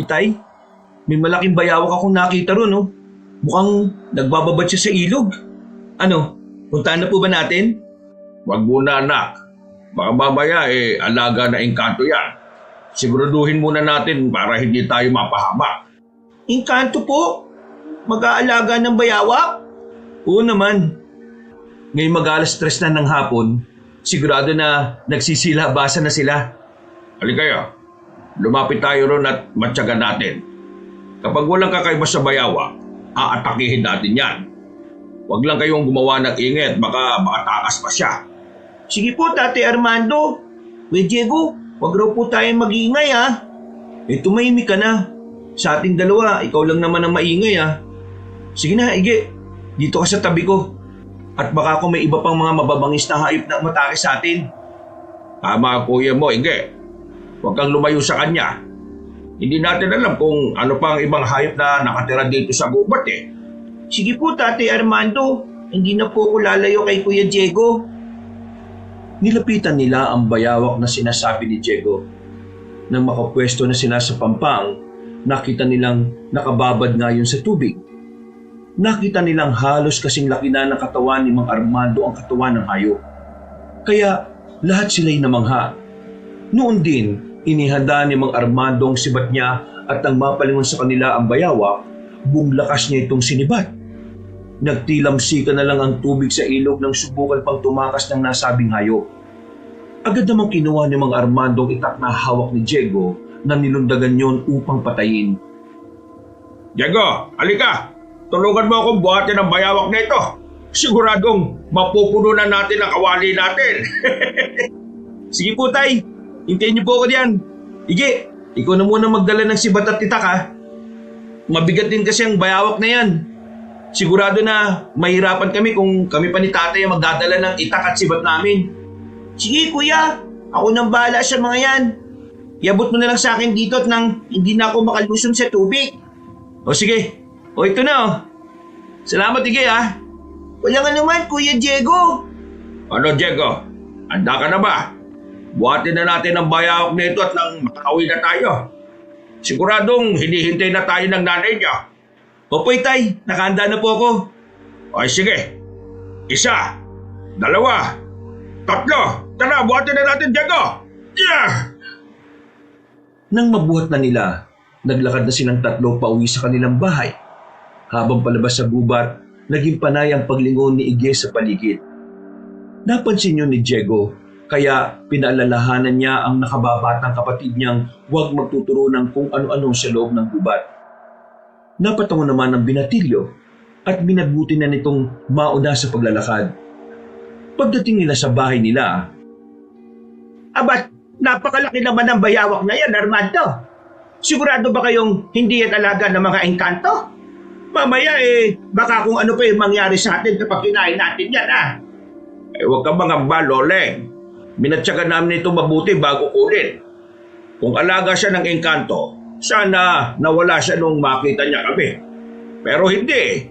Itay, may malaking bayawak akong nakita ron, oh. Mukhang nagbababad siya sa ilog. Ano, puntahan na po ba natin? Wag muna anak. Baka mamaya alaga na engkanto yan. Siguraduhin muna natin para hindi tayo mapahamak. Engkanto po? Mag-aalaga ng bayawak? Oo naman. Ngayong mag-alas 3 na ng hapon, sigurado na nagsisilabasan na sila. Halika, lumapit tayo ron at matyagan natin. Kapag walang kakaiba sa bayawak, aatakihin natin yan. Huwag lang kayong gumawa ng ingit, baka makatakas pa siya. Sige po, Tate Armando. Kuya Diego, wag raw po tayong mag-iingay ha. Tumahimik ka na. Sa ating dalawa, ikaw lang naman ang maingay ha. Sige na, Ige. Dito ka sa tabi ko. At baka kung may iba pang mga mababangis na hayop na umatake sa atin. Tama kuya mo, Ige. Huwag kang lumayo sa kanya. Hindi natin alam kung ano pa ang ibang hayop na nakatira dito sa gubat eh. Sige po, Tate Armando. Hindi na po ako lalayo kay Kuya Diego. Nilapitan nila ang bayawak na sinasabi ni Diego. Nang makapwesto na sila sa pampang, nakita nilang nakababad ngayon sa tubig. Nakita nilang halos kasing laki na ng katawan ni Mang Armando ang katawan ng hayop. Kaya lahat sila'y namangha. Noon din, inihanda ni Mang Armando ang sibat niya at nang mapalingon sa kanila ang bayawak, buong lakas niya itong sinibat. Nagtilamsika na lang ang tubig sa ilog nang subukan pang tumakas ng nasabing hayop. Agad namang kinuha ni Mang Armando ang itak na hawak ni Diego na nilundagan yon upang patayin. Diego, halika! Tulungan mo akong buhatin ang bayawak na ito. Siguradong mapupuno na natin ang kawali natin. Sige po, Tay. Hintayin niyo po ako diyan. Ige, ikaw na muna magdala ng sibat at titak ha. Mabigat din kasi ang bayawak na yan. Sigurado na mahirapan kami kung kami pa ni Tatay ang magdadala ng itak at sibat namin. Sige kuya, ako nang bahala sa mga yan. Iabot mo na lang sa akin dito at nang hindi na ako makalusong sa tubig. O sige, o ito na oh. Salamat Ige ha. Walang anuman Kuya Diego. Ano Diego, handa ka na ba? Buhatin na natin ang bayawak na ito at nang makauwi na tayo. Siguradong hinihintay na tayo ng nanay niya. Opo Tay, nakahanda na po ako. Ay sige, 1, 2, 3. Tara, buhatin na natin Diego. Yeah! Nang mabuhat na nila, naglakad na silang tatlo pauwi sa kanilang bahay. Habang palabas sa gubat, naging panay ang paglingon ni Ige sa paligid. Napansin yun ni Diego, kaya pinaalalahanan niya ang nakababatang kapatid niyang huwag magtuturo ng kung ano-ano sa loob ng gubat. Napatango naman ang binatilyo at binabuti na nitong mauna sa paglalakad. Pagdating nila sa bahay nila, Abat, napakalaki naman ang bayawak na yan, Armando. Sigurado ba kayong hindi yan alaga ng mga engkanto? Mamaya baka kung ano pa yung mangyari sa atin kapag kinain natin yan Huwag kang mangamba, Loleng. Minatsyagan namin ito mabuti bago kunin. Kung alaga siya ng engkanto, sana nawala siya nung makita niya kami. Pero hindi.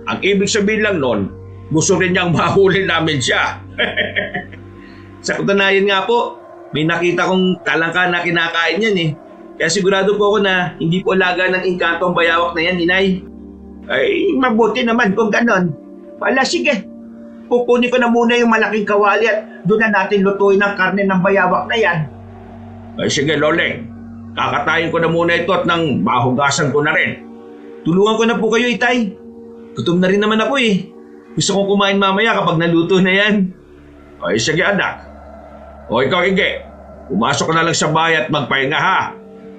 Ang ibig sabihin lang nun, gusto rin niyang mahuli namin siya. Sa katunayan nga po, may nakita kong talangka na kinakain yan Kaya sigurado po ako na hindi po alaga ng engkanto ang bayawak na yan, Inay. Ay, mabuti naman kung ganon. Wala, sige. Kukunin ko na muna yung malaking kawali at doon na natin lutuin ang karne ng bayawak na yan. Ay, sige, Loleng. Kakatayin ko na muna ito at nang mahugasan ko na rin. Tulungan ko na po kayo, Itay. Gutom na rin naman ako Gusto kong kumain mamaya kapag naluto na yan. Ay, sige, anak. O ikaw, Ige. Pumasok ka na lang sa bahay at magpahinga ha.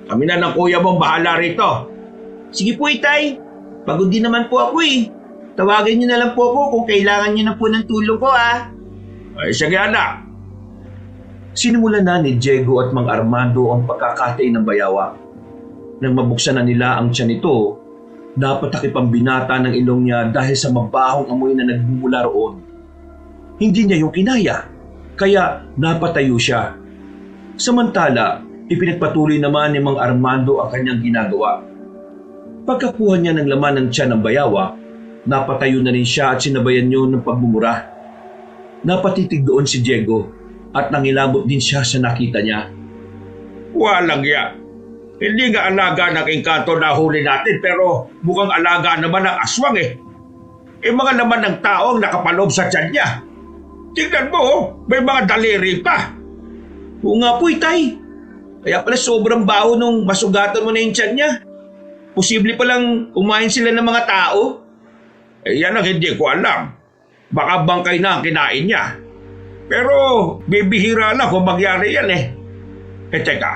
Kami na ng kuya mong bahala rito. Sige po, Itay. Pagod din naman po ako Tawagin niyo na lang po ako kung kailangan niyo na po ng tulong ko Ay, sige, anak. Sinimulan na ni Diego at Mang Armando ang pagkakatay ng bayawak. Nang mabuksan na nila ang tiyan nito, napatakip ang binata ng ilong niya dahil sa mabahong amoy na nagmumula roon. Hindi niya yung kinaya, kaya napatayo siya. Samantala, ipinagpatuloy naman ni Mang Armando ang kanyang ginagawa. Pagkakuha niya ng laman ng tiyan ng bayawak, napatayo na rin siya at sinabayan niyo ng pagmumura. Napatitig doon si Diego at nangilabot din siya sa nakita niya. Walang ya. Hindi nga alaga ng engkanto na huli natin pero mukhang alaga naman ng aswang eh. Mga laman ng tao ang nakapaloob sa tiyan niya. Tingnan mo, may mga daliri pa. Oo nga po, Itay. Kaya pala sobrang baho nung masugatan mo na yung tiyan niya. Posible palang kumain sila ng mga tao. Yan ang hindi ko alam. Baka bangkay na ang kinain niya. Pero bibihira lang kung mangyari yan eh. Teka,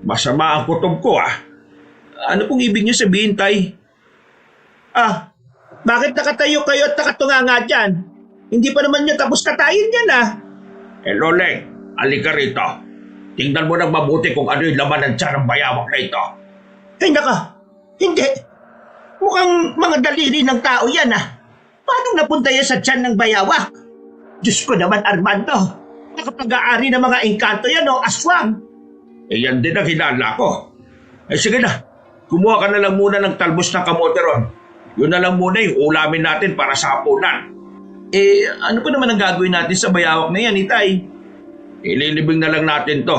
masama ang kutob ko ah. Ano pong ibig niyo sabihin, Tay? Bakit nakatayo kayo at nakatunga nga dyan? Hindi pa naman nyo tapos katayin yan Loleng, alika rito. Tingnan mo nang mabuti kung ano yung laman ng tiyan ng bayawak na ito. Ay naka, hindi. Mukhang mga daliri ng tao yan Paano napunta yan sa tiyan ng bayawak? Diyos ko naman Armando, nakapag-aari ng mga engkanto yan aswang. Yan din ang hinala ko. Sige na, kumuha ka na lang muna ng talbos ng kamote ron. Yun na lang muna yung ulamin natin para sa hapunan. Ano pa naman ang gagawin natin sa bayawak na yan, Itay? Ililibing na lang natin to.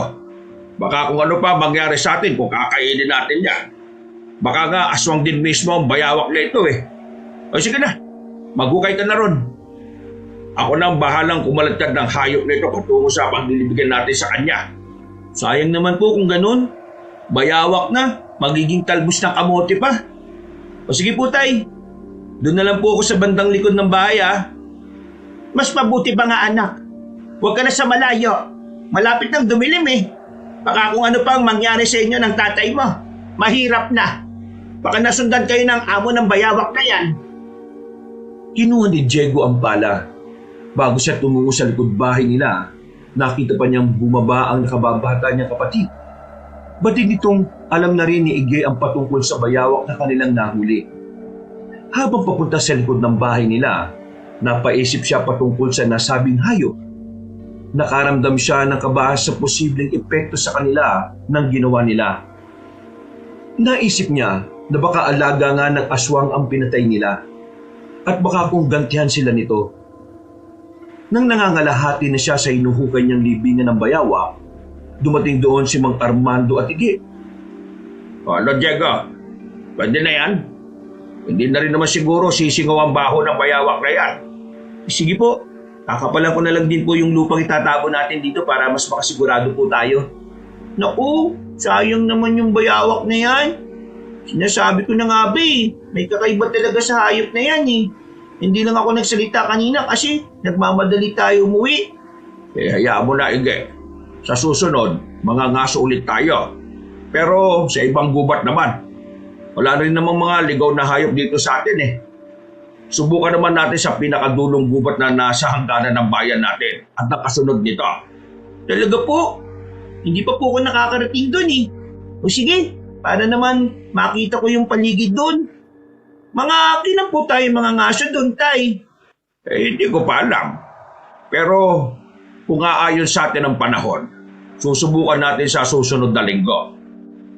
Baka kung ano pa mangyari sa atin kung kakainin natin yan. Baka nga aswang din mismo ang bayawak na ito eh. Sige na, maghukay ka na ron. Ako na ang bahalang kumalatad ng hayop na ito patungo sa paglilibigan natin sa kanya. Sayang naman po kung ganun. Bayawak na, magiging talbos ng kamote pa. Sige po, Tay. Doon na lang po ako sa bandang likod ng bahay Mas mabuti ba nga anak? Huwag ka na sa malayo. Malapit nang dumilim Baka kung ano pang mangyari sa inyo ng tatay mo. Mahirap na. Baka nasundan kayo ng amo ng bayawak na yan. Kinuha ni Diego ang pala. Bago siya tumungo sa likod bahay nila, nakita pa niyang bumaba ang nakababata niyang kapatid. Batid nitong alam na rin ni Iggy ang patungkol sa bayawak na kanilang nahuli. Habang papunta sa likod ng bahay nila, napaisip siya patungkol sa nasabing hayop. Nakaramdam siya ng kabahan sa posibleng epekto sa kanila ng ginawa nila. Naisip niya na baka alaga nga ng aswang ang pinatay nila at baka kung gantihan sila nito. Nang nangangalahati na siya sa hinuhukay niyang libingan ng bayawak, dumating doon si Mang Armando at Iggy. Diego, pwede na yan? Hindi na rin naman siguro sisingaw ang baho ng bayawak na yan. Sige po, kakapalan ko na lang din po yung lupang itatabo natin dito para mas makasigurado po tayo. Naku, sayang naman yung bayawak na yan. Sinasabi ko na nga may kakaiba talaga sa hayop na yan Hindi lang ako nagsalita kanina kasi nagmamadali tayo umuwi. Hayaan mo na, Iggy. Sa susunod, mga ngaso ulit tayo. Pero sa ibang gubat naman. Wala rin namang mga ligaw na hayop dito sa atin Subukan naman natin sa pinakadulong gubat na nasa hangganan ng bayan natin at nakasunod nito. Talaga po? Hindi pa po ako nakakarating doon O sige, para naman makita ko yung paligid doon. Mga ilan po tayo mga ngaso doon, Tay? Hindi ko pa alam. Pero kung aayon sa atin ang panahon, susubukan natin sa susunod na linggo.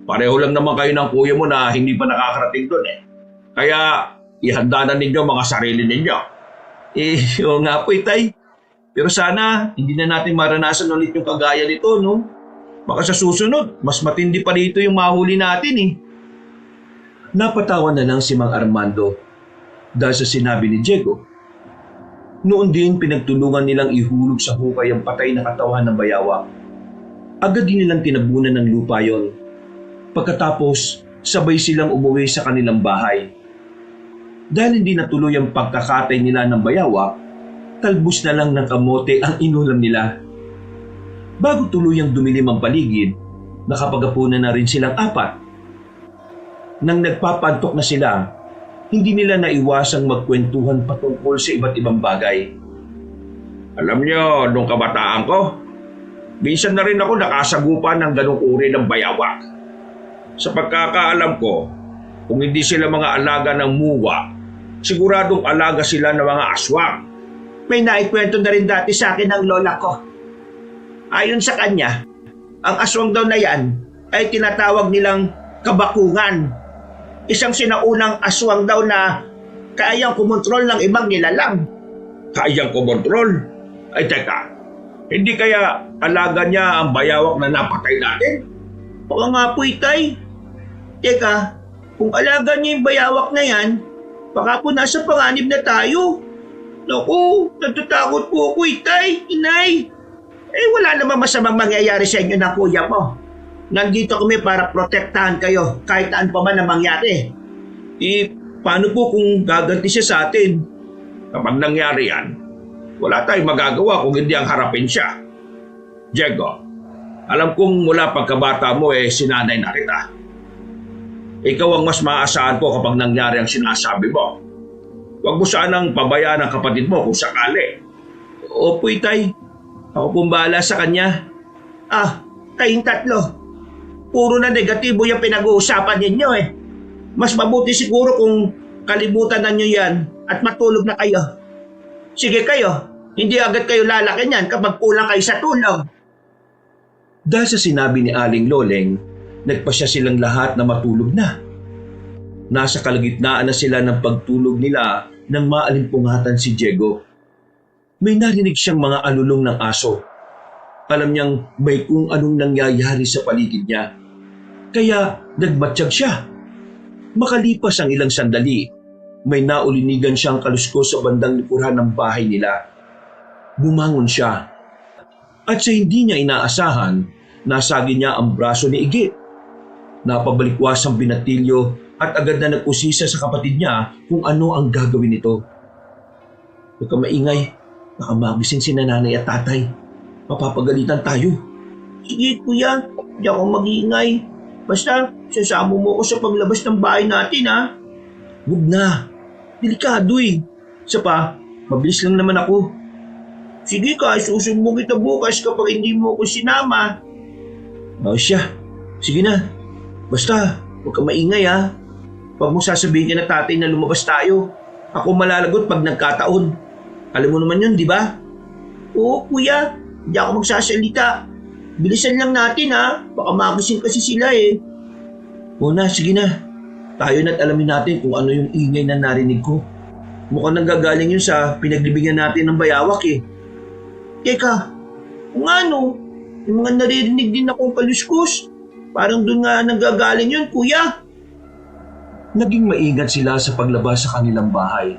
Pareho lang naman kayo ng kuya mo na hindi pa nakakarating doon Kaya ihanda na ninyo mga sarili ninyo. Oo nga po, Itay. Pero sana hindi na natin maranasan ulit yung kagaya nito, no? Baka sa susunod, mas matindi pa dito yung mahuli natin Napatawa na lang si Mang Armando dahil sa sinabi ni Diego. Noon din pinagtulungan nilang ihulog sa hukay ang patay na katawan ng bayawak. Agad din nilang tinabunan ng lupa yon. Pagkatapos, sabay silang umuwi sa kanilang bahay. Dahil hindi natuloy ang pagkakatay nila ng bayawak, talbos na lang ng kamote ang inulam nila. Bago tuluyang dumilim ang paligid, nakapagapunan na rin silang apat. Nang nagpapantok na sila, hindi nila naiwasang magkwentuhan patungkol sa iba't ibang bagay. Alam niyo, nung kabataan ko, minsan na rin ako nakasagupan ng ganong uri ng bayawak. Sa pagkakaalam ko, kung hindi sila mga alaga ng muwa, siguradong alaga sila ng mga aswang. May naikwento na rin dati sa akin ng lola ko. Ayon sa kanya, ang aswang daw na yan ay tinatawag nilang kabakungan. Isang sinaunang aswang daw na kayang kumontrol ng ibang nilalang. Kayang kumontrol? Ay teka, hindi kaya alaga niya ang bayawak na napatay natin? Baka nga po, Itay. Teka, kung alaga niyo yung bayawak na yan, baka po nasa panganib na tayo. Naku, natatakot po ako, Itay, Inay. Wala namang masamang mangyayari sa inyo ng kuya mo. Nandito kami para protektahan kayo kahit ano pa man ang mangyari. Paano po kung gaganti siya sa atin? Kapag nangyari yan, wala tayong magagawa kung hindi ang harapin siya. Diego, alam kong mula pagkabata mo sinanay na kita. Ikaw ang mas maaasahan ko kapag nangyari ang sinasabi mo. Huwag mo sanang pabayaan ang kapatid mo kung sakali. Opo, Itay. Ako pong bahala sa kanya. Kayong tatlo. Puro na negatibo yung pinag-uusapan ninyo Mas mabuti siguro kung kalibutan na nyo yan at matulog na kayo. Sige kayo, hindi agad kayo lalaki niyan kapag kulang kayo sa tulog. Dahil sa sinabi ni Aling Loleng, nagpasya silang lahat na matulog na. Nasa kalagitnaan na sila ng pagtulog nila nang maalimpungatan si Diego. May narinig siyang mga alulong ng aso. Alam niyang may kung anong nangyayari sa paligid niya. Kaya nagmatsyag siya. Makalipas ang ilang sandali, may naulinigan siyang kaluskos sa bandang likuran ng bahay nila. Bumangon siya. At sa hindi niya inaasahan, nasagi niya ang braso ni Igit. Napabalikwas ang binatilyo at agad na nag-usisa sa kapatid niya kung ano ang gagawin nito. Huwag ka maingay, baka magising si nanay at tatay. Mapapagalitan tayo. Sige kuya, hindi ako mag-iingay. Basta, sasamo mo ko sa paglabas ng bahay natin Huwag na. Delikado Isa pa, mabilis lang naman ako. Sige ka, susumbong kita bukas kapag hindi mo ko sinama. Siya. Sige na. Basta, huwag ka maingay Huwag mo sasabihin ka na tatay na lumabas tayo. Ako malalagot pag nagkataon. Alam mo naman yun, di ba? Oo kuya, hindi ako magsasalita. Bilisan lang natin baka magising kasi sila Oo na, sige na. Tayo na't alamin natin kung ano yung ingay na narinig ko. Mukhang nanggagaling yun sa pinaglibingan natin ng bayawak Teka, kung ano, yung mga naririnig din akong kaluskos. Parang doon nga nanggagaling yun, kuya. Naging maingat sila sa paglabas sa kanilang bahay.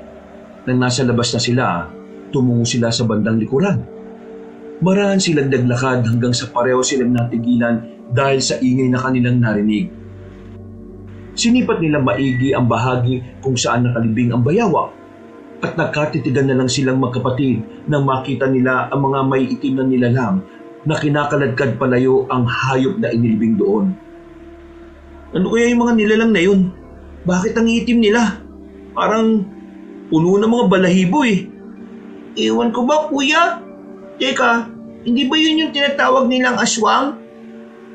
Nang nasa labas na sila, tumungo sila sa bandang likuran. Marahan silang naglakad hanggang sa pareho silang natigilan dahil sa ingay na kanilang narinig. Sinipat nilang maigi ang bahagi kung saan nakalibing ang bayawak at nagkatitigan na lang silang magkapatid nang makita nila ang mga may itim na nilalang na kinakaladkad palayo ang hayop na inilibing doon. Ano kaya yung mga nilalang na yun? Bakit ang itim nila? Parang puno ng mga balahibo Ewan ko ba, kuya? Teka, hindi ba yun yung tinatawag nilang aswang?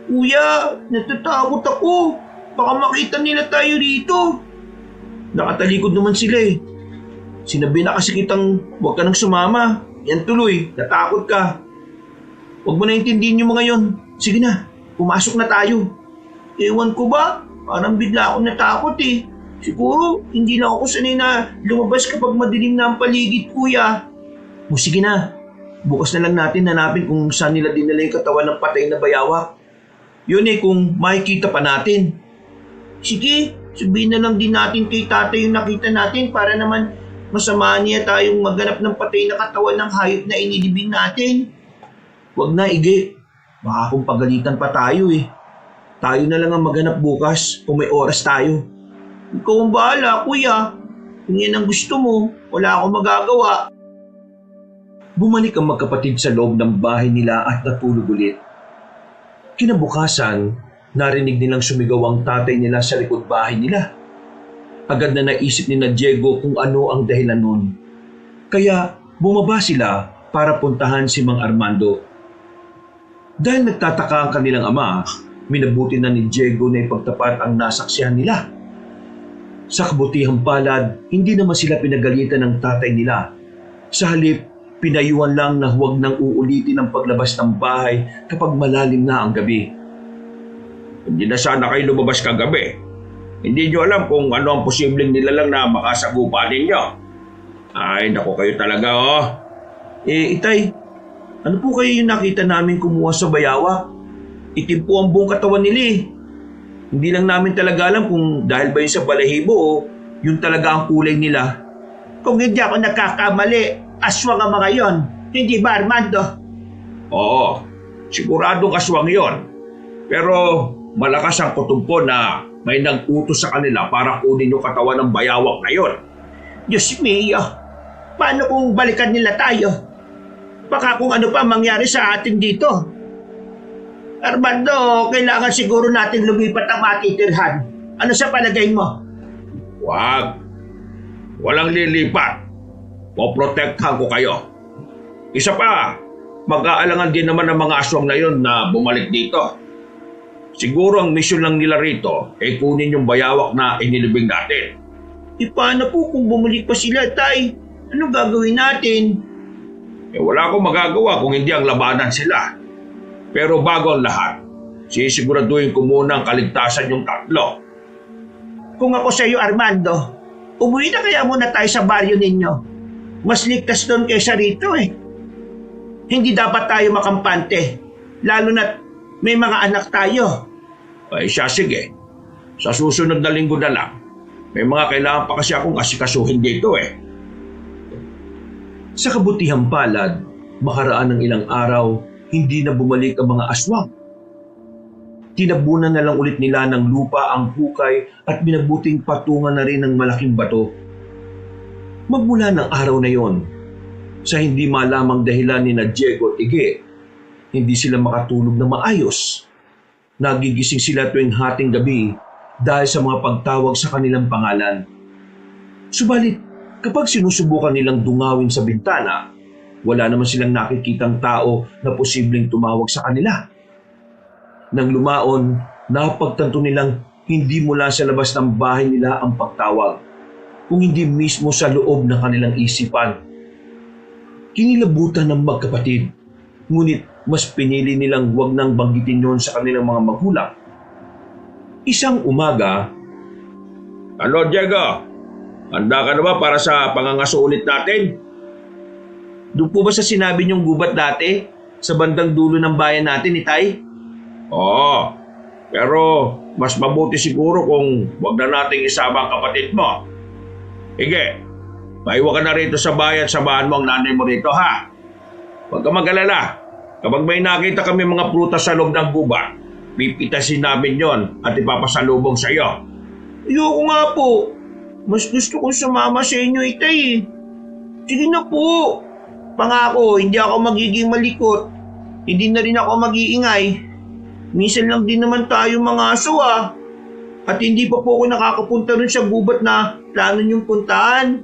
Kuya, natatakot ako. Baka makita nila tayo rito. Nakatalikod naman sila Sinabi na kasi kitang huwag ka nang sumama. Yan tuloy, natakot ka. Huwag mo na intindihin yung mga yon. Sige na, pumasok na tayo. Ewan ko ba? Parang bigla ako natakot Siguro, hindi na ako sanay na lumabas kapag madilim na ang paligid, kuya. Sige na. Bukas na lang natin hanapin kung saan nila dinala yung katawan ng patay na bayawak. Yun kung makikita pa natin. Sige, sabihin na lang din natin kay tatay yung nakita natin para naman masamahan niya tayong maghanap ng patay na katawan ng hayop na inilibing natin. Huwag na, Ige. Baka kung pagalitan pa tayo Tayo na lang ang maghanap bukas kung may oras tayo. Ikaw ang bahala, kuya. Kung yan ang gusto mo, wala akong magagawa. Bumalik ang magkapatid sa loob ng bahay nila at natulog ulit. Kinabukasan, narinig nilang sumigaw ang tatay nila sa likod bahay nila. Agad na naisip ni Diego kung ano ang dahilan nun. Kaya bumaba sila para puntahan si Mang Armando. Dahil nagtataka ang kanilang ama, minabuti na ni Diego na ipagtapat ang nasaksihan nila. Sa kabutihang palad, hindi naman sila pinagalitan ng tatay nila. Sa halip, pinayuhan lang na huwag nang uulitin ang paglabas ng bahay kapag malalim na ang gabi. Hindi na sana kayo lumabas kagabi. Hindi nyo alam kung ano ang posibleng nilalang na makasagupa ninyo. Ay, naku kayo talaga Itay, ano po kayo yung nakita namin kumuha sa bayawak? Itim po ang buong katawan nila eh. Hindi lang namin talaga alam kung dahil ba yun sa balahibo o yun talaga ang kulay nila. Kung hindi ako nagkakamali, aswang ang mga yon. Hindi ba, Armando? Oo, siguradong aswang yon. Pero malakas ang kutumpo na may nag-utos sa kanila para kunin yung katawan ng bayawak na yon. Diyos mio, paano kung balikan nila tayo? Baka kung ano pa mangyari sa atin dito. Armando, kailangan siguro natin lumipat ang matitirhan. Ano sa palagay mo? Wag. Walang lilipat. Poprotektahan ko kayo. Isa pa, mag-aalangan din naman ng mga aswang na yon na bumalik dito. Siguro ang misyon lang nila rito ay kunin yung bayawak na inilibing natin. Paano po kung bumalik pa sila, Tay? Anong gagawin natin? Wala akong magagawa kung hindi ang labanan sila. Pero bago ang lahat, sisiguraduhin ko muna ang kaligtasan yung tatlo. Kung ako sa iyo, Armando, umuwi na kaya muna tayo sa baryo ninyo. Mas ligtas doon kaysa rito eh. Hindi dapat tayo makampante, lalo na may mga anak tayo. Ay siya, sige. Sa susunod na linggo na lang. May mga kailangan pa kasi akong asikasuhin dito eh. Sa kabutihang palad, makaraan ng ilang araw, hindi na bumalik ang mga aswang. Tinabunan na lang ulit nila ng lupa ang hukay at binabuting patungan na rin ng malaking bato. Magmula ng araw na yon, sa hindi malamang dahilan ni na Diego at Ige, hindi sila makatulog na maayos. Nagigising sila tuwing hating gabi dahil sa mga pagtawag sa kanilang pangalan. Subalit, kapag sinusubukan nilang dungawin sa bintana, wala naman silang nakikitang tao na posibleng tumawag sa kanila. Nang lumaon, napagtanto nilang hindi mula sa labas ng bahay nila ang pagtawag, kung hindi mismo sa loob ng kanilang isipan. Kinilabutan ng magkapatid, ngunit mas pinili nilang huwag nang banggitin yon sa kanilang mga magulang. Isang umaga, Ano, Diego? Handa ka na ba para sa pangangaso ulit natin? doon po ba sa sinabi niyong gubat dati, sa bandang dulo ng bayan natin, Itay? Oo, pero mas mabuti siguro kung wag na nating isama ang kapatid mo. Ige, maiwan ka na rito sa bayan, samahan mo ang nanay mo rito, ha? Huwag ka mag-alala. Kapag may nakita kami mga prutas sa loob ng gubat, pipitasin namin yon at ipapasalubong sa iyo. Ayoko nga po. Mas gusto kong sumama sa inyo, Itay eh. Sige na po. Pangako, hindi ako magiging malikot. Hindi na rin ako mag-iingay. Minsan lang din naman tayo mga aso ah. At hindi pa po ako nakakapunta rin sa gubat na plano niyong puntahan.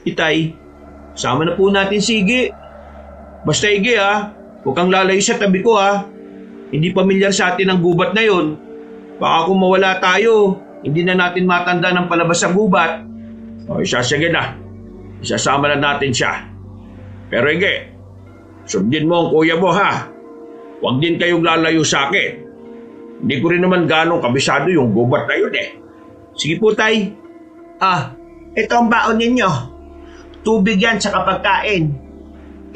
Itay, sama na po natin si Ige. Basta Ige ha, huwag kang lalayo sa tabi ko ha. Hindi pamilyar sa atin ang gubat na yon. Baka kung mawala tayo, hindi na natin matanda ng palabas sa gubat. O sige na, isasama na natin siya. Pero Ige, sundin mo ang kuya mo ha. Huwag din kayong lalayo sa akin. Hindi ko rin naman ganong kabisado yung gubat na yun eh. Sige po, Tay. Ito ang baon ninyo. Tubig yan sa kapagkain.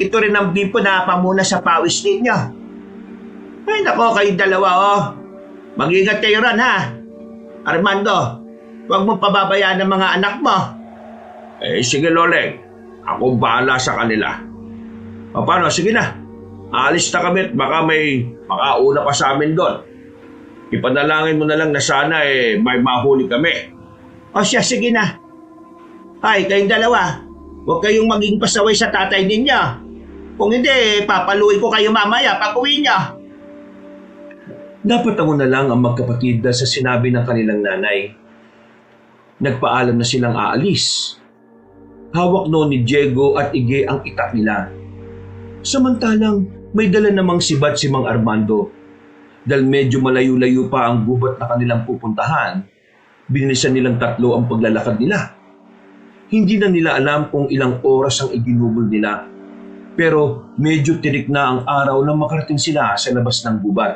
Ito rin ang bipo na pamuna sa pawis ninyo. Ay nako, kayong dalawa oh. Mag-ingat kayo ron ha. Armando, huwag mong pababayaan ng mga anak mo. Sige Loleng, ako bahala sa kanila. Paano, sige na. Aalis na kami at baka may makauna pa sa amin doon. Ipanalangin mo na lang na sana may mahuli kami. O siya, sige na. Ay, kayong dalawa, huwag kayong maging pasaway sa tatay ninyo. Kung hindi, papaluin ko kayo mamaya pag uwi niyo. Napatango na lang ang magkapatid dahil sa sinabi ng kanilang nanay. Nagpaalam na silang aalis. Hawak noon ni Diego at Ige ang itak nila. Samantalang may dala namang sibat si Mang Armando. Dahil medyo malayo-layo pa ang gubat na kanilang pupuntahan, binilisan nilang tatlo ang paglalakad nila. Hindi na nila alam kung ilang oras ang iginugol nila, pero medyo tirik na ang araw nang makarating sila sa labas ng gubat.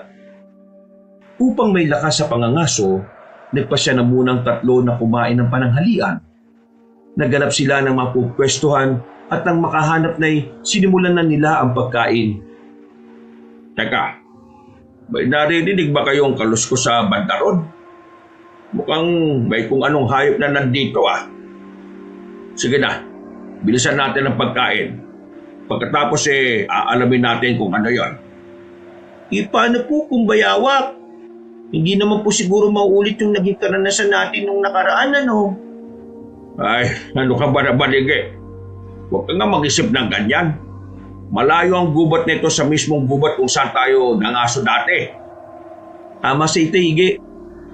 Upang may lakas sa pangangaso, nagpasya na munang tatlo na kumain ng pananghalian. Naghanap sila ng mapupwestuhan at nang makahanap na'y sinimulan na nila ang pagkain. Teka, May naririnig ba kayong kaluskos sa banda ron? Mukhang may kung anong hayop na nandito ah. Sige na, bilisan natin ang pagkain. Pagkatapos aalamin natin kung ano yon. Paano po kung bayawak? Hindi naman po siguro mauulit yung naging karanasan natin nung nakaraan, ano? Ay, ano ka ba na baligi? Huwag ka nga mag-isip ng ganyan. Malayo ang gubat nito sa mismong gubat kung saan tayo nangaso dati. Tama sa ito, Ige.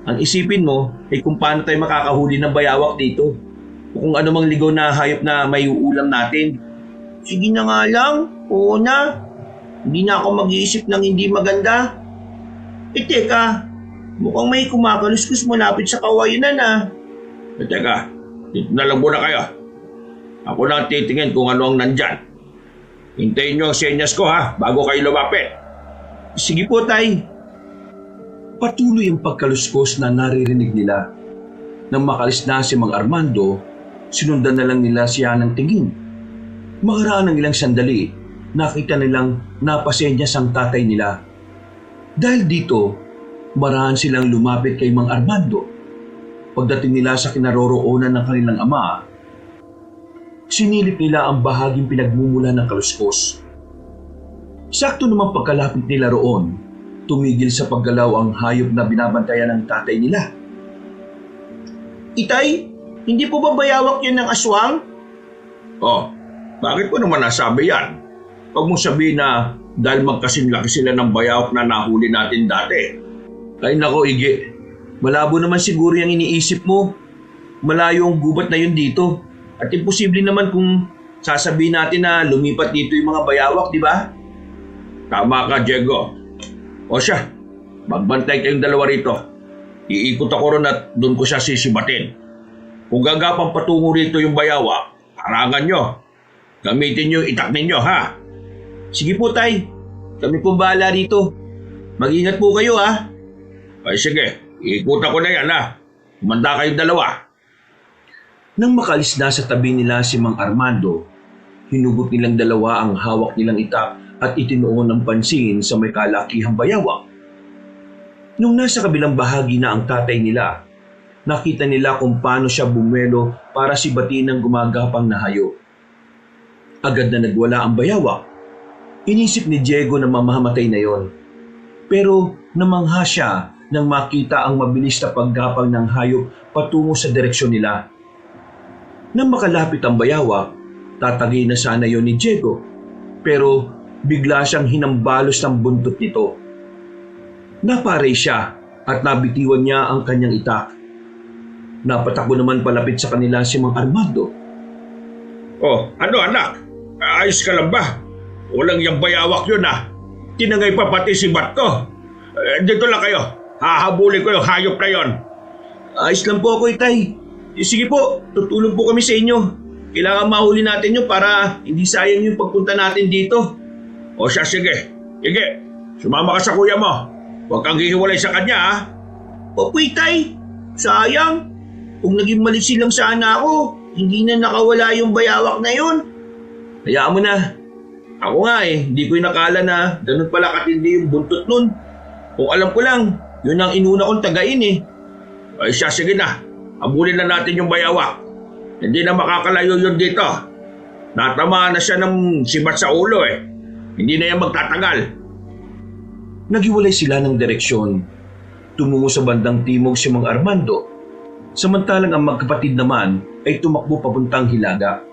Ang isipin mo ay kung paano tayo makakahuli ng bayawak dito. O kung ano mang ligaw na hayop na may uulam natin. Sige na nga lang, oo na. Hindi na ako mag-iisip ng hindi maganda. Teka, mukhang may kumakaluskus malapit sa kawayanan ah. Teka, dito na lang muna kayo. Ako na titingin kung ano ang nandyan. Hintayin nyo ang senyas ko ha, bago kayo lumapit. Sige po, Tay. Patuloy ang pagkaluskos na naririnig nila. Nang makalis na si Mang Armando, sinundan na lang nila siya ng tingin. Makaraan ng ilang sandali, nakita nilang napasenyas ang tatay nila. Dahil dito, marahan silang lumapit kay Mang Armando. Pagdating nila sa kinaroroonan ng kanilang ama, sinilip nila ang bahaging pinagmumula ng kaluskos. Sakto naman pagkalapit nila roon, tumigil sa paggalaw ang hayop na binabantayan ng tatay nila. Itay, hindi po ba bayawak yun ng aswang? Oh, bakit ko naman nasabi yan? Huwag mong sabihin na dahil magkasinlaki sila ng bayawak na nahuli natin dati. Ay nako, Ige. Malabo naman siguro yung iniisip mo. Malayo ang gubat na yun dito. At imposible naman kung sasabihin natin na lumipat dito yung mga bayawak, di ba? Tama ka, Diego. O siya, magbantay kayong dalawa rito. Iikot ako ron at doon ko siya sisibatin. Kung gagapang patungo rito yung bayawak, harangan nyo. Gamitin nyo yung itak ninyo, ha? Sige po, Tay. Kami po bahala rito. Mag-ingat po kayo, ha? Ay sige, iikutan ko na yan, ha? Kumanda kayong dalawa. Nang makalis na sa tabi nila si Mang Armando, hinugot nilang dalawa ang hawak nilang itak at itinuon ng pansin sa may kalakihang bayawak. Nung nasa kabilang bahagi na ang tatay nila, nakita nila kung paano siya bumelo para sibatin ng gumagapang na hayop. Agad na nagwala ang bayawak. Inisip ni Diego na mamamatay na yon. Pero namangha siya nang makita ang mabilis na paggapang ng hayop patungo sa direksyon nila. Nang makalapit ang bayawak, tatagay na sana yon ni Diego. Pero bigla siyang hinambalos ng buntot nito. Naparay siya at nabitiwan niya ang kanyang itak. Napatakbo naman palapit sa kanila si Mang Armando. Oh, ano anak? Ayos ka lang ba? Walang yung bayawak yun ah. Tinangay pa pati si Bat ko. Dito lang kayo. Hahabulin ko yung hayop na yon. Ayos lang po ako, Itay. Sige po, tutulong po kami sa inyo. Kailangan mahuli natin yun para hindi sayang yung pagpunta natin dito. O siya, sige. Sige, sumama ka sa kuya mo. Huwag kang hihiwalay sa kanya ha. Opo, Itay. Sayang. Kung naging malisi lang sana ako, hindi na nakawala yung bayawak na yun. Hayaan mo na. Ako nga hindi ko inakala na ganun pala katindi yung buntot nun. Kung alam ko lang, yun ang inuna kong tagain eh. Ay siya, sige na. Habulin na natin yung bayawak. Hindi na makakalayo yun dito. Natamaan na siya ng sibat sa ulo eh. Hindi na yan magtatagal. Naghiwalay sila ng direksyon. Tumungo sa bandang timog si Mang Armando. Samantalang ang magkapatid naman ay tumakbo papuntang Hilaga.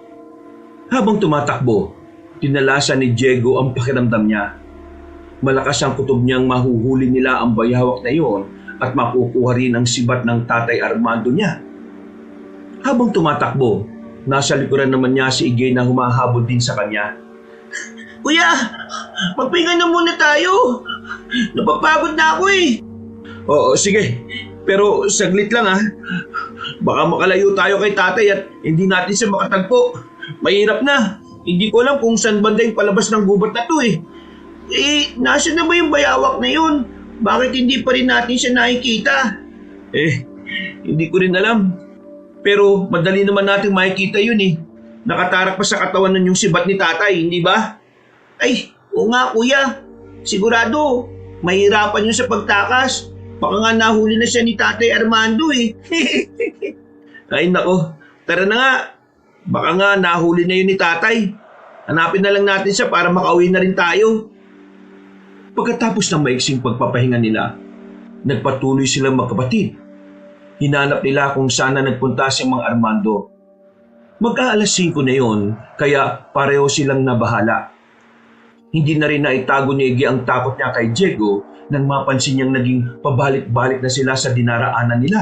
Habang tumatakbo, tinalasan ni Diego ang pakiramdam niya. Malakas ang kutob niyang mahuhuli nila ang bayawak na iyon at makukuha rin ang sibat ng tatay Armando niya. Habang tumatakbo, nasa likuran naman niya si Igay na humahabol din sa kanya. Kuya, magpahinga na muna tayo. Napapagod na ako eh. Oo, sige. Pero saglit lang ha. Baka makalayo tayo kay tatay at hindi natin siya makatagpo. Mahirap na. Hindi ko alam kung saan banda yung palabas ng gubat na to eh. Nasa na ba yung bayawak na yun? Bakit hindi pa rin natin siya nakikita? Hindi ko rin alam. Pero madali naman natin makikita yun eh. Nakatarak pa sa katawan nun yung sibat ni tatay, hindi ba? Ay, oo nga kuya. Sigurado, mahirapan yun sa pagtakas. Baka nga nahuli na siya ni Tatay Armando eh. Ay nako, tara na nga. Baka nga nahuli na yun ni tatay. Hanapin na lang natin siya para makauwi na rin tayo. Pagkatapos ng maiksing pagpapahinga nila, nagpatuloy silang magkapatid. Hinanap nila kung saan na nagpunta si Mang Armando. Magka-alas 5 na yon, kaya pareho silang nabahala. Hindi na rin naitago ni Iggy ang takot niya kay Diego nang mapansin niyang naging pabalik-balik na sila sa dinaraanan nila.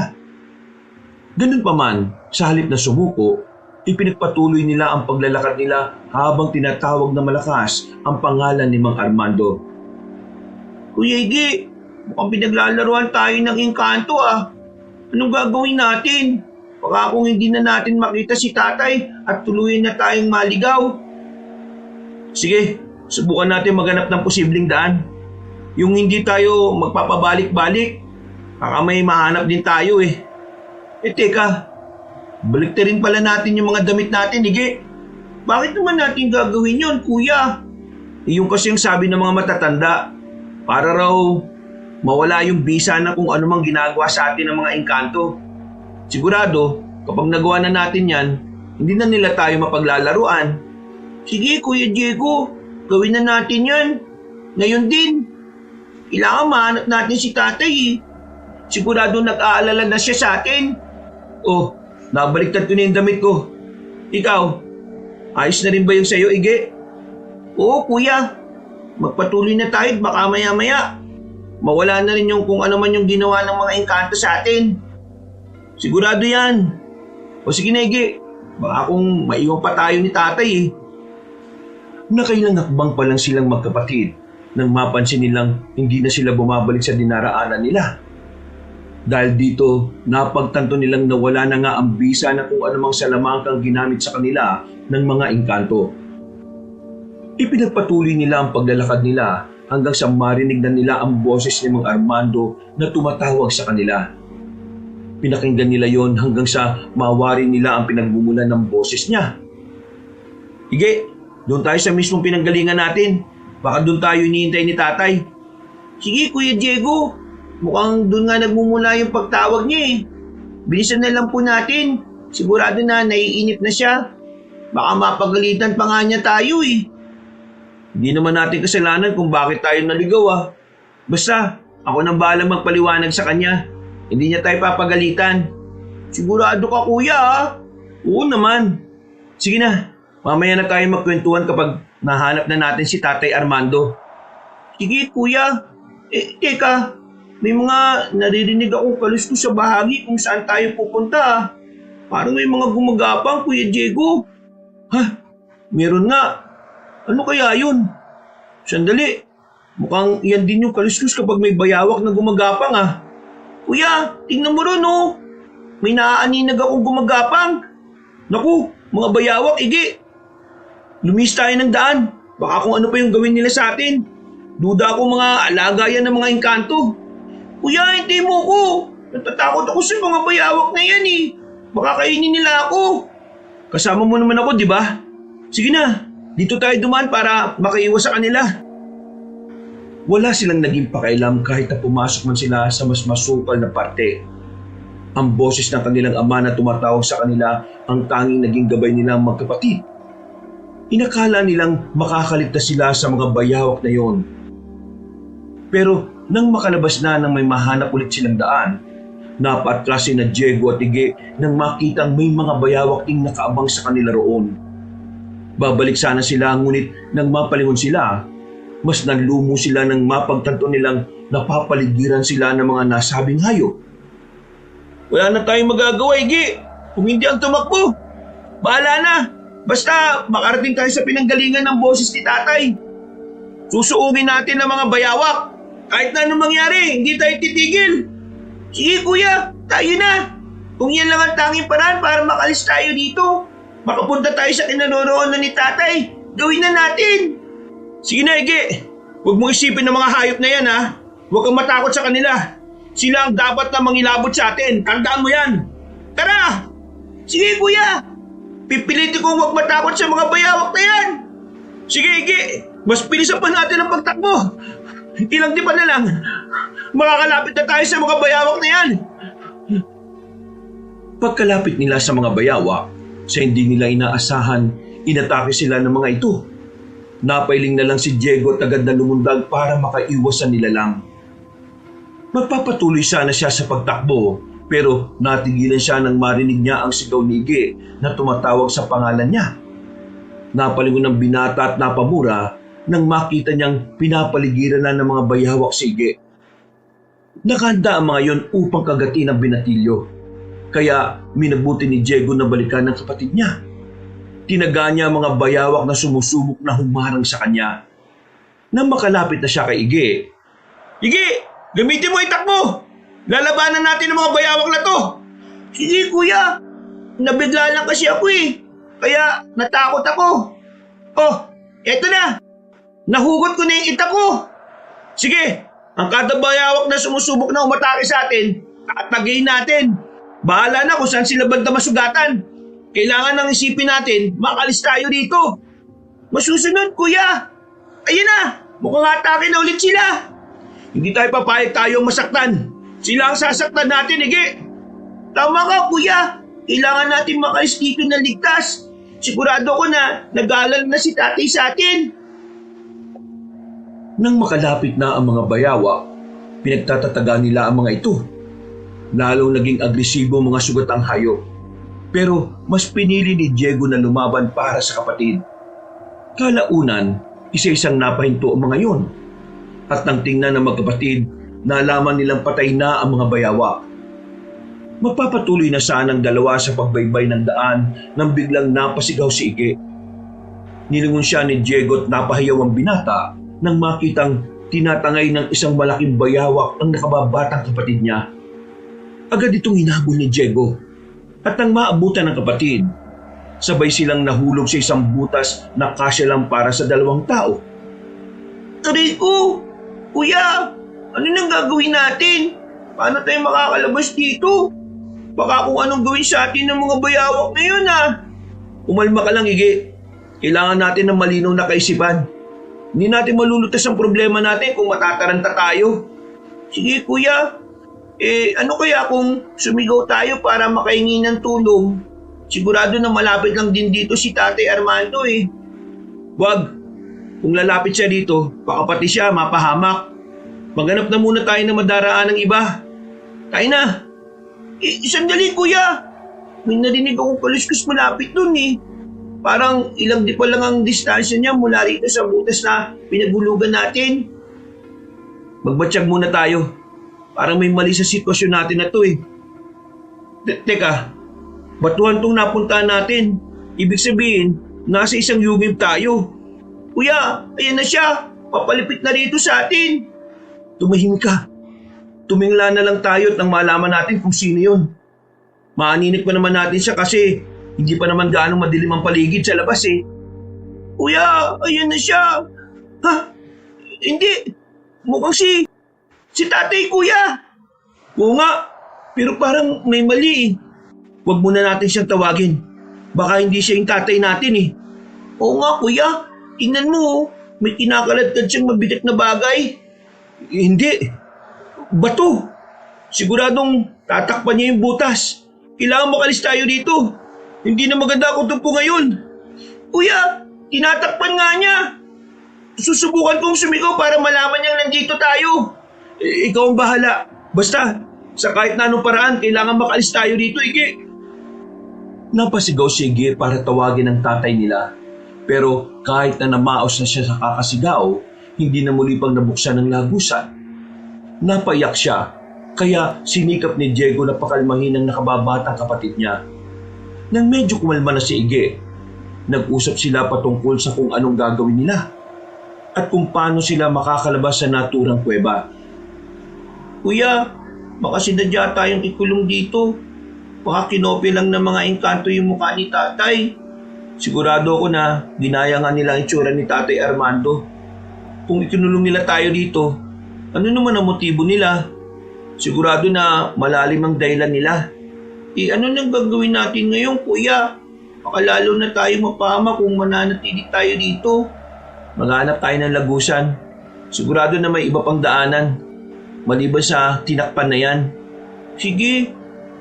Ganun pa man, sa halip na sumuko, ipinagpatuloy nila ang paglalakad nila habang tinatawag na malakas ang pangalan ni Mang Armando. Kuya Iggy, mukhang pinaglalaruan tayo ng engkanto ah. Anong gagawin natin? Baka kung hindi na natin makita si tatay at tuluyan na tayong maligaw. Sige, subukan natin maghanap ng posibleng daan. Yung hindi tayo magpapabalik-balik, baka may mahanap din tayo eh. Teka, balik na rin pala natin yung mga damit natin, Iggy. Bakit naman natin gagawin yun, kuya? Yung kasi yung sabi ng mga matatanda, para raw mawala yung bisa na kung ano mang ginagawa sa atin ng mga engkanto. Sigurado, kapag nagawa na natin yan, hindi na nila tayo mapaglalaruan. Sige, Kuya Diego, gawin na natin yan. Ngayon din. Kailangan mahanap natin si tatay eh. Sigurado nag-aalala na siya sa atin. Oh, nabaliktad ko na yung damit ko. Ikaw, ayos na rin ba yung sayo, Iggy? Oo, kuya. Magpatuloy na tayo baka maya-maya mawala na rin yung kung ano man yung ginawa ng mga engkanto sa atin. Sigurado yan. O sige na, Iggy. Baka kung maiwan pa tayo ni tatay eh. Nakailang hakbang pa lang silang magkapatid nang mapansin nilang hindi na sila bumabalik sa dinaraanan nila. Dahil dito, napagtanto nilang nawala na nga ang bisa na kung anumang salamangkang ginamit sa kanila ng mga engkanto. Ipinagpatuloy nila ang paglalakad nila hanggang sa marinig na nila ang boses ni Mang Armando na tumatawag sa kanila. Pinakinggan nila yon hanggang sa mawari nila ang pinagmumulan ng boses niya. Iggy, doon tayo sa mismong pinanggalingan natin. Baka doon tayo hinihintay ni tatay. Sige, Kuya Diego. Mukhang doon nga nagmumula yung pagtawag niya eh. Bilisan na lang po natin. Sigurado na naiinip na siya. Baka mapagalitan pa nga niya tayo eh. Hindi naman natin kasalanan kung bakit tayo naligaw ah. Basta, ako nang bahalang magpaliwanag sa kanya. Hindi niya tayo papagalitan. Sigurado ka, kuya ah. Oo naman. Sige na, mamaya na tayo magkwentuhan kapag nahanap na natin si Tatay Armando. Sige, kuya. Teka. May mga naririnig akong kaluskos sa bahagi kung saan tayo pupunta ah. Parang may mga gumagapang, Kuya Diego. Ha? Meron nga. Ano kaya yun? Sandali. Mukhang yan din yung kaluskos kapag may bayawak na gumagapang ah. Kuya, tingnan mo ron oh. May naaaninag akong gumagapang. Naku, mga bayawak, Iggy. Lumis tayo ng daan. Baka kung ano pa yung gawin nila sa atin. Duda ako mga alaga yan ng mga engkanto. Kuya, hindi mo ko. Natatakot ako sa mga bayawak na yan eh. Baka kainin nila ako. Kasama mo naman ako, di ba? Sige na, dito tayo dumaan para makaiwas sa kanila. Wala silang naging pakialam kahit na pumasok man sila sa mas masukal na parte. Ang boses ng kanilang ama na tumatawag sa kanila ang tanging naging gabay nilang magkapatid. Inakala nilang makakaligtas sila sa mga bayawak na yon. Pero nang makalabas na nang may mahanap ulit silang daan, napatras na Diego at Iggy nang makitang may mga bayawak ding nakaabang sa kanila roon. Babalik sana sila ngunit nang mapalingon sila, mas nanlumo sila nang mapagtanto nilang napapaligiran sila ng mga nasabing hayop. Wala na tayong magagawa, Iggy. Kung hindi ang tumakbo, bahala na. Basta makarating tayo sa pinanggalingan ng boses ni tatay. Susuugin natin ang mga bayawak. Kahit na anong mangyari, hindi tayo titigil. Sige kuya, tayo na. Kung yan lang ang tanging paraan para makalis tayo dito, makapunta tayo sa kinaroroonan ni tatay, gawin na natin. Sige na, Iggy. Huwag mo isipin ng mga hayop na yan ha. Huwag kang matakot sa kanila. Sila ang dapat na mangilabot sa atin. Tandaan mo yan. Tara! Sige kuya! Pipilitin kong huwag matakot sa mga bayawak na yan! Sige, Iggy. Mas bilisan pa natin ang pagtakbo. Ilang di pa na lang. Makakalapit na tayo sa mga bayawak na yan. Pagkalapit nila sa mga bayawak, sa hindi nila inaasahan, inatake sila ng mga ito. Napailing na lang si Diego at agad na lumundag para makaiwas sa nilalang. Magpapatuloy sana siya sa pagtakbo, pero natigilan siya nang marinig niya ang sigaw ni Ige na tumatawag sa pangalan niya. Napalingon ng binata at napamura nang makita niyang pinapaligiran na ng mga bayawak si Ige. Nakahanda ang mga yon upang kagatin ang binatilyo. Kaya minabuti ni Diego na balikan ng kapatid niya. Tinaga niya ang mga bayawak na sumusubok na humarang sa kanya. Nang makalapit na siya kay Ige, "Ige, gamitin mo itak mo! Lalabanan natin ang mga bayawak na to!" Sige kuya, nabigla lang kasi ako eh. Kaya natakot ako. Oh, eto na. Nahugot ko na yung itak ko. Sige, ang kada bayawak na sumusubok na umatake sa atin, tatagayin natin. Bahala na kung saan sila banda masugatan. Kailangan nang isipin natin, makalis tayo dito. Masusunod kuya. Ayun na, mukhang atake na ulit sila. Hindi tayo papayag tayong masaktan. Sila ang sasaktan natin, Ige. Tama ka kuya. Kailangan natin makalis dito ng ligtas. Sigurado ko na nag-aalala na si tatay sa atin. Nang makalapit na ang mga bayawak, pinagtatataga nila ang mga ito. Lalong naging agresibo mga sugatang hayop. Pero mas pinili ni Diego na lumaban para sa kapatid. Kalaunan, isa-isang napahinto ang mga yon. At nang tingnan ng magkapatid, nalaman nilang patay na ang mga bayawak. Magpapatuloy na sana ang dalawa sa pagbaybay ng daan nang biglang napasigaw si Ige. Nilingon siya ni Diego at napahiyaw ang binata nang makitang tinatangay ng isang malaking bayawak ang nakababatang kapatid niya. Agad itong hinabol ni Diego at nang maabutan ng kapatid, sabay silang nahulog sa isang butas na kasya lang para sa dalawang tao. Aray ko! Kuya, ano nang gagawin natin? Paano tayo makakalabas dito? Baka kung anong gawin sa atin ng mga bayawak na yun Umalma ka lang, Ige. Kailangan natin ng malinaw na kaisipan. Hindi natin malulutas ang problema natin kung matataranta tayo. Sige kuya. Ano kaya kung sumigaw tayo para makahingi ng tulong? Sigurado na malapit lang din dito si Tatay Armando eh. Wag. Kung lalapit siya dito, baka pati siya mapahamak. Maghanap na muna tayo ng madaraan ng iba. Tayo na. Sandali kuya. May narinig akong kaluskos malapit dun eh. Parang ilang di pa lang ang distansya niya mula rito sa butas na pinagulugan natin. Magbatsyag muna tayo. Parang may mali sa sitwasyon natin na to eh. Teka, batuhan tong napuntahan natin. Ibig sabihin, nasa isang yugib tayo. Kuya, ayan na siya. Papalipit na rito sa atin. Tumahimik ka. Tumingla na lang tayo at nang malaman natin kung sino yun. Maaninig pa naman natin siya kasi hindi pa naman gaano madilim ang paligid sa labas eh. Kuya, ayan na siya. Ha? Hindi. Mukhang si tatay kuya. Oo nga, pero parang may mali eh. Huwag muna natin siyang tawagin. Baka hindi siya yung tatay natin eh. Oo nga kuya. Tingnan mo, may kinakaladkad siyang mabigat na bagay. Hindi. Bato. Siguradong tatakpan niya yung butas. Kailangan makalis tayo dito. Hindi na maganda ako tumpo ngayon. Kuya, tinatakpan nga niya. Susubukan kong sumigaw para malaman niyang nandito tayo. Ikaw ang bahala. Basta, sa kahit na anong paraan, kailangan makalis tayo dito, Ige. Napasigaw si Ige para tawagin ang tatay nila. Pero kahit na namaos na siya sa kakasigaw, hindi na muli pang nabuksan ng lagusan. Napaiyak siya, kaya sinikap ni Diego na pakalmahin ang nakababatang kapatid niya. Nang medyo kumalma na si Ige, nag-usap sila patungkol sa kung anong gagawin nila at kung paano sila makakalabas sa naturang kuweba. Kuya, baka sinadya tayong ikulong dito. Baka kinopya lang ng mga engkanto yung mukha ni tatay. Sigurado ko na ginaya nga nila ang itsura ni Tatay Armando. Kung ikinulong nila tayo dito, ano naman ang motibo nila? Sigurado na malalim ang dahilan nila. Ano nang gagawin natin ngayon kuya? Baka lalo na tayo mapahama kung mananatili tayo dito. Maghanap tayo ng lagusan. Sigurado na may iba pang daanan, maliban sa tinakpan na yan. Sige,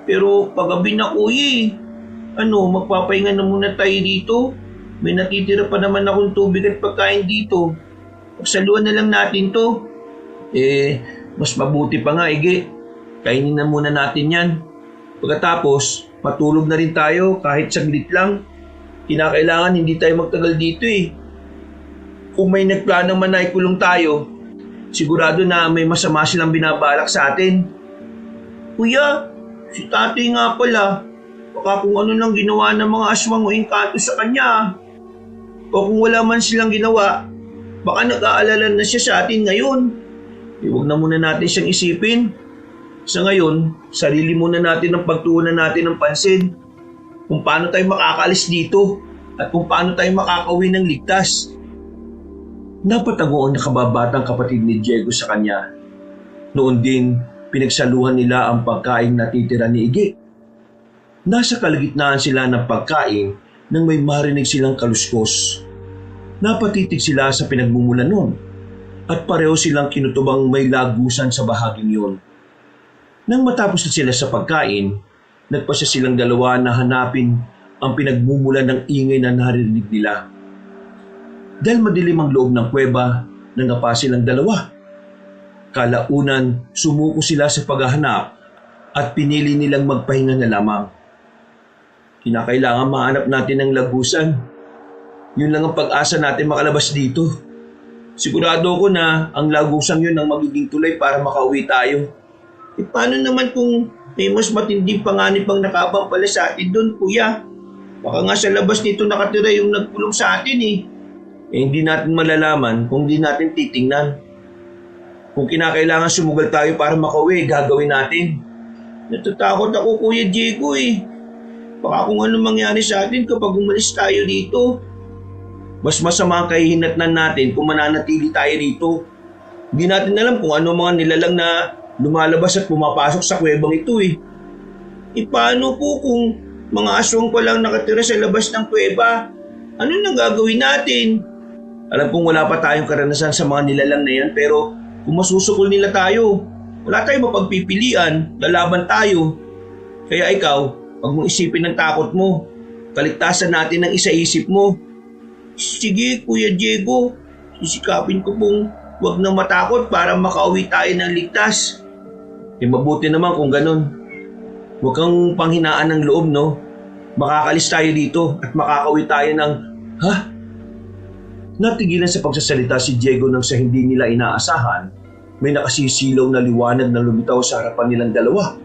pero paggabi na kuya eh. Magpapahinga na muna tayo dito. May natitira pa naman akong tubig at pagkain dito. Pagsaluan na lang natin to. Mas mabuti pa nga, Ige. Kainin na muna natin yan. Pagkatapos, matulog na rin tayo kahit saglit lang. Kinakailangan hindi tayo magtagal dito eh. Kung may nagplano man na ikulong tayo, sigurado na may masama silang binabalak sa atin. Kuya, si tatay nga pala. Baka kung ano lang ginawa ng mga aswang o engkanto sa kanya. O kung wala man silang ginawa, baka nag-aalala na siya sa atin ngayon. Huwag na muna natin siyang isipin. Sa ngayon, sarili muna natin ang pagtuunan natin ng pansin. Kung paano tayo makakaalis dito at kung paano tayo makakauwi ng ligtas. Napatago ang nakababatang kapatid ni Diego sa kanya. Noon din, pinagsaluhan nila ang pagkain natitira ni Ige. Nasa kalagitnaan sila ng pagkain nang may marinig silang kaluskos. Napatitig sila sa pinagmumulan nun at pareho silang kinutubang may lagusan sa bahaging yun. Nang matapos na sila sa pagkain, nagpasya silang dalawa na hanapin ang pinagmumulan ng ingay na narinig nila. Dahil madilim ang loob ng kuweba, nangapa silang dalawa. Kalaunan, sumuko sila sa paghahanap at pinili nilang magpahinga na lamang. Kinakailangan mahanap natin ng lagusan. Yun lang ang pag-asa natin makalabas dito. Sigurado ko na ang lagusang yun ang magiging tulay para makauwi tayo. Paano naman kung may mas matinding panganib ang nakabang pala sa atin doon, kuya? Baka nga sa labas nito nakatira yung nagpulong sa atin eh. Hindi natin malalaman kung di natin titingnan. Kung kinakailangan sumugal tayo para makauwi, gagawin natin. Natatakot ako, Kuya Diego eh. Baka kung ano mangyari sa atin kapag umalis tayo dito. Mas masama ang kahihinatnan natin kung mananatili tayo rito. Hindi natin alam kung ano mga nilalang na lumalabas at pumapasok sa kuwebang ito eh. Paano po kung mga aswang pa lang nakatira sa labas ng kuweba? Ano nang gagawin natin? Alam kong wala pa tayong karanasan sa mga nilalang na yan, pero kung masusukol nila tayo, wala tayong mapagpipilian, lalaban tayo. Kaya ikaw, huwag mong isipin ng takot mo. Kaligtasan natin ang isa-isip mo. Sige, Kuya Diego. Sisikapin ko pong huwag na matakot para makauwi tayo ng ligtas. Mabuti naman kung ganun. Huwag kang panghinaan ng loob, no? Makakalis tayo dito at makakauwi tayo ng... Ha? Natigilan sa pagsasalita si Diego nang sa hindi nila inaasahan, may nakasisilaw na liwanag na lumitaw sa harapan nilang dalawa.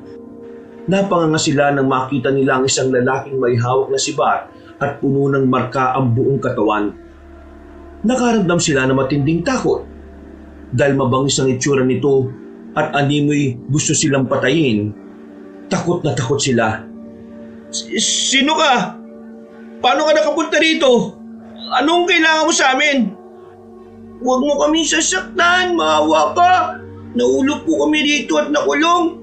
Napanganga sila nang makita nila ang isang lalaking may hawak na sibat at puno ng marka ang buong katawan. Nakaramdam sila ng matinding takot. Dahil mabangis ang itsura nito at animoy gusto silang patayin, takot na takot sila. Sino ka? Paano ka nakapunta rito? Anong kailangan mo sa amin? Huwag mo kami sasaktan, maawa ka. Naulog po kami dito at nakulong.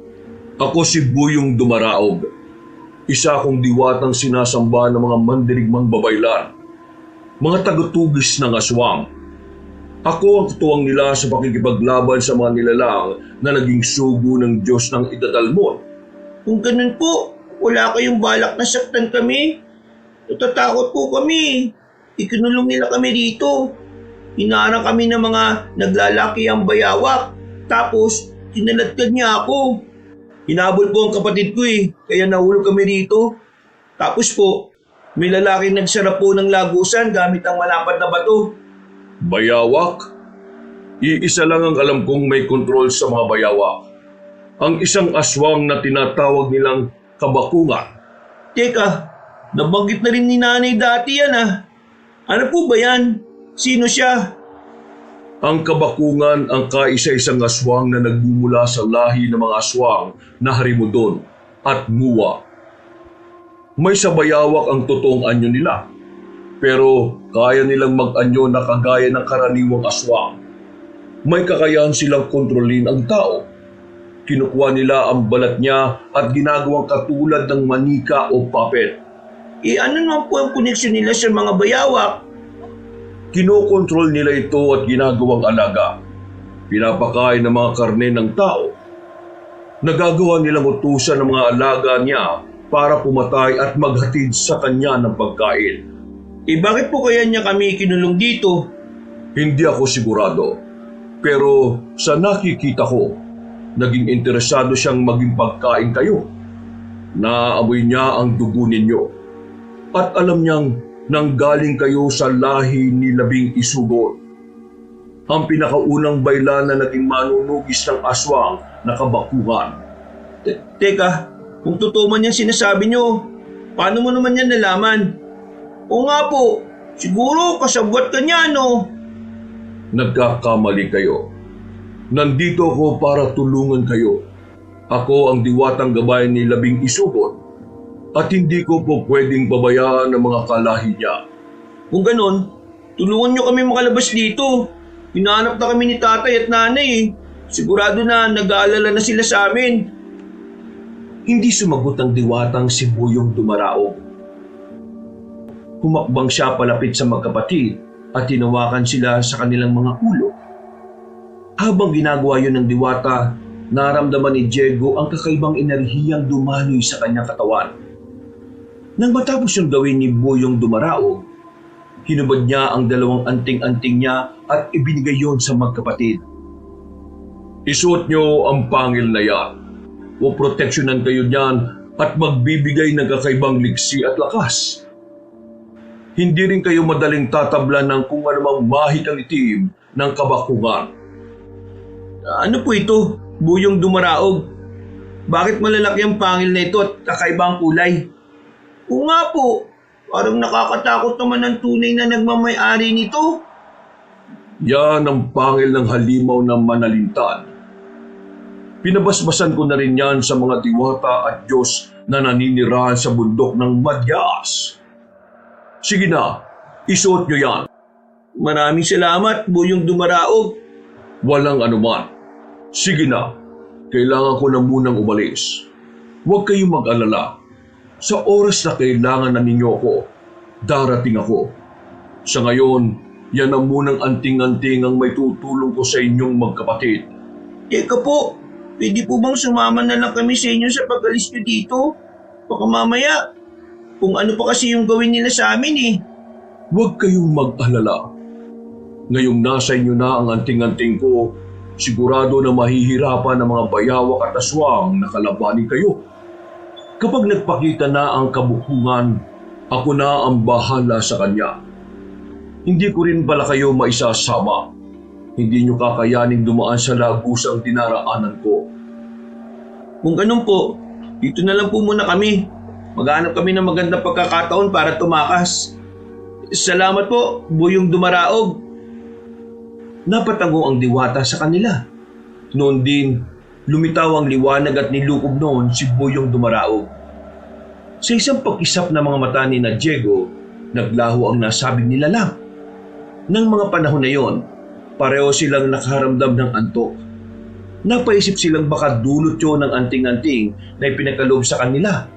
Ako si Buyong Dumaraog. Isa akong diwatang sinasamba ng mga mandirigmang babaylan, mga tagatugis ng aswang. Ako ang tuwang nila sa pakikipaglaban sa mga nilalang na naging sugo ng Diyos ng idadalmon. Kung ganun po, wala kayong balak na saktan kami. Natatakot po kami. Ikinulong nila kami dito. Hinarang kami ng mga naglalaki ang bayawak. Tapos, kinaladkad niya ako. Hinabol po ang kapatid ko eh, kaya nahulog kami dito. Tapos po, may lalaki nagsara po ng lagusan gamit ang malapad na bato. Bayawak? Iisa lang ang alam kong may kontrol sa mga bayawak. Ang isang aswang na tinatawag nilang kabakungan. Teka, nabanggit na rin ni nanay dati yan ah. Ano po ba yan? Sino siya? Ang kabakungan ang kaisa-isang aswang na nagmumula sa lahi ng mga aswang na harimudon at muwa. May sabayawak ang totoong anyo nila, pero kaya nilang mag-anyo na kagaya ng karaniwang aswang. May kakayahan silang kontrolin ang tao. Kinukuha nila ang balat niya at ginagawang katulad ng manika o puppet. Ano naman po ang koneksyon nila sa mga bayawak? Kinokontrol nila ito at ginagawang alaga. pinapakain ng mga karne ng tao. Nagagawa nilang utusan ng mga alaga niya para pumatay at maghatid sa kanya ng pagkain. Bakit po kaya niya kami kinulong dito? Hindi ako sigurado, pero sa nakikita ko, naging interesado siyang maging pagkain kayo. Naamoy niya ang dugo ninyo at alam niyang nanggaling kayo sa lahi ni Labing Isugon, ang pinakaunang baylan na naging manunugis ng aswang na kabakuhan. Teka, kung totoo man yan sinasabi niyo, paano mo naman yan nalaman? Oo nga po, siguro kasabwat ka niya, no? Nagkakamali kayo. Nandito ako para tulungan kayo. Ako ang diwatang gabay ni Labing Isugon at hindi ko po pwedeng babayaan ang mga kalahi niya. Kung ganon, tulungan niyo kami makalabas dito. Hinahanap na kami ni tatay at nanay eh. Sigurado na nag-aalala na sila sa amin. Hindi sumagot ang diwatang si Buyong Dumaraog. Humakbang siya palapit sa magkapatid at tinawakan sila sa kanilang mga ulo. Habang ginagawa yun ng diwata, naramdaman ni Diego ang kakaibang enerhiyang dumaloy sa kanyang katawan. Nang matapos yung gawin ni Buyong Dumaraog, hinubad niya ang dalawang anting-anting niya at ibinigay yon sa magkapatid. Isuot niyo ang pangil na yan. Poproteksyonan kayo niyan at magbibigay ng kakaibang liksi at lakas. Hindi rin kayo madaling tatablan ng kung anumang mahikang itim ng kabakugan. Ano po ito, Buyong Dumaraog? Bakit malalaki ang pangil na ito at kakaibang kulay? Oo nga po, parang nakakatakot naman ang tunay na nagmamay-ari nito. Yan ang pangil ng halimaw ng manalintan. Pinabasbasan ko na rin yan sa mga diwata at Diyos na naninirahan sa bundok ng Madyas. Sige na, isuot nyo yan. Maraming salamat, Buyong Dumaraog. Walang anuman. Sige na, kailangan ko na munang umalis. Huwag kayong mag-alala. Sa oras na kailangan na ninyo ako, darating ako. Sa ngayon, yan ang munang anting-anting ang may tutulong ko sa inyong magkapatid. Teka po, pwede po bang sumama na lang kami sa inyo sa pag-alis nyo dito? Baka mamaya, kung ano pa kasi yung gawin nila sa amin eh. Huwag kayong mag-alala. Ngayong nasa inyo na ang anting-anting ko, sigurado na mahihirapan ang mga bayawak at aswang na kalabanin kayo. Kapag nagpakita na ang kabukungan, ako na ang bahala sa kanya. Hindi ko rin pala kayo maisasama. Hindi nyo kakayaning dumaan sa lagusang dinaraanan ko. Kung ganun po, dito na lang po muna kami. Maghanap kami ng magandang pagkakataon para tumakas. Salamat po, Buyong Dumaraog. Napatango ang diwata sa kanila. Noon din, lumitaw ang liwanag at nilukob noon si Buyong Dumaraog. Sa isang pag-isap ng mga mata ni na Diego, naglaho ang nasabing nilalang. Nang mga panahon na yon, pareho silang nakaramdam ng antok. Napaisip silang baka dulot yun ng anting-anting na ipinagkaloob sa kanila.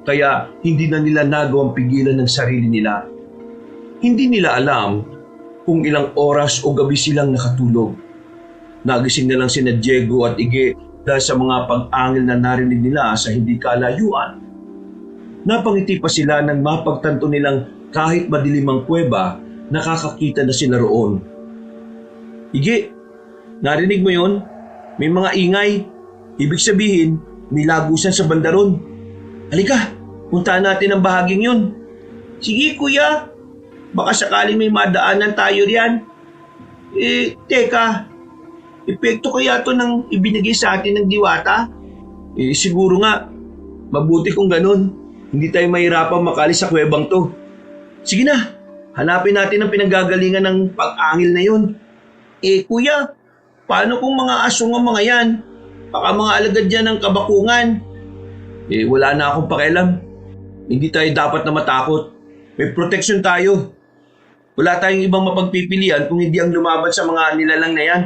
Kaya hindi na nila nagawang pigilan ng sarili nila. Hindi nila alam kung ilang oras o gabi silang nakatulog. Nagising na lang sina Diego at Ige dahil sa mga pag-angil na narinig nila sa hindi kalayuan. Napangiti pa sila nang mapagtanto nilang kahit madilim ang kuweba, nakakakita na sila roon. Ige, narinig mo yon? May mga ingay. Ibig sabihin, may lagusan sa bandaron. Halika, puntaan natin ang bahaging yun. Sige kuya, baka sakaling may madaanan tayo riyan. Teka, epekto kaya to ng ibinigay sa atin ng diwata? Siguro nga, mabuti kung ganun. Hindi tayo mahirapang makalis sa kuwebang to. Sige na, hanapin natin ang pinanggagalingan ng pag-angil na yun. Kuya, paano kung mga asong ang mga yan? Baka mga alagad yan ng kabakungan. Wala na akong pakialam. Hindi tayo dapat na matakot. May protection tayo. Wala tayong ibang mapagpipilian kung hindi ang lumaban sa mga nilalang na yan.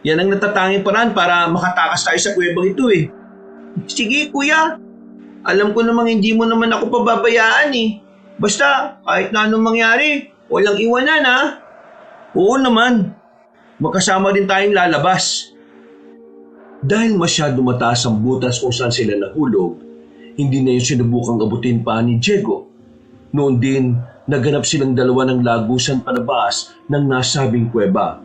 Yan ang natatanging paraan para makatakas tayo sa kuwebang ito eh. Sige kuya, alam ko namang hindi mo naman ako pababayaan eh. Basta kahit na anong mangyari, walang iwanan ha. Oo naman. magkasama din tayong lalabas. Dahil masyado mataas ang butas kung saan sila nahulog, hindi na yung sinubukang abutin pa ni Diego. Noon din, naganap silang dalawa ng lagusan palabas ng nasabing kuweba.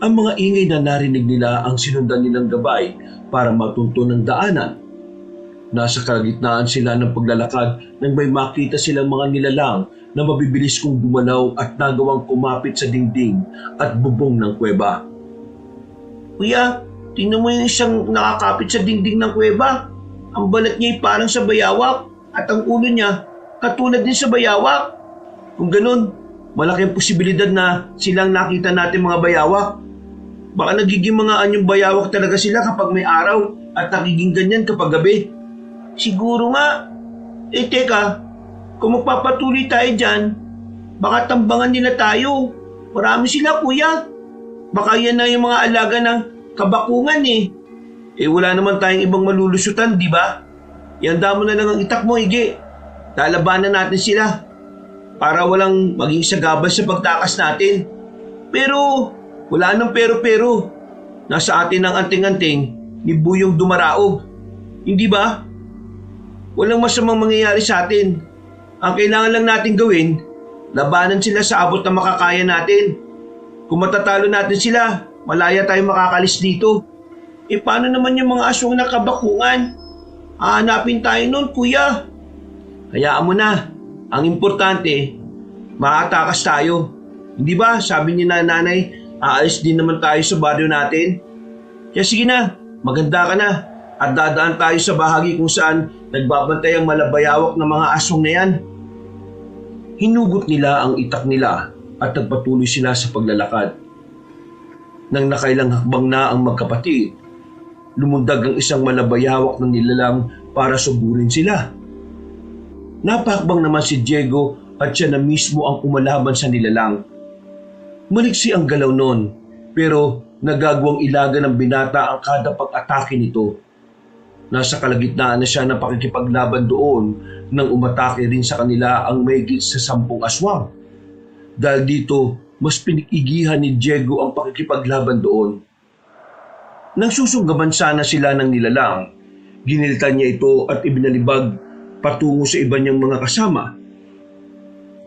Ang mga ingay na narinig nila ang sinundan nilang gabay para matunto ng daanan. Nasa kalagitnaan sila ng paglalakad nang may makita silang mga nilalang na mabibilis kong gumalaw at nagawang kumapit sa dingding at bubong ng kuweba. Kuya, tingnan mo yung isang nakakapit sa dingding ng kuweba. Ang balat niya ay parang sa bayawak at ang ulo niya katulad din sa bayawak. Kung ganun, malaki ang posibilidad na silang nakita natin mga bayawak. Baka nagiging mga anyong bayawak talaga sila kapag may araw at nagiging ganyan kapag gabi. Siguro nga. Teka, kung magpapatuloy tayo dyan, baka tambangan nila tayo. Marami sila, kuya. Baka yan na yung mga alaga ng kabakungan eh. Wala naman tayong ibang malulusutan, di ba? Ihanda mo na lang ang itak mo, Ige. Lalabanan natin sila para walang maging sagabal sa pagtakas natin. Pero, wala nang pero-pero. Nasa atin ang anting-anting ni Buyong Dumaraog. Hindi ba? Walang masamang mangyayari sa atin. Ang kailangan lang natin gawin, labanan sila sa abot na makakaya natin. Kung matatalo natin sila, malaya tayong makakalis dito. Paano naman yung mga aswang na kabakungan? Hahanapin tayo nun, kuya. Hayaan mo na. Ang importante, makatakas tayo. Hindi ba, sabi ni nanay, aalis din naman tayo sa baryo natin. Kaya sige na, maganda ka na. At dadaan tayo sa bahagi kung saan nagbabantay ang malabayawak ng mga aswang na yan. Hinugot nila ang itak nila at nagpatuloy sila sa paglalakad. Nang nakailang hakbang na ang magkapatid, lumundag ang isang malabayawak ng nilalang para suburin sila. Napakbang naman si Diego at siya na mismo ang umalaban sa nilalang. Maliksi ang galaw noon, pero nagagawang ilaga ng binata ang kada pag-atake nito. Nasa kalagitnaan na siya ng pakikipaglaban doon nang umatake rin sa kanila ang mahigit sa 10 aswang. Dahil dito, mas pinigihan ni Diego ang pakikipaglaban doon. Nang susunggaban sana sila ng nilalang, ginilitan niya ito at ibinalibag patungo sa iba niyang mga kasama.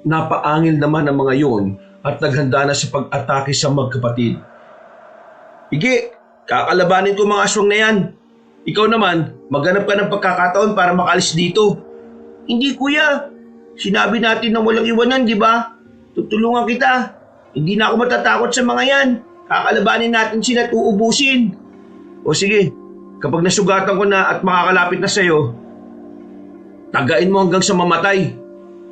Napaangil naman ang mga yon at naghanda na sa pag-atake sa magkapatid. Ige, kakalabanin ko mga aswang na yan. Ikaw naman, maghanap ka ng pagkakataon para makalis dito. Hindi, kuya. Sinabi natin na walang iwanan, di ba? Tutulungan kita. Hindi na ako matatakot sa mga yan. Kakalabanin natin sila at uubusin. O sige, kapag nasugatan ko na at makakalapit na sa'yo, tagain mo hanggang sa mamatay.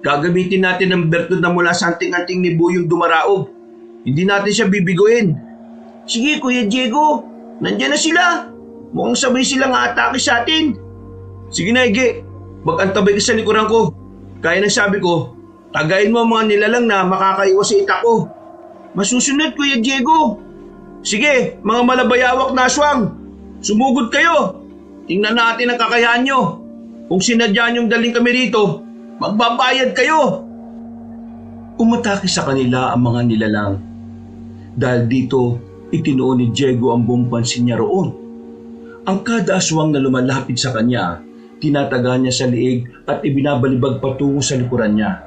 Gagamitin natin ang bertud na mula sa anting-anting ni Buyong Dumaraog. Hindi natin siya bibiguin. Sige, Kuya Diego. Nandiyan na sila. Mukhang sabay silang atake sa atin. Sige na, Ige. Mag-antabay ka sa likuran ko. Kaya ng sabi ko, tagain mo ang mga nilalang na makakaiwas sa itak ko. Masusunod, Kuya Diego. Sige, mga malabayawak na aswang. Sumugod kayo. Tingnan natin ang kakayahan nyo. Kung sinadya nyong daling kami rito, magbabayad kayo. Umatake sa kanila ang mga nilalang. Dahil dito, itinuon ni Diego ang buong pansin niya roon. Ang kada aswang na lumalapit sa kanya, tinataga niya sa liig at ibinabalibag patungo sa likuran niya.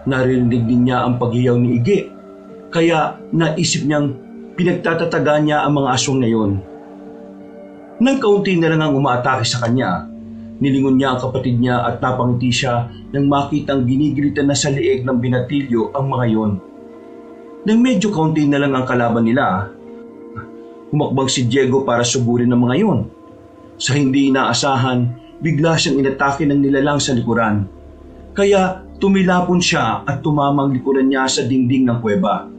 Narinig din niya ang paghiyaw ni Ige, kaya naisip niyang pinagtatataga niya ang mga aswang na yon. Nang kaunti na lang ang umaatake sa kanya, nilingon niya ang kapatid niya at napangiti siya nang makitang ginigilitan na sa liig ng binatilyo ang mga yon. Nang medyo kaunti na lang ang kalaban nila, humakbang si Diego para suburin ang mga yon. Sa hindi inaasahan, bigla siyang inatake ng nilalang sa likuran. Kaya tumilapon siya at tumamang likuran niya sa dingding ng kuweba.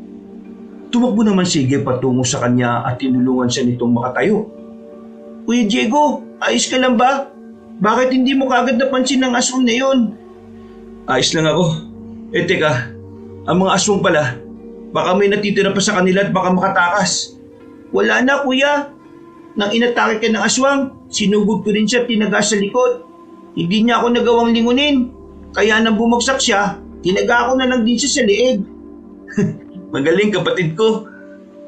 Tumakbo naman si Ige patungo sa kanya at tinulungan siya nitong makatayo. Kuya Diego, ayos ka lang ba? Bakit hindi mo kagad napansin ang aswang na yon? Ayos lang ako. Teka, ang mga aswang pala, baka may natitira pa sa kanila at baka makatakas. Wala na, kuya. Nang inatake ka ng aswang, sinugod ko rin siya tinaga sa likod. Hindi niya ako nagawang lingunin. Kaya nang bumagsak siya, tinaga ko na lang din siya sa liig. Magaling kapatid ko.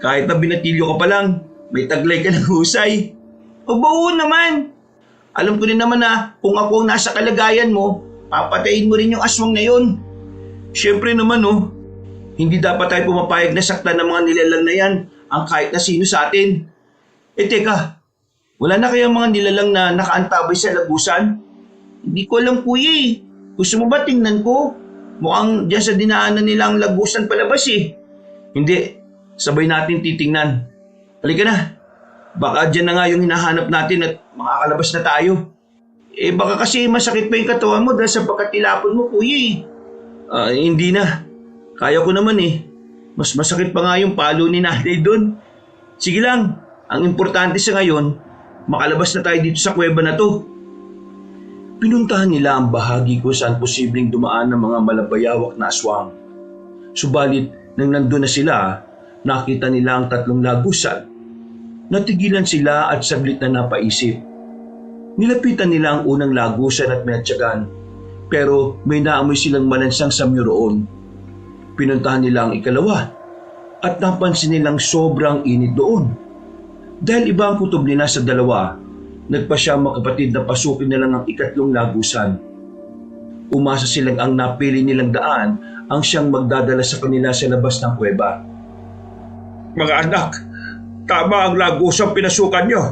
Kahit na binatilyo ka pa lang, may taglay ka ng husay. Oo naman. Alam ko rin naman na kung ako ang nasa kalagayan mo, papatayin mo rin yung aswang na yun. Siyempre naman hindi dapat tayo pumapayag na saktan ng mga nilalang na yan ang kahit na sino sa atin. Teka, wala na kayang mga nilalang na nakaantabay sa lagusan? Hindi ko alam kuya eh. Gusto mo ba tingnan ko? Mukhang dyan sa dinaanan nila ang lagusan palabas eh. Hindi, sabay natin titingnan. Halika na, baka dyan na nga yung hinahanap natin at makakalabas na tayo. Baka kasi masakit pa yung katawan mo dahil sa pagkatilapon mo kuya eh. Hindi na, kaya ko naman eh. Mas masakit pa nga yung palo ni nanay doon. Sige lang, ang importante sa ngayon, makalabas na tayo dito sa kuweba na to. Pinuntahan nila ang bahagi kung saan posibleng dumaan ng mga malabayawak na aswang. Subalit, nang nandun na sila, nakita nila ang 3 lagusan. Natigilan sila at saglit na napaisip. Nilapitan nila ang unang lagusan at metyagan, pero may naamoy silang malansang samyo roon. Pinuntahan nila ang ikalawa at napansin nilang sobrang init doon. Dahil iba ang kutob nila sa dalawa, nagpasya ang magkapatid na pasukin nila ang 3 lagusan. Umasa silang ang napili nilang daan ang siyang magdadala sa kanila sa labas ng kuweba. Mga anak, tama ang lagusang pinasukan nyo.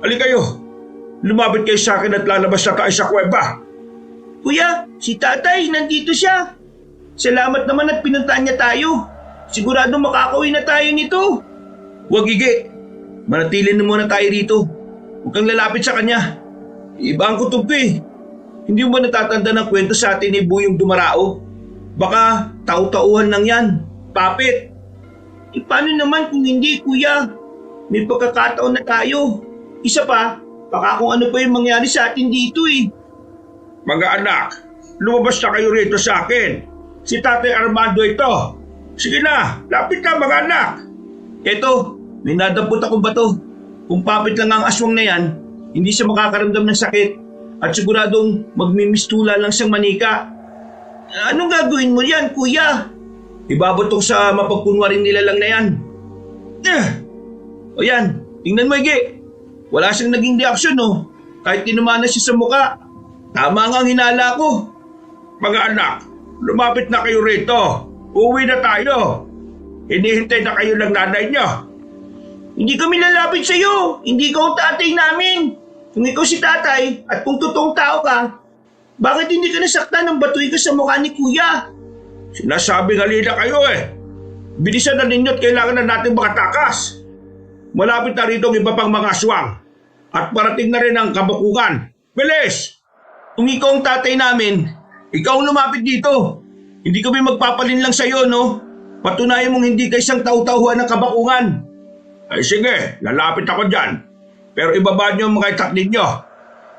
Halika kayo, lumapit kayo sa akin at lalabas na tayo sa kuweba. Kuya, si tatay, nandito siya. Salamat naman at pinuntahan niya tayo. Sigurado makakauwi na tayo nito. Huwag Gigi, manatilin na muna tayo rito. Huwag kang lalapit sa kanya. Iba ang kutob eh. Hindi mo ba natatanda ng kwento sa atin ni Buyong Dumarao? Baka tau-tauhan lang yan. Papit. Paano naman kung hindi kuya? May pagkakataon na tayo. Isa pa, baka kung ano pa yung mangyari sa atin dito eh. Mga anak, lumabas na kayo rito sa akin. Si Tatay Armando ito. Sige na, lapit na mga anak. Eto, may nadampot akong bato. Kung papit lang ang aswang na yan, hindi siya makakaramdam ng sakit at siguradong magmimistula lang siyang manika. Anong gagawin mo yan, kuya? Ibabatok sa mapagkunwaring nilalang na yan. O yan, tingnan mo Ige. Wala siyang naging reaksyon kahit tinumana siya sa muka. Tama nga ang hinala ko. Mga anak, lumapit na kayo rito. Uwi na tayo. Hinihintay na kayo ng nanay niyo. Hindi kami lalapit sa iyo. Hindi ka ang tatay namin. Kung ikaw si tatay at kung totoong tao ka, bakit hindi ka nasaktan ng batuy ka sa mukha ni kuya? Sinasabi halina kayo eh. Bilisan na ninyo at kailangan na natin makatakas. Malapit na rito ang iba pang mga aswang. At parating na rin ang kabakugan. Bilis! Kung ikaw ang tatay namin, ikaw ang lumapit dito. Hindi kami magpapalin lang sa iyo, no? Patunayan mong hindi ka isang tau-tauhan ng kabakungan. Ay sige, lalapit ako dyan. Pero ibaba niyo ang mga itak ninyo.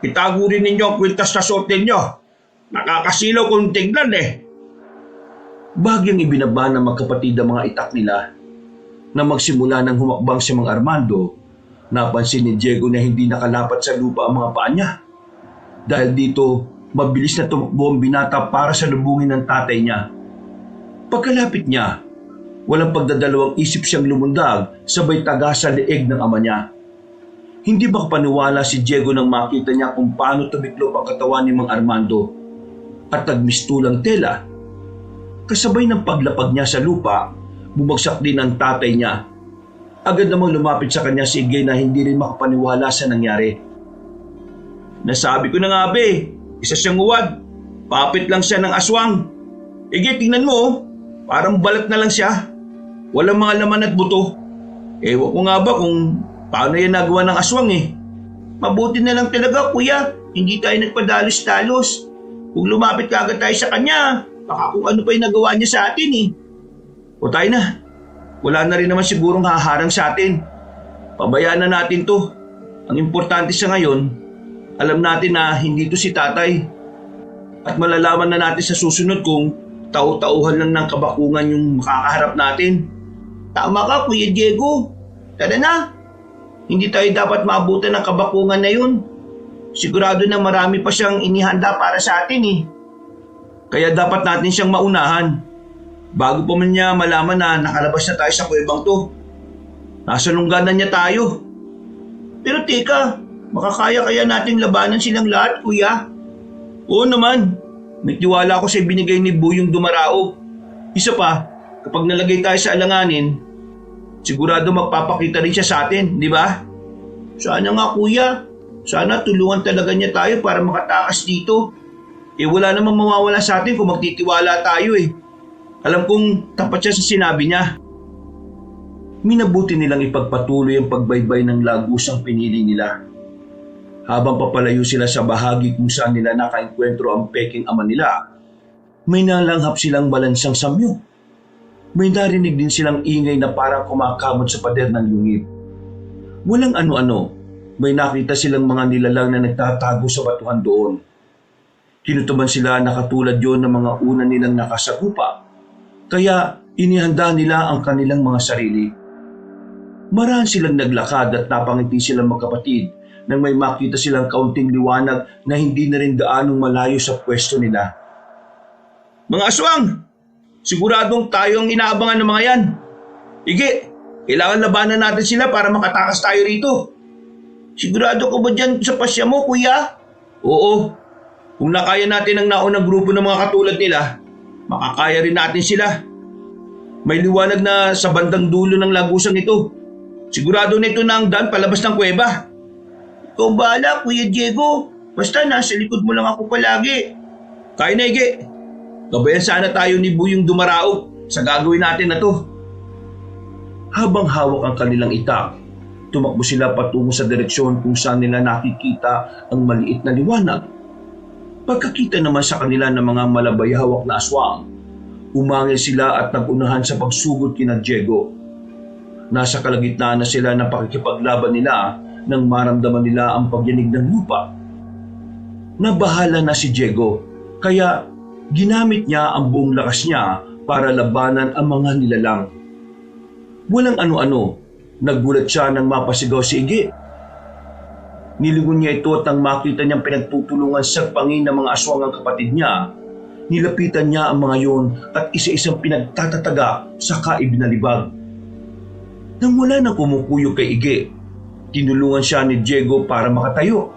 Itago rin ninyo ang kwintas na suot ninyo. Nakakasilaw kung tingnan eh. Bagyang ibinaba ng magkapatid ang mga itak nila. Na magsimula ng humakbang si Mang Armando, napansin ni Diego na hindi nakalapat sa lupa ang mga paa niya. Dahil dito, mabilis na tumakbo ang binata para sa lubungin ng tatay niya. Pagkalapit niya, walang pagdadalawang isip siyang lumundag sabay taga sa leeg ng ama niya. Hindi makapaniwala si Diego nang makita niya kung paano tumiklop ang katawan ni Mang Armando at nagmistulang tela. Kasabay ng paglapag niya sa lupa, bumagsak din ang tatay niya. Agad namang lumapit sa kanya si Igay na hindi rin makapaniwala sa nangyari. Nasabi ko na nga isa siyang uwad. Papit lang siya ng aswang. Igay, tingnan mo parang balat na lang siya. Walang mga laman at buto. Ewan ko nga ba kung paano yan nagawa ng aswang eh. Mabuti na lang talaga kuya, hindi tayo nagpadalos-talos. Kung lumapit ka agad tayo sa kanya, baka kung ano pa yung nagawa niya sa atin eh. O tayo na. Wala na rin naman sigurong haharang sa atin. Pabayaan na natin to. Ang importante sa ngayon, alam natin na hindi to si tatay. At malalaman na natin sa susunod kung tau-tauhan lang ng kabakungan yung makakaharap natin. Tama ka Kuya Diego. Tara na. Hindi tayo dapat maabutan ng kabakungan na yun. Sigurado na marami pa siyang inihanda para sa atin eh. Kaya dapat natin siyang maunahan. Bago pa man niya malaman na nakalabas na tayo sa kuwebang to. Nasa lungganan niya tayo. Pero teka, makakaya kaya nating labanan silang lahat, kuya? Oo naman, may tiwala ako sa binigay ni Buyong Dumaraog. Isa pa, kapag nalagay tayo sa alanganin, sigurado magpapakita rin siya sa atin, di ba? Sana nga, kuya. Sana tulungan talaga niya tayo para makatakas dito. Wala namang mawawala sa atin kung magtitiwala tayo eh. Alam kong tapat siya sa sinabi niya. Minabuti nilang ipagpatuloy ang pagbaybay ng lagusang pinili nila. Habang papalayo sila sa bahagi kung saan nila nakaengkwentro ang peking ama nila, may nalanghap silang malansang samyo. May narinig din silang ingay na parang kumakamot sa pader ng yungib. Walang ano-ano, may nakita silang mga nilalang na nagtatago sa batuhan doon. Kinutuban sila na katulad yon ng mga una nilang nakasakupa, kaya inihanda nila ang kanilang mga sarili. Maraan silang naglakad at napangiti silang magkapatid nang may makita silang kaunting liwanag na hindi na rin gaanong malayo sa pwesto nila. Mga aswang! Siguradong tayo ang inaabangan ng mga yan. Ige, kailangan labanan natin sila para makatakas tayo rito. Sigurado ko ba dyan sa pasya mo, kuya? Oo. Kung nakaya natin ang naunang grupo ng mga katulad nila, makakaya rin natin sila. May liwanag na sa bandang dulo ng lagusang ito. Sigurado nito na ang daan palabas ng kuweba. Ikaw bahala, Kuya Diego. Basta nasa likod mo lang ako palagi. Kaya na, Ige. Gabayan sana tayo ni Buyong Dumaraog sa gagawin natin na to. Habang hawak ang kanilang itak, tumakbo sila patungo sa direksyon kung saan nila nakikita ang maliit na liwanag. Pagkakita naman sa kanila ng mga malabayhawak na aswang, umangil sila at nagunahan sa pagsugod kina Diego. Nasa kalagitnaan na sila ng pakikipaglaban nila nang maramdaman nila ang pagyanig ng lupa. Nabahala na si Diego, kaya ginamit niya ang buong lakas niya para labanan ang mga nilalang. Walang ano-ano, nagulat siya nang mapasigaw si Ige. Nilingon niya ito at nang makita niyang pinagtutulungan sa pangin ng mga aswang ang kapatid niya, nilapitan niya ang mga yon at isa-isang pinagtatataga saka ibinalibag. Nang wala nang kumukuyog kay Ige, tinulungan siya ni Diego para makatayo.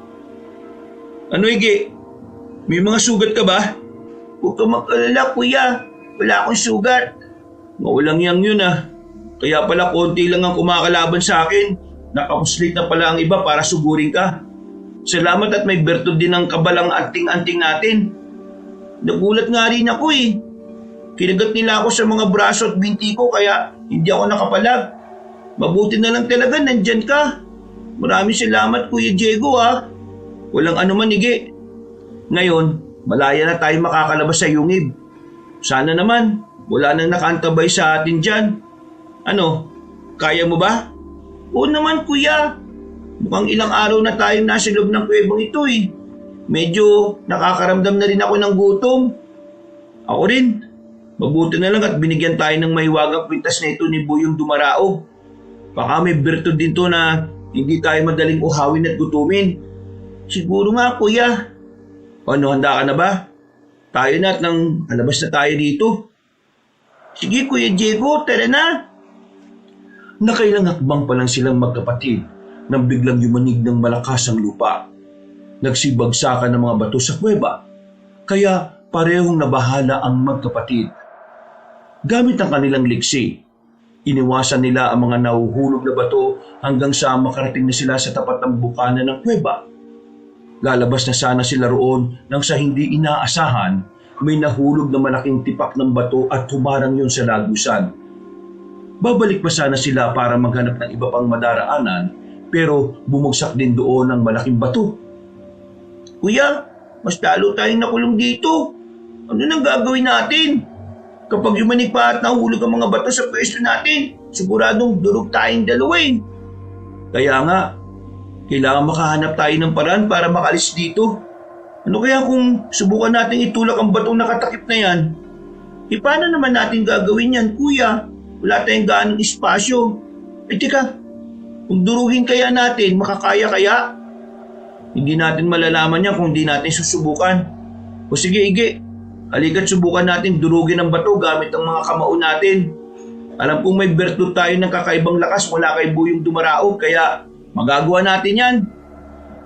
Ano, Ige? May mga sugat ka ba? Huwag ka mag-alala, kuya. Wala akong sugat. Mawalang yang yun ah. Kaya pala konti lang ang kumakalaban sa akin. Nakapuslit na pala ang iba para sugurin ka. Salamat at may bertod din ang kabalang anting-anting natin. Nagulat nga rin ako eh. Kinagat nila ako sa mga braso at binti ko kaya hindi ako nakapalag. Mabuti na lang talaga nandyan ka. Maraming salamat, Kuya Diego ah. Walang anuman, Ige. Ngayon, malaya na tayo makakalabas sa yungib. Sana naman, wala nang nakaantabay sa atin dyan. Ano, kaya mo ba? Oo naman, kuya. Mukhang ilang araw na tayong nasa loob ng kuwebang ito eh. Medyo nakakaramdam na rin ako ng gutom. Ako rin. Mabuti na lang at binigyan tayo ng mahiwagang kwintas na ito ni Buyong Dumaraog. Baka may bertod din to na hindi tayo madaling uhawin at gutumin. Siguro nga, kuya. Ano, handa ka na ba? Tayo na at nang alabas na tayo dito. Sige, Kuya Diego, tara na. Nakailang hakbang pa lang silang magkapatid nang biglang yumanig ng malakas ang lupa. Nagsibagsakan ng mga bato sa kuweba, kaya parehong nabahala ang magkapatid. Gamit ang kanilang liksi, iniwasan nila ang mga nahuhulog na bato hanggang sa makarating na sila sa tapat ng bukana ng kuweba. Lalabas na sana sila roon nang sa hindi inaasahan, may nahulog na malaking tipak ng bato at humarang yun sa lagusan. Babalik pa sana sila para maghanap ng iba pang madaraanan, pero bumagsak din doon ang malaking bato. Kuya, mas talo tayong nakulong dito. Ano nang gagawin natin? Kapag yumanig pa at nahulog ang mga bato sa pwesto natin, siguradong durog tayong dalawa eh. Kaya nga, kailangan makahanap tayo ng paraan para makalis dito. Ano kaya kung subukan natin itulak ang batong nakatakip na yan? Paano naman natin gagawin yan, kuya? Wala tayong gaanong espasyo. Teka, kung durugin kaya natin, makakaya kaya? Hindi natin malalaman yan kung hindi natin susubukan. O sige, Ige, halika't subukan natin durugin ang bato gamit ang mga kamao natin. Alam kong may bertud tayo ng kakaibang lakas mula kay Buyong Dumaraog, kaya magagawa natin yan.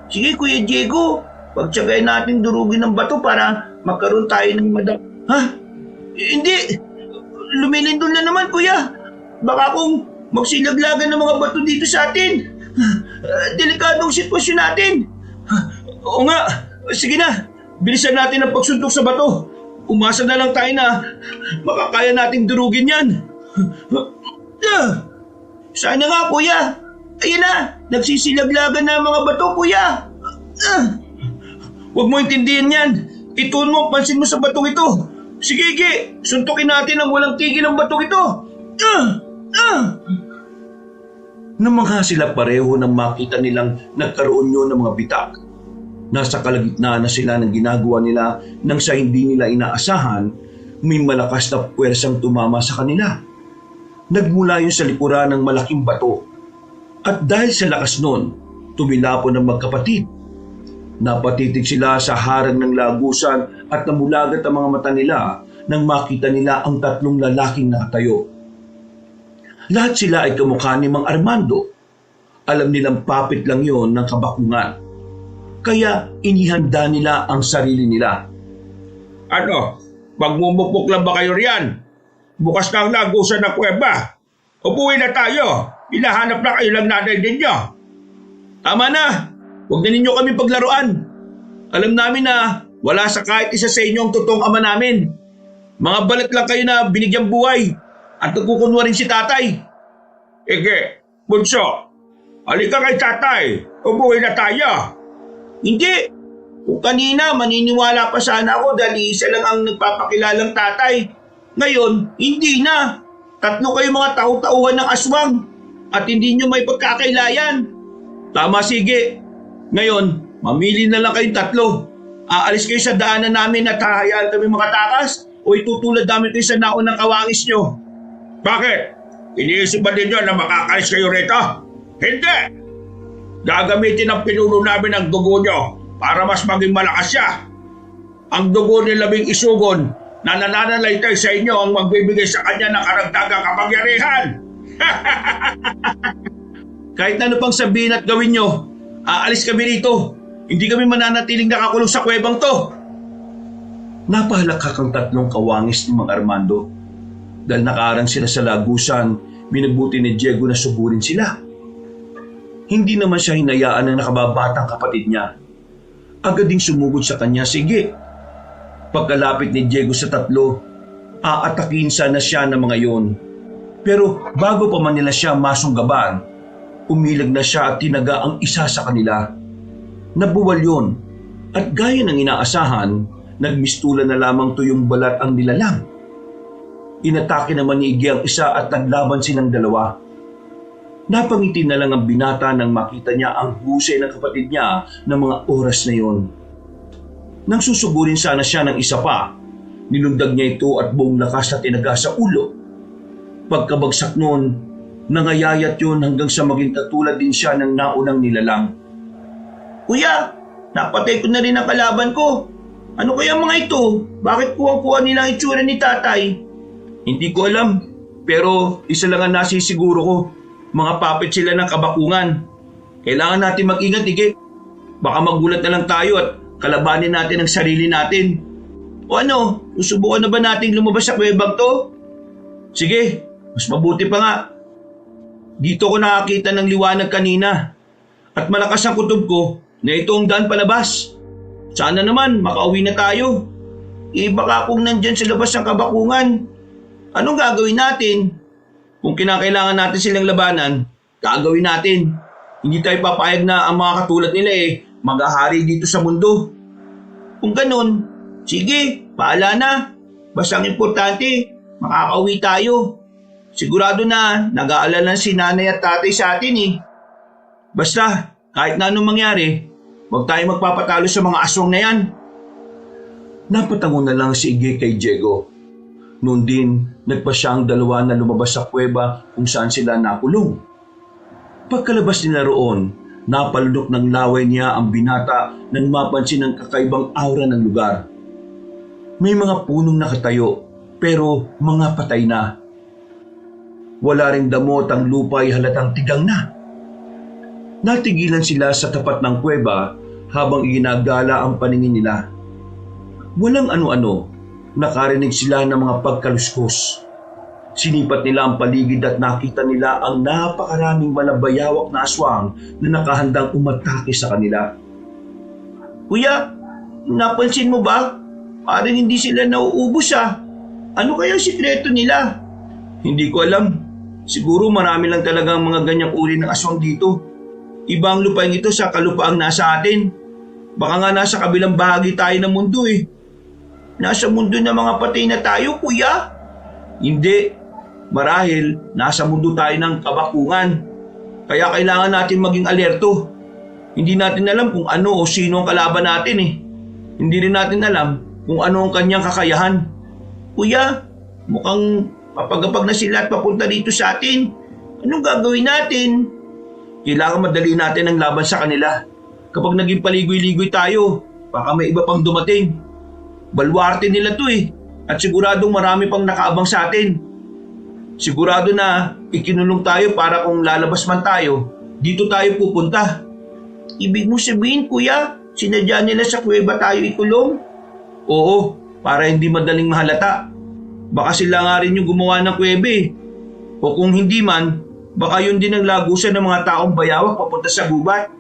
Sige Kuya Diego, pagtsagayin natin durugin ng bato para magkaroon tayo ng Ha? Hindi! Lumilindol na naman kuya. Baka kung magsilaglagan ng mga bato dito sa atin. Delikadong sitwasyon natin. Oo nga, sige na. Bilisan natin ang pagsuntok sa bato. Umasa na lang tayo na makakaya nating durugin yan. Sana nga kuya. Ayun na, nagsisilaglagan na ang mga bato kuya. Huwag mo intindihin yan. Ituon mo, pansin mo sa batong ito. Sige, suntukin natin ang walang tigil ng batong ito. Namangha sila pareho nang makita nilang nagkaroon yun ng mga bitak. Nasa kalagitnaan na sila ng ginagawa nila nang sa hindi nila inaasahan, may malakas na puwersang tumama sa kanila. Nagmula yun sa likuran ng malaking bato. At dahil sa lakas nun, tumilapon ang magkapatid. Napatitig sila sa harang ng lagusan at namulagat ang mga mata nila nang makita nila ang tatlong lalaking nakatayo. Lahat sila ay kamukha ni Mang Armando. Alam nilang papit lang yon ng kabakungan. Kaya inihanda nila ang sarili nila. Ano? Magmumukmuk lang ba kayo riyan? Bukas na ang lagusan ng kuweba. Upuwi na tayo. Hinahanap na kayo lang nanay ninyo. Tama na! Huwag na ninyo kami paglaruan. Alam namin na wala sa kahit isa sa inyo ang totoong ama namin. Mga balat lang kayo na binigyang buhay at nagkukunwa rin si tatay. Ige, bunso. Halika kay tatay. Upuwi na tayo. Hindi. Kung kanina maniniwala pa sana ako dahil isa lang ang nagpapakilalang tatay. Ngayon, hindi na. Tatlo kayo mga tau-tauhan ng aswang at hindi nyo may pagkakailayan. Tama, sige. Ngayon, mamili na lang kayong tatlo. Aalis kayo sa daanan namin at hahayaan kami makatakas o itutulad namin kayo sa naon ng kawangis nyo. Bakit? Iniisip ba ninyo na makakalis kayo rito? Hindi! Gagamitin ang pinuno namin ang dugo nyo para mas maging malakas siya. Ang dugo ni Labing Isugon na nananalaytay sa inyo ang magbibigay sa kanya ng karagdagang kapangyarihan. Kahit na ano pang sabihin at gawin nyo, aalis kami rito. Hindi kami mananatiling nakakulong sa kuwebang to. Napahalakhak ang tatlong kawangis ni Mang Armando. Dahil nakaarang sila sa lagusan, minabuti ni Diego na suburin sila. Hindi naman siya hinayaan ng nakababatang kapatid niya. Agad ding sumugod sa kanya, sige. Pagkalapit ni Diego sa tatlo, aatakin sana siya ng mga yon. Pero bago pa man nila siya masunggaban, umilag na siya at tinaga ang isa sa kanila. Nabuwal yon at gaya ng inaasahan, nagmistulan na lamang tuyong balat ang nilalang. Inatake naman ni Iggy ang isa at naglaban silang dalawa. Napangiti na lang ang binata nang makita niya ang husay ng kapatid niya ng mga oras na yon. Nang susugurin sana siya ng isa pa, nilundag niya ito at buong lakas na tinaga sa ulo. Pagkabagsak noon, nangayayat yun hanggang sa maging katulad din siya ng naunang nilalang. Kuya, napatay ko na rin ang kalaban ko. Ano kaya mga ito? Bakit kuha-kuha nila ang itsura ni tatay? Hindi ko alam, pero isa lang ang nasisiguro ko. Mga papit sila ng kabakungan. Kailangan natin mag-ingat, Iggy. Baka magulat na lang tayo at kalabanin natin ang sarili natin. O ano, susubukan na ba natin lumabas sa kuwebang to? Sige, mas mabuti pa nga. Dito ko nakakita ng liwanag kanina. At malakas ang kutob ko na ito ang daan palabas. Sana naman makauwi na tayo. Baka kung nandyan sa labas ng kabakungan, anong gagawin natin? Kung kinakailangan natin silang labanan, gagawin natin. Hindi tayo papayag na ang mga katulad nila maghahari dito sa mundo. Kung ganun, sige, paala na. Basta ang importante, makakauwi tayo. Sigurado na nag-aalala si nanay at tatay sa atin Basta, kahit na anong mangyari, huwag tayo magpapatalo sa mga aswang na yan. Napatango na lang si Iggy kay Diego. Noon din, nagpa siya ang dalawa na lumabas sa kuweba kung saan sila nakulong. Pagkalabas nila roon, napalunok ng laway niya ang binata nang mapansin ang kakaibang aura ng lugar. May mga punong nakatayo, pero mga patay na. Wala ring damot ang lupa ay halatang tigang na. Natigilan sila sa tapat ng kuweba habang ginagala ang paningin nila. Walang ano-ano, nakarinig sila ng mga pagkaluskos. Sinipat nila ang paligid at nakita nila ang napakaraming malabayawak na aswang na nakahandang umatake sa kanila. Kuya, napansin mo ba? Parang hindi sila nauubos ah. Ano kaya ang sikreto nila? Hindi ko alam. Siguro marami lang talagang mga ganyang uri ng aswang dito. Ibang lupain ito sa kalupaang nasa atin. Baka nga nasa kabilang bahagi tayo ng mundo eh. Nasa mundo ng mga patay na tayo, kuya? Hindi. Marahil nasa mundo tayo ng kabakungan. Kaya kailangan natin maging alerto. Hindi natin alam kung ano o sino ang kalaban natin eh. Hindi rin natin alam kung ano ang kanyang kakayahan. Kuya, mukhang papagapag na sila at papunta dito sa atin. Anong gagawin natin? Kailangan madali natin ang laban sa kanila. Kapag naging paligoy-ligoy tayo, baka may iba pang dumating. Balwarte nila to eh. At siguradong marami pang nakaabang sa atin. Sigurado na ikinulong tayo para kung lalabas man tayo, dito tayo pupunta. Ibig mo sabihin, kuya, sinadya nila sa kuweba tayo ikulong? Oo, para hindi madaling mahalata. Baka sila nga rin yung gumawa ng kuwebe. O kung hindi man, baka yun din ang lagusan ng mga taong bayawak papunta sa gubat.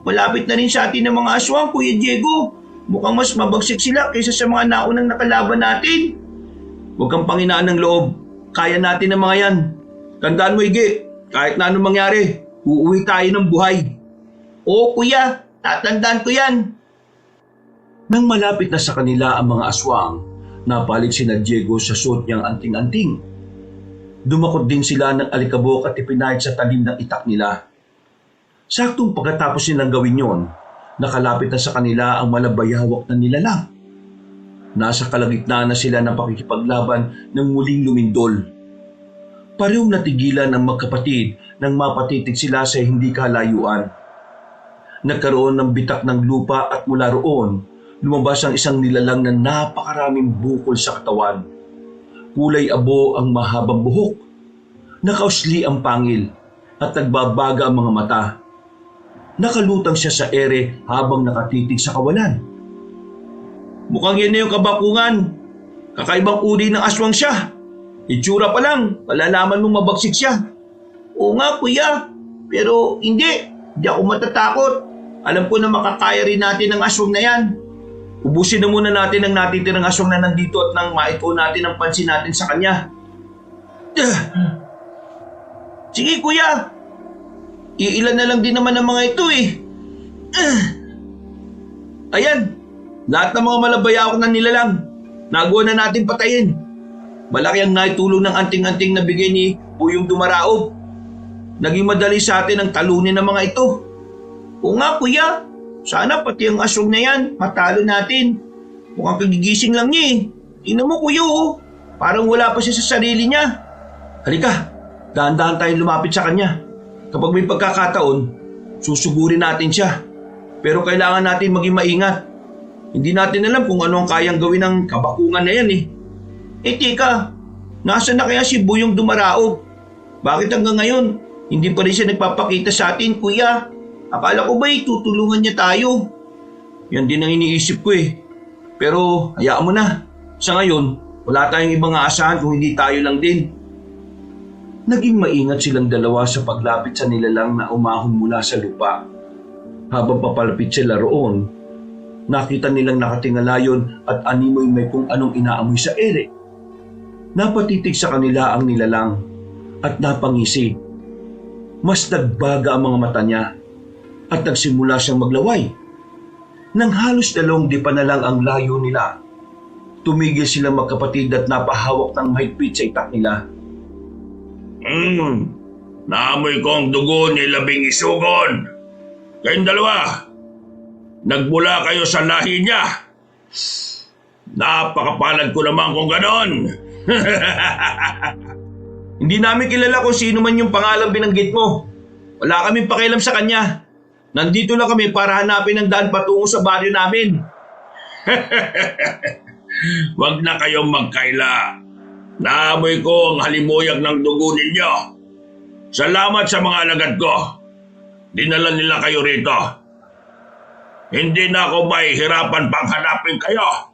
Malapit na rin sa atin ng mga aswang, Kuya Diego. Mukhang mas mabagsik sila kaysa sa mga naunang nakalaban natin. Huwag kang panghinaan ng loob. Kaya natin ang mga yan. Tandaan mo, Ige, kahit na anong mangyari, uuwi tayo ng buhay. Oo, kuya. Tatandaan ko yan. Nang malapit na sa kanila ang mga aswang, napalig sina Diego sa suot niyang anting-anting. Dumakot din sila ng alikabok at ipinahid sa talim ng itak nila. Saktong pagkatapos nilang gawin yon, nakalapit na sa kanila ang malabayawak na nilalang. Nasa kalagitnaan na sila ng pakikipaglaban ng muling lumindol. Parehong natigilan ang magkapatid nang mapatitig sila sa hindi kalayuan. Nagkaroon ng bitak ng lupa at mula roon, lumabas ang isang nilalang na napakaraming bukol sa katawan. Kulay abo ang mahabang buhok. Nakausli ang pangil at nagbabaga ang mga mata. Nakalutang siya sa ere habang nakatitig sa kawalan. Mukhang yan na yung kabakungan. Kakaibang uri ng aswang siya. Itsura pa lang, malalaman mong mabagsik siya. Oo nga, kuya. Pero hindi ako matatakot. Alam ko na makakaya rin natin ang aswang na yan. Ubusin na muna natin ang natitirang aswang na nandito at nang maituon natin ang pansin natin sa kanya. Sige, kuya. Iilan na lang din naman ang mga ito eh. Ayan, lahat ng mga malabayawak na nilalang. Nagawa na natin patayin. Malaki ang naitulong ng anting-anting na bigay ni Buyong Dumaraob. Naging madali sa atin ang talunin ng mga ito. Oo nga, kuya. Sana pati ang aswang na yan, matalo natin. Mukhang kagigising lang niya eh. Tingnan mo, kuya oh. Parang wala pa siya sa sarili niya. Halika, dahan-dahan tayong lumapit sa kanya. Kapag may pagkakataon, susugurin natin siya. Pero kailangan natin maging maingat. Hindi natin alam kung ano ang kayang gawin ng kabakungan na yan eh. Eh teka, nasaan na kaya si Buyong Dumaraob? Bakit hanggang ngayon, hindi pa rin siya nagpapakita sa atin, kuya? Akala ko ba'y tutulungan niya tayo? Yan din ang iniisip ko eh. Pero hayaan mo na. Sa ngayon, wala tayong ibang aasahan kung hindi tayo lang din. Naging maingat silang dalawa sa paglapit sa nilalang na umahon mula sa lupa. Habang papalapit sila roon, nakita nilang nakatingalayon at animoy may kung anong inaamoy sa ere. Napatitig sa kanila ang nilalang at napangisi. Mas nagbaga ang mga mata niya at nagsimula siyang maglaway. Nang halos 2 dipa na lang ang layo nila, tumigil silang magkapatid at napahawak ng mahigpit sa itak nila. Naamoy ko ang dugo ni Labing Isugon. Kayong dalawa, nagmula kayo sa lahi niya. Napakapalad ko naman kung ganon. Hindi namin kilala kung sino man yung pangalang binanggit mo. Wala kaming pakialam sa kanya. Nandito lang kami para hanapin ang daan patungo sa baryo namin. Huwag na kayong magkaila. Naamoy ko ang halimuyag ng dugo ninyo. Salamat sa mga alagad ko. Dinala nila kayo rito. Hindi na ako mahihirapan pang hanapin kayo.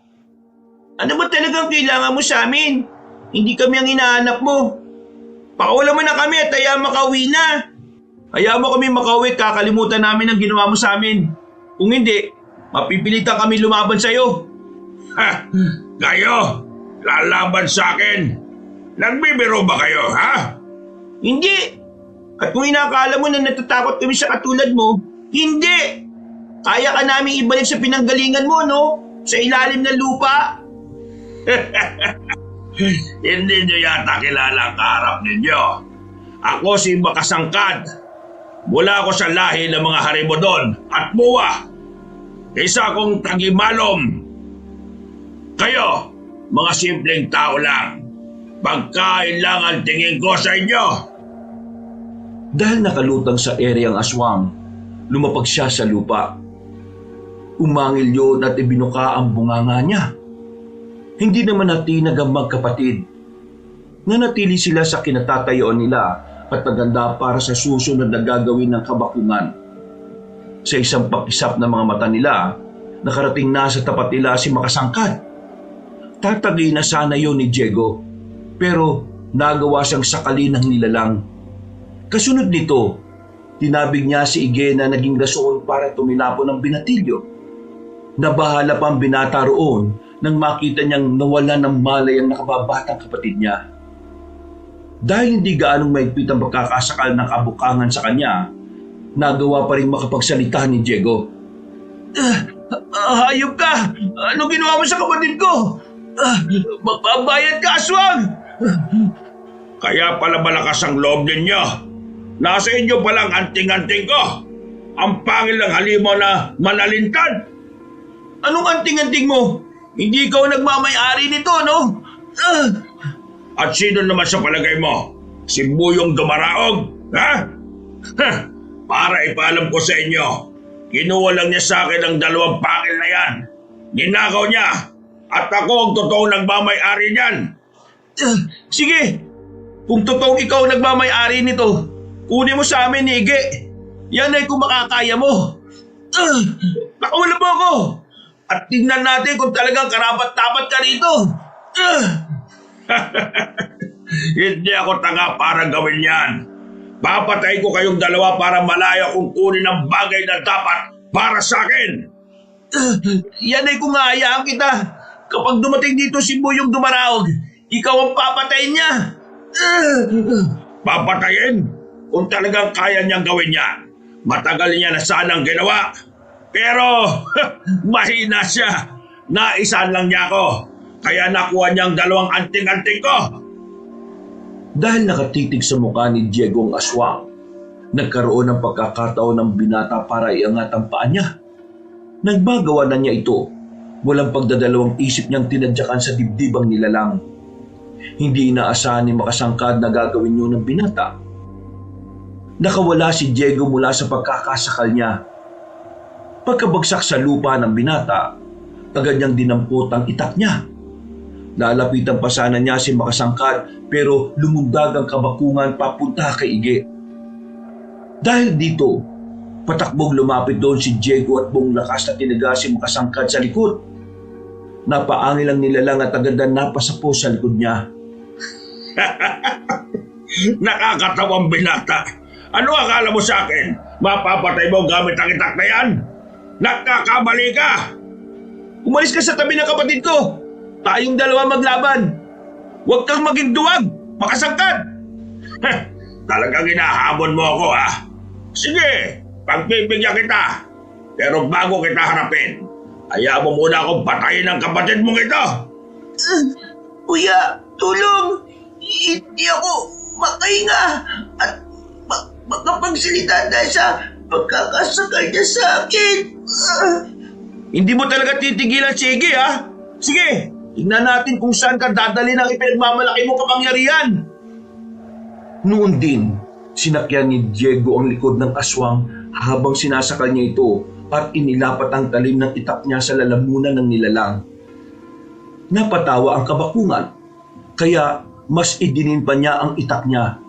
Ano ba talagang kailangan mo sa amin? Hindi kami ang hinahanap mo. Pakawala mo na kami at hayaan makauwi na. Hayaan mo kami makauwi at kakalimutan namin ang ginawa mo sa amin. Kung hindi, mapipilitan kami lumaban sa'yo. Ha! Kayo! Lalaban sa akin! Nagbibiro ba kayo, ha? Hindi! At kung inakala mo na natatakot kami sa katulad mo, hindi! Kaya ka namin ibalik sa pinanggalingan mo, no? Sa ilalim ng lupa. Hindi nyo yata kilala ang kaharap ninyo. Ako si Makasangkad. Mula ako sa lahi ng mga Harimodon at Muwa. Isa akong tagimalom. Kayo, mga simpleng tao lang. Pagkain lang ang tingin ko sa inyo. Dahil nakalutang sa ere ang aswang, lumapag siya sa lupa. Umangil yun at ibinuka ang bunganga niya. Hindi naman natinag ang magkapatid. Nanatili sila sa kinatatayuan nila at naganda para sa susunod na gagawin ng kabakungan. Sa isang pakisap ng mga mata nila, nakarating na sa tapat nila si Makasangkad. Tatagay na sana yun ni Diego, pero nagawa siyang sakali ng nilalang. Kasunod nito, tinabig niya si Ige na naging rason para tumilapon ng binatilyo. Nabahala pa ang binata roon nang makita niyang nawala ng malay ang nakababatang kapatid niya. Dahil hindi gaanong maigpit ang pagkakasakal ng kabukangan sa kanya, nagawa pa rin makapagsalita ni Diego. Hayop ka! Ano ginawa mo sa kapatid ko? Magpabayad ka, aswang! Kaya pala malakas ang loob ninyo. Nasa inyo palang anting-anting ko. Ang pangil ng halimaw na manalintad. Anong anting-anting mo? Hindi ikaw nagmamay-ari nito, no? At sino naman sa palagay mo? Si Buyong Dumaraog? Ha? Para ipaalam ko sa inyo, kinuha lang niya sa akin ang 2 pangil na yan. Ninakaw niya. At ako ang totoong nagmamay-ari niyan. Sige, kung totoong ikaw nagmamay-ari nito, kunin mo sa amin ni Ige. Yan ay kung makakaya mo. Pakawala mo ako. At tingnan natin kung talagang karapat-dapat ka rito. Hindi ako tanga para gawin yan. Papatay ko kayong 2 para malaya kung kunin ang bagay na dapat para sa akin. Yan ay kung hayaan kita. Kapag dumating dito si Buyong Dumaraog, ikaw ang papatayin niya. Papatayin? Kung talagang kaya niyang gawin yan, matagal niya na sanang ginawa. Pero mahina siya. Naisan lang niya ako. Kaya nakuha niyang 2 anting-anting ko. Dahil nakatitig sa mukha ni Diego ang aswang, nagkaroon ng pagkakataon ng binata para iangat ang paa niya. Nagmagawa na niya ito. Walang pagdadalawang isip niyang tinadyakan sa dibdibang nilalang. Hindi inaasahan ni Makasangkad na gagawin yun ng binata. Nakawala si Diego mula sa pagkakasakal niya. Pagkabagsak sa lupa ng binata, agad niyang dinampot ang itak niya. Lalapitan pa sana niya si Makasangkad pero lumundag ang kabakungan papunta kay Ige. Dahil dito, patakbong lumapit doon si Diego at buong lakas na tinaga si Makasangkad sa likod. Napaangil ang nilalang at agad na napasapo sa likod niya. Nakakatawang binata. Ano akala mo sa akin? Mapapatay mo gamit ang itak na yan? Nagkakamali ka! Umalis ka sa tabi ng kapatid ko. Tayong 2 maglaban. Huwag kang maging duwag, Makasangkad. Talagang hinahamon mo ako, ha? Sige, pagbibigyan kita. Pero bago kita harapin, hayaan mo muna akong patayin ang kapatid mong ito. Kuya, tulong. Hindi ako makahinga at makapagsalita dahil sa pagkakasakal niya sa akin. Hindi mo talaga titigilan si Ige, ha? Sige, tignan natin kung saan ka dadalhin ang ipinagmamalaki mong kapangyarihan. Noon din, sinakyan ni Diego ang likod ng aswang habang sinasakal niya ito at inilapat ang talim ng itak niya sa lalamunan ng nilalang. Napatawa ang kabakungan, kaya mas idinin pa niya ang itak niya.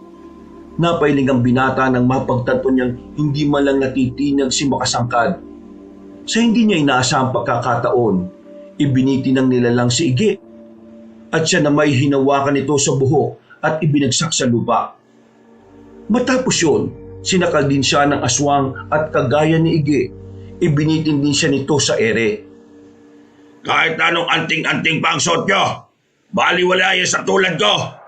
Napailing ang binata nang mapagtanto niyang hindi man lang natitinag si Makasangkad. Sa hindi niya inaasahang pagkakataon, ibiniti ng nilalang si Ige. At siya na may hinawakan ito sa buhok at ibinagsak sa lupa. Matapos yun, sinakal din siya ng aswang at kagaya ni Ige, ibinitin din siya nito sa ere. Kahit anong anting-anting pa ang suot nyo, baliwala yan sa tulad ko.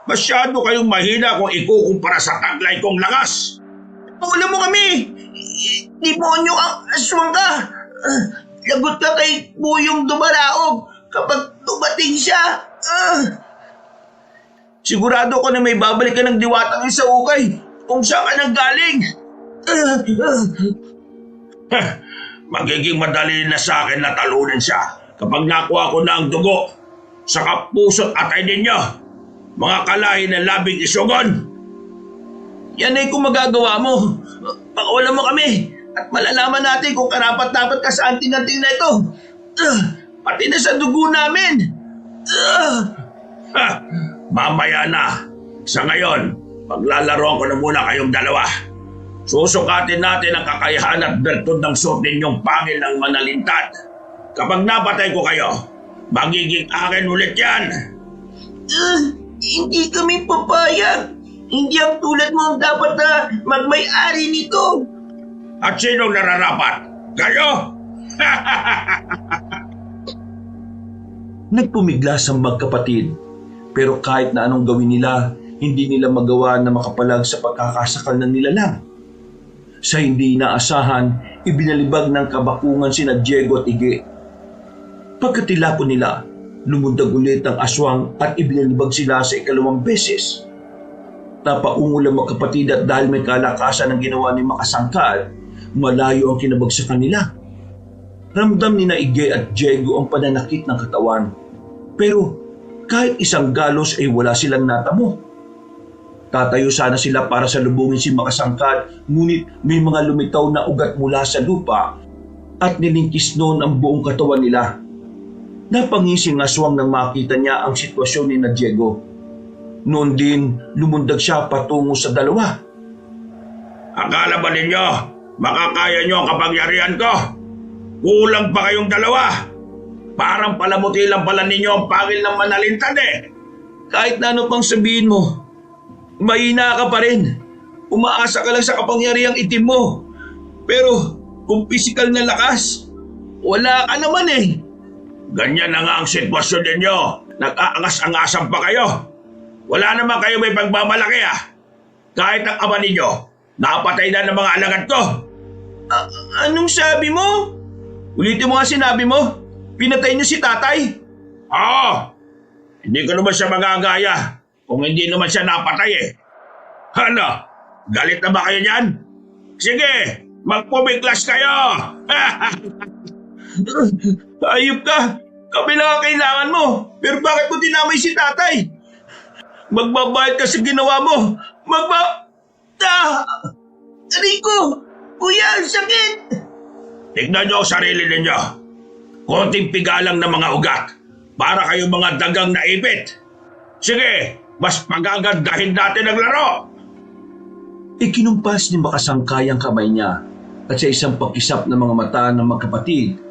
Masyado kayong mahina kung ikukumpara sa taglay kong lakas. Alam mo kami! Demonyo ang aswang ka! Lagot ka kay Buyong Dumaraog kapag dumating siya! Sigurado ko na may babalik ka ng diwatang sa ukay kung saan ka nanggaling! Magiging madali na sa akin na talunin siya kapag nakuha ko na ang dugo sa kapuso't atay ninyo. Mga kalahi ng labing isugon! Yan ay kung magagawa mo. Pakawalan mo kami at malalaman natin kung karapat-dapat ka sa anting-anting na ito. Pati na sa dugo namin. Mamaya na. Sa ngayon, paglalaroan ko na muna kayong dalawa. Susukatin natin ang kakayahan at bertud ng suot ninyong pangil ng manalintad. Kapag napatay ko kayo, magiging akin ulit yan. Hindi kami papayag. Hindi ang tulad mo ang dapat na magmay-ari nito. At sinong nararapat? Kayo? Nagpumiglas ang magkapatid, pero kahit na anong gawin nila, hindi nila magawa na makapalag sa pagkakasakal ng nilalang. Sa hindi inaasahan, ibinalibag ng kabakungan sina Diego at Ige. Pagkatilapon nila, lumundag ulit ang aswang at ibinalibag sila sa ikalawang beses. Napaungol ang magkapatid at dahil may kalakasan ang ginawa ni Makasangkad, malayo ang kinabagsakan nila. Ramdam ni na Ige at Diego ang pananakit ng katawan. Pero kahit isang galos ay wala silang natamo. Tatayo sana sila para salubungin si Makasangkad, ngunit may mga lumitaw na ugat mula sa lupa at nilingkis noon ang buong katawan nila. Napangising aswang nang makita niya ang sitwasyon ni na Diego. Noon din, lumundag siya patungo sa dalawa. Akala ba ninyo, makakaya nyo ang kapangyarihan ko? Kulang pa kayong dalawa. Parang palamuti lang pala ninyo ang pangil ng manalintad eh. Kahit na ano pang sabihin mo, mahina ka pa rin. Umaasa ka lang sa kapangyarihang itim mo. Pero kung pisikal na lakas, wala ka naman eh. Ganyan na nga ang sitwasyon ninyo. Nag-aangas-angasan pa kayo. Wala naman kayo may pagmamalaki ah. Kahit ang ama ninyo, napatay na ng mga alagad ko. Anong sabi mo? Ulitin mo nga sinabi mo. Pinatay niyo si tatay. Oo. Hindi ko naman siya magagaya kung hindi naman siya napatay eh. Ano? Galit na ba kayo niyan? Sige, magpumiglas kayo. Ayop ka. Kami lang ang kailangan mo. Pero bakit mo dinamay si tatay? Magbabayad ka sa ginawa mo. Rico! Kuya, ang sakit! Tignan niyo ang sarili ninyo. Konting pigalang ng mga ugat. Para kayo mga dagang naipit. Sige, mas magagandahin natin ang laro. Ikinumpas ni Makasangkay ang kamay niya at sa isang pagkisap ng mga mata ng magkapatid,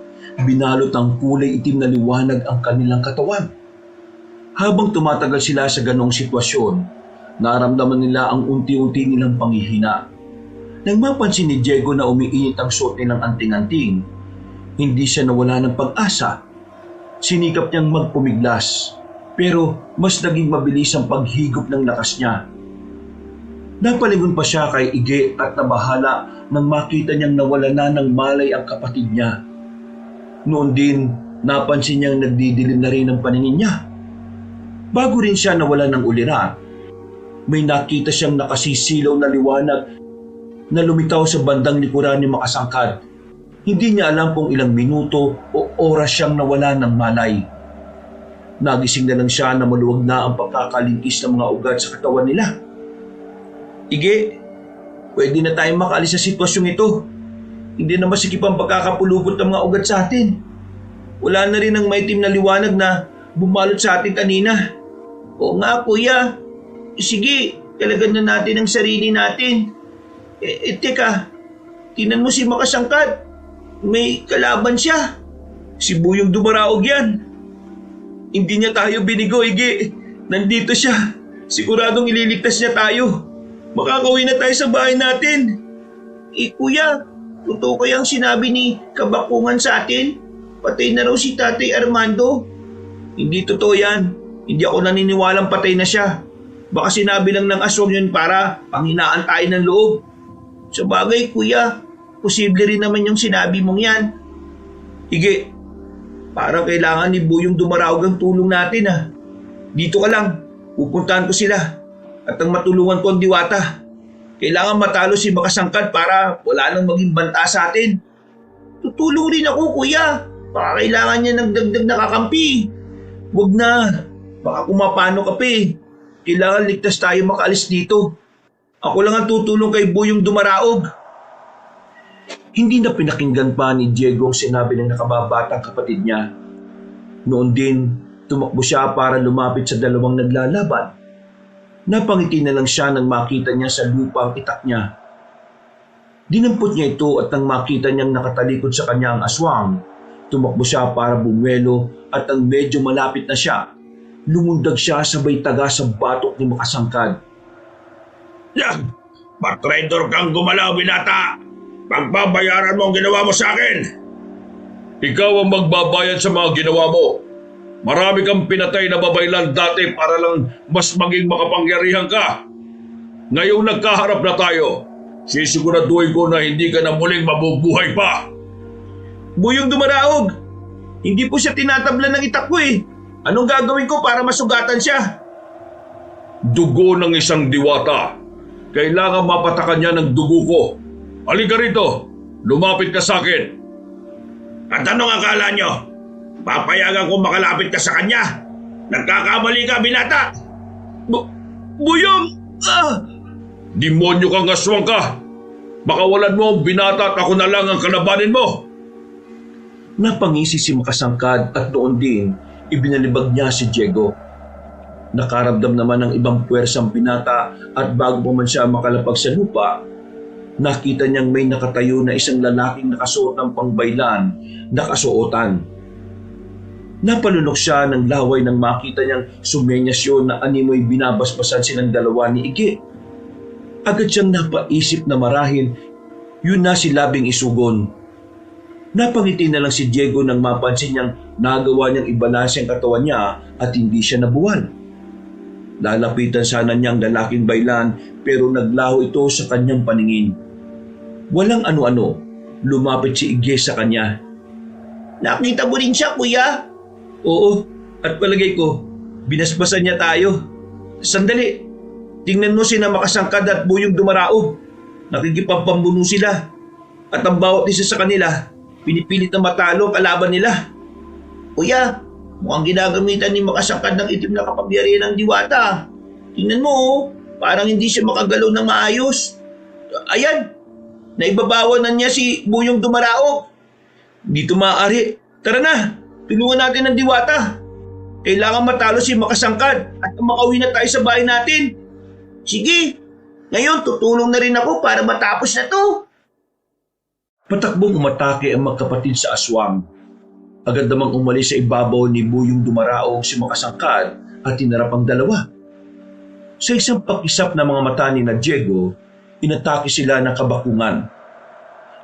binalot ang kulay itim na liwanag ang kanilang katawan. Habang tumatagal sila sa ganong sitwasyon, naramdaman nila ang unti-unti nilang panghihina. Nang mapansin ni Diego na umiinit ang suot nilang anting-anting, hindi siya nawala ng pag-asa. Sinikap niyang magpumiglas, pero mas naging mabilis ang paghigop ng lakas niya. Napalingon pa siya kay Ige at nabahala nang makita niyang nawala na ng malay ang kapatid niya. Noon din, napansin niyang nagdidilim na rin ang paningin niya. Bago rin siya nawala ng uliran, may nakita siyang nakasisilaw na liwanag na lumitaw sa bandang likuran ni Makasangkad. Hindi niya alam kung ilang minuto o oras siyang nawala ng malay. Nagising na lang siya na maluwag na ang pagkakalingkis ng mga ugat sa katawan nila. Ige, pwede na tayong makaalis sa sitwasyong ito. Hindi na masikip ang pagkakapulupot ng mga ugat sa atin. Wala na rin ang maitim na liwanag na bumalot sa atin kanina. Oo nga kuya. Sige, talagan na natin ang sarili natin. Teka, tinan mo si Makasangkad. May kalaban siya. Si Buyong Dumaraog yan. Hindi niya tayo binigo, Ige. Nandito siya. Siguradong ililigtas niya tayo. Makakauwi na tayo sa bahay natin. Kuya, totoo kayang sinabi ni Kabakungan sa atin? Patay na raw si Tatay Armando. Hindi totoo yan. Hindi ako naniniwalang patay na siya. Baka sinabi lang ng aswang yun para panghinaan tayo ng loob. Sa bagay kuya, posible rin naman yung sinabi mong yan. Ige, parang kailangan ni Buyong Dumaraog ang tulong natin ah. Dito ka lang, pupuntahan ko sila. At ang matulungan ko ang Diwata. Kailangan matalo si Makasangkad para wala nang maging banta sa atin. Tutulong rin ako kuya. Baka kailangan niya ng dagdag na kakampi. Huwag na, baka kumapano ka pa eh. Kailangan ligtas tayo makaalis dito. Ako lang ang tutulong kay Buyong Dumaraog. Hindi na pinakinggan pa ni Diego ang sinabi ng nakababatang kapatid niya. Noon din, tumakbo siya para lumapit sa dalawang naglalaban. Napangiti na lang siya nang makita niya sa lupa ang itak niya. Dinampot niya ito at nang makita niyang nakatalikod sa kanya ang aswang, tumakbo siya para bumwelo at nang medyo malapit na siya, lumundag siya sabay taga sa batok ni Makasangkad. Yan! Patraidor kang gumalaw, binata! Pagbabayaran mo ang ginawa mo sa akin! Ikaw ang magbabayad sa mga ginawa mo. Marami kang pinatay na babaylan dati para lang mas maging makapangyarihan ka. Ngayong nagkaharap na tayo, sisiguraduhin ko na hindi ka na muling mabubuhay pa. Buyong Dumaraog, hindi po siya tinatablan ng itak ko eh. Anong gagawin ko para masugatan siya? Dugo ng isang diwata. Kailangan mapatakan niya ng dugo ko. Halika rito, lumapit ka sa akin. At anong akala nyo? Papayagan ko makalapit ka sa kanya? Nagkakamali ka, binata! Buyong! Demonyo kang aswang ka! Makawalan mo ang binata at ako na lang ang kalabanin mo! Napangisi si Makasangkad at noon din, ibinalibag niya si Diego. Nakaramdam naman ng ibang puwersang binata at bago pa man siya makalapag sa lupa, nakita niyang may nakatayo na isang lalaking nakasuot ng pangbaylan na kasuotan. Napalunok siya ng laway nang makita niyang sumenyas yun na animoy binabasbasan silang dalawa ni Ige. Agad siyang napaisip na marahil yun na si Labing Isugon. Napangiti na lang si Diego nang mapansin niyang nagawa niyang ibalanse ang katawan niya at hindi siya nabuwal. Lalapitan sana niyang lalaking baylan pero naglaho ito sa kanyang paningin. Walang ano-ano, lumapit si Ige sa kanya. Nakita mo rin siya kuya? Oo, at palagay ko, binasbasan niya tayo. Sandali, tingnan mo sina Makasangkad at Buyong Dumaraog. Nakikipagpambuno sila. At ang bawat isa sa kanila, pinipilit na matalo ang kalaban nila. Kuya, mukhang ginagamitan ni Makasangkad ng itim na kapangyarihan ng Diwata. Tingnan mo oh, parang hindi siya makagalaw ng maayos. Ayan, naibabawan na niya si Buyong Dumaraog. Dito maaari. Tara na! Tulungan natin ang Diwata. Kailangan matalo si Makasangkad at makauwi na tayo sa bahay natin. Sige, ngayon tutulong na rin ako para matapos na to. Patakbong umatake ang magkapatid sa aswang. Agad namang umalis sa ibabaw ni Buyong Dumaraog si Makasangkad at tinarap ang dalawa. Sa isang pakisap na mga mata ni na Diego, inatake sila ng Kabakungan.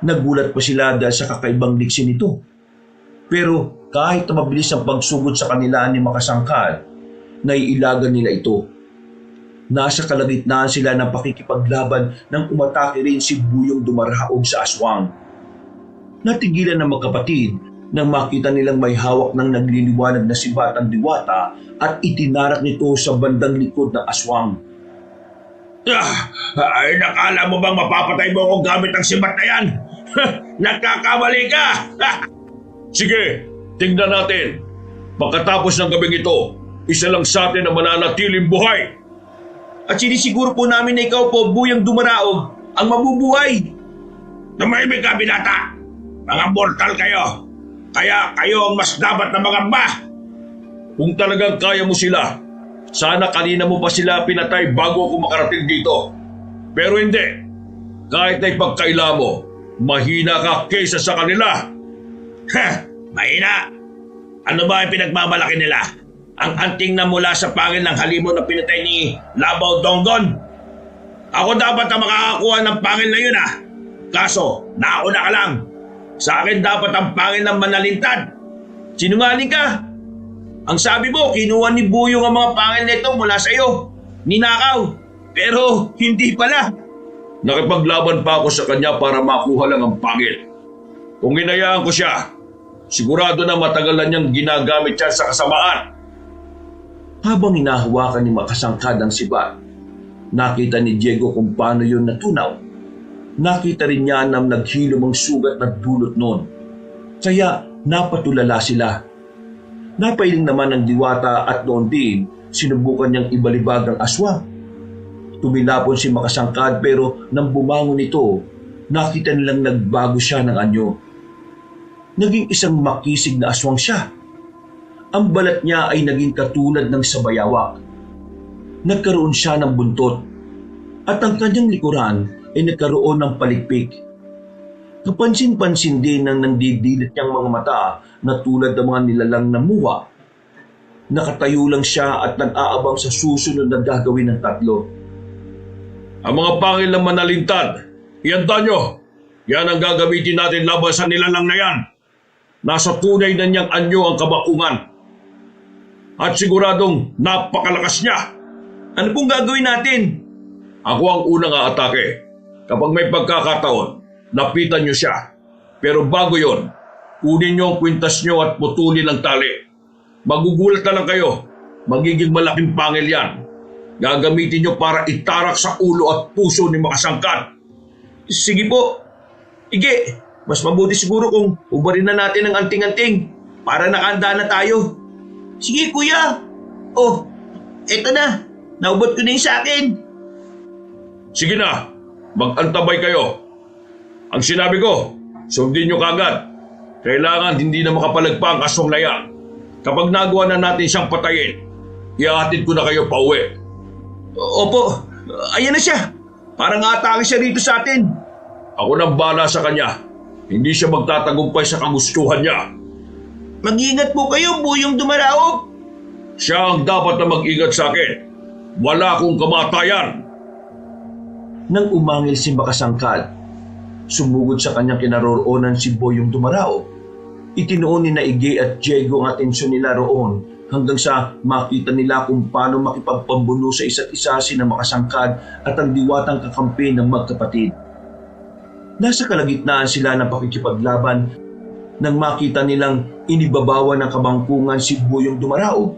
Nagulat pa sila dahil sa kakaibang liksi nito. Pero kahit na mabilis ang pagsugod sa kanila ni Makasangkad, naiilagan nila ito. Nasa kalagitnaan sila ng pakikipaglaban nang umatake rin si Buyong Dumaraog sa aswang. Natigilan ng magkapatid nang makita nilang may hawak ng nagliliwanag na si Batang Diwata at itinarak nito sa bandang likod ng aswang. Ay, nakala mo bang mapapatay mo akong gamit ang sibat na yan? Nagkakamali ka! Sige, tingnan natin. Pagkatapos ng gabing ito, isa lang sa atin ang mananatiling buhay. At sinisiguro po namin na ikaw po, Buyong Dumaraog, ang mabubuhay. Tumahimik ka, binata! Mga mortal kayo! Kaya kayo ang mas dapat na mangamba! Kung talagang kaya mo sila, Sana kanina mo pa sila pinatay bago ako makarating dito. Pero hindi. Kahit na ipagkaila mo, mahina ka kaysa sa kanila. Ha! Mahina! Ano ba ang pinagmamalaki nila? Ang anting na mula sa pangil ng halimon na pinatay ni Labaw Donggon? Ako dapat ang makakakuha ng pangil na yun ah. Kaso, nauna ka lang. Sa akin dapat ang pangil ng Manalintad. Sinungaling ka. Ang sabi mo, kinuha ni Buyong ang mga pangil nito mula sa iyo. Ninakaw. Pero hindi pala. Nakipaglaban pa ako sa kanya para makuha lang ang pangil. Kung hinayaan ko siya, sigurado na matagal na niyang ginagamit siya sa kasamaan. Habang hinahawakan ni Makasangkad ang sibat, nakita ni Diego kung paano yun natunaw. Nakita rin niya na naghilom ang sugat na dulot noon. Kaya napatulala sila. Napailing naman ng diwata at noon din sinubukan niyang ibalibag ang aswang. Tumilapon si Makasangkad pero nang bumangon ito, nakita nilang nagbago siya ng anyo. Naging isang makisig na aswang siya. Ang balat niya ay naging katulad ng sabayawak. Nagkaroon siya ng buntot at ang kanyang likuran ay nagkaroon ng palikpik. Kapansin-pansin din ng nandidilit niyang mga mata na tulad ng mga nilalang na muha. Nakatayo lang siya at nag-aabang sa susunod na gagawin ng tatlo. Ang mga pangil ng Manalintad, ihanda nyo. Yan ang gagamitin natin laban sa nilalang na yan. Nasa tunay na niyang anyo ang kabakungan. At siguradong napakalakas niya. Ano pong gagawin natin? Ako ang unang aatake. Kapag may pagkakataon, lapitan niyo siya. Pero bago yon, kunin niyo ang kwintas niyo at putulin ang tali. Magugulat na lang kayo. Magiging malaking pangil yan. Gagamitin niyo para itarak sa ulo at puso ni Makasangkad. Sige po. Ige, mas mabuti siguro kung ubarin na natin ang anting-anting para nakahanda na tayo. Sige kuya. Oh, eto na. Naubot ko na yung sa akin. Sige na, mag-antabay kayo. Ang sinabi ko, sundin niyo kagad. Kailangan hindi na makapalagpa ang aswang na yan. Kapag nagawa na natin siyang patayin, ihahatid ko na kayo pauwi. Opo, ayan na siya. Parang atake siya rito sa atin. Ako nang bala sa kanya. Hindi siya magtatagumpay sa kagustuhan niya. Mag-iingat po kayo, Buyong Dumaraog. Siya ang dapat na mag-ingat sa akin. Wala akong kamatayan. Nang umangil si Makasangkad, sumugod sa kanyang kinaroroonan si Buyong Dumaraog. Itinuon ni Naigi at Diego ang atensyon nila roon hanggang sa makita nila kung paano makipagpambuno sa isa't isa sina Makasangkad at ang diwatang kakampi ng magkapatid. Nasa kalagitnaan sila ng pakikipaglaban nang makita nilang inibabawan ng kabangkungan si Buyong Dumaraog.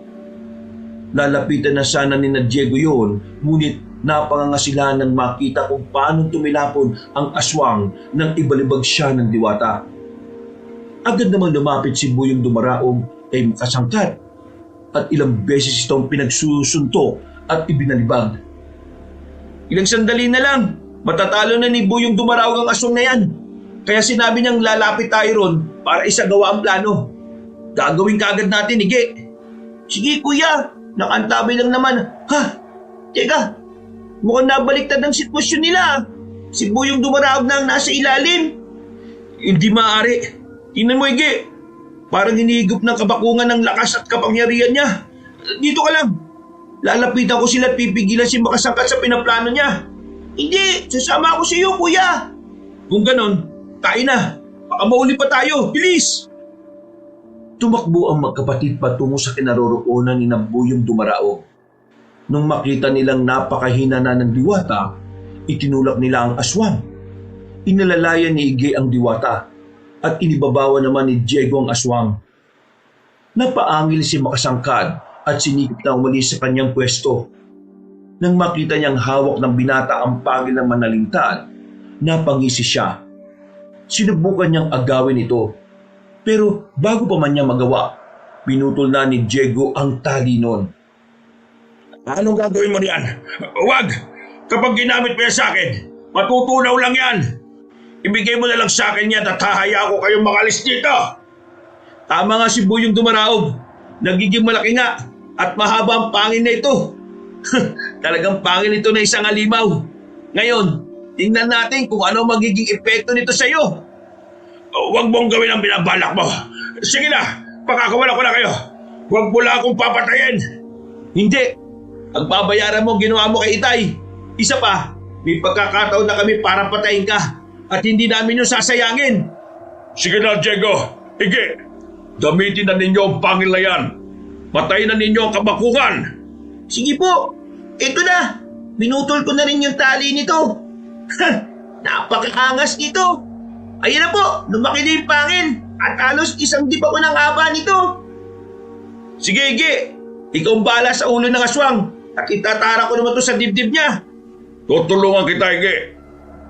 Lalapitan na sana ni Diego yun, ngunit napangangasilan nang makita kung paano tumilapon ang aswang nang ibalibag siya ng diwata. Agad naman lumapit si Buyong Dumaraog kay Makasangkad at ilang beses itong pinagsusuntok at ibinalibag. Ilang sandali na lang, matatalo na ni Buyong Dumaraog ang aswang na yan. Kaya sinabi niyang lalapit tayo ron para isagawa ang plano. Gagawin kaagad natin, Ige. Sige kuya, nakantabay lang naman. Ha? Teka, mukhang nabaliktad ang sitwasyon nila. Si Buyong Dumaraog na ang nasa ilalim. Hindi maaari. Tingnan mo, Ige. Parang hinihigop ng kabakungan ng lakas at kapangyarihan niya. Dito ka lang. Lalapitan ko sila at pipigilan si Makasangkad sa pinaplano niya. Hindi, sasama ako sa iyo, kuya. Kung ganon, tayo na. Baka mauli pa tayo. Bilis! Tumakbo ang magkapatid patungo sa kinaroroonan ni Buyong Dumaraog. Nung makita nilang napakahina na ng diwata, itinulak nila ang aswang. Inalalayan ni Ige ang diwata at inibabawa naman ni Diego ang aswang. Napaangil si Makasangkad at sinikip na umalis sa kanyang pwesto. Nang makita niyang hawak ng binata ang pangil ng Manalintad, napangisi siya. Sinubukan niyang agawin ito. Pero bago pa man niya magawa, pinutol na ni Diego ang tali noon. Anong gagawin mo niyan? Huwag! Kapag ginamit mo yan sa akin, matutunaw lang yan. Ibigay mo na lang sa akin yan at hahaya ko kayong makalis dito. Tama nga si Buyong Dumaraog. Nagiging malaki nga. at mahaba ang pangil na ito. Talagang pangil ito na isang halimaw. Ngayon, tingnan natin kung ano magiging epekto nito sa iyo. Huwag mong gawin ang binabalak mo. Sige na, pakakawala ko na kayo. Huwag mo lang akong papatayin. Hindi. Ang babayaran mo ang ginawa mo kay Itay. Isa pa, may pagkakataon na kami para patayin ka at hindi namin yung sasayangin. Sige na, Diego. Ige, gamitin na ninyo ang pangil na yan. Patayin na ninyo ang kabakuhan. Sige po, ito na. Binutol ko na rin yung tali nito. Napakaangas nito. Ayun na po, lumaki na yung pangil at halos isang diba ko ng haba nito. Sige, Ige. Ikaw ang bahala sa ulo ng aswang at itatara ko naman to sa dibdib niya. Tutulungan kita, Ige.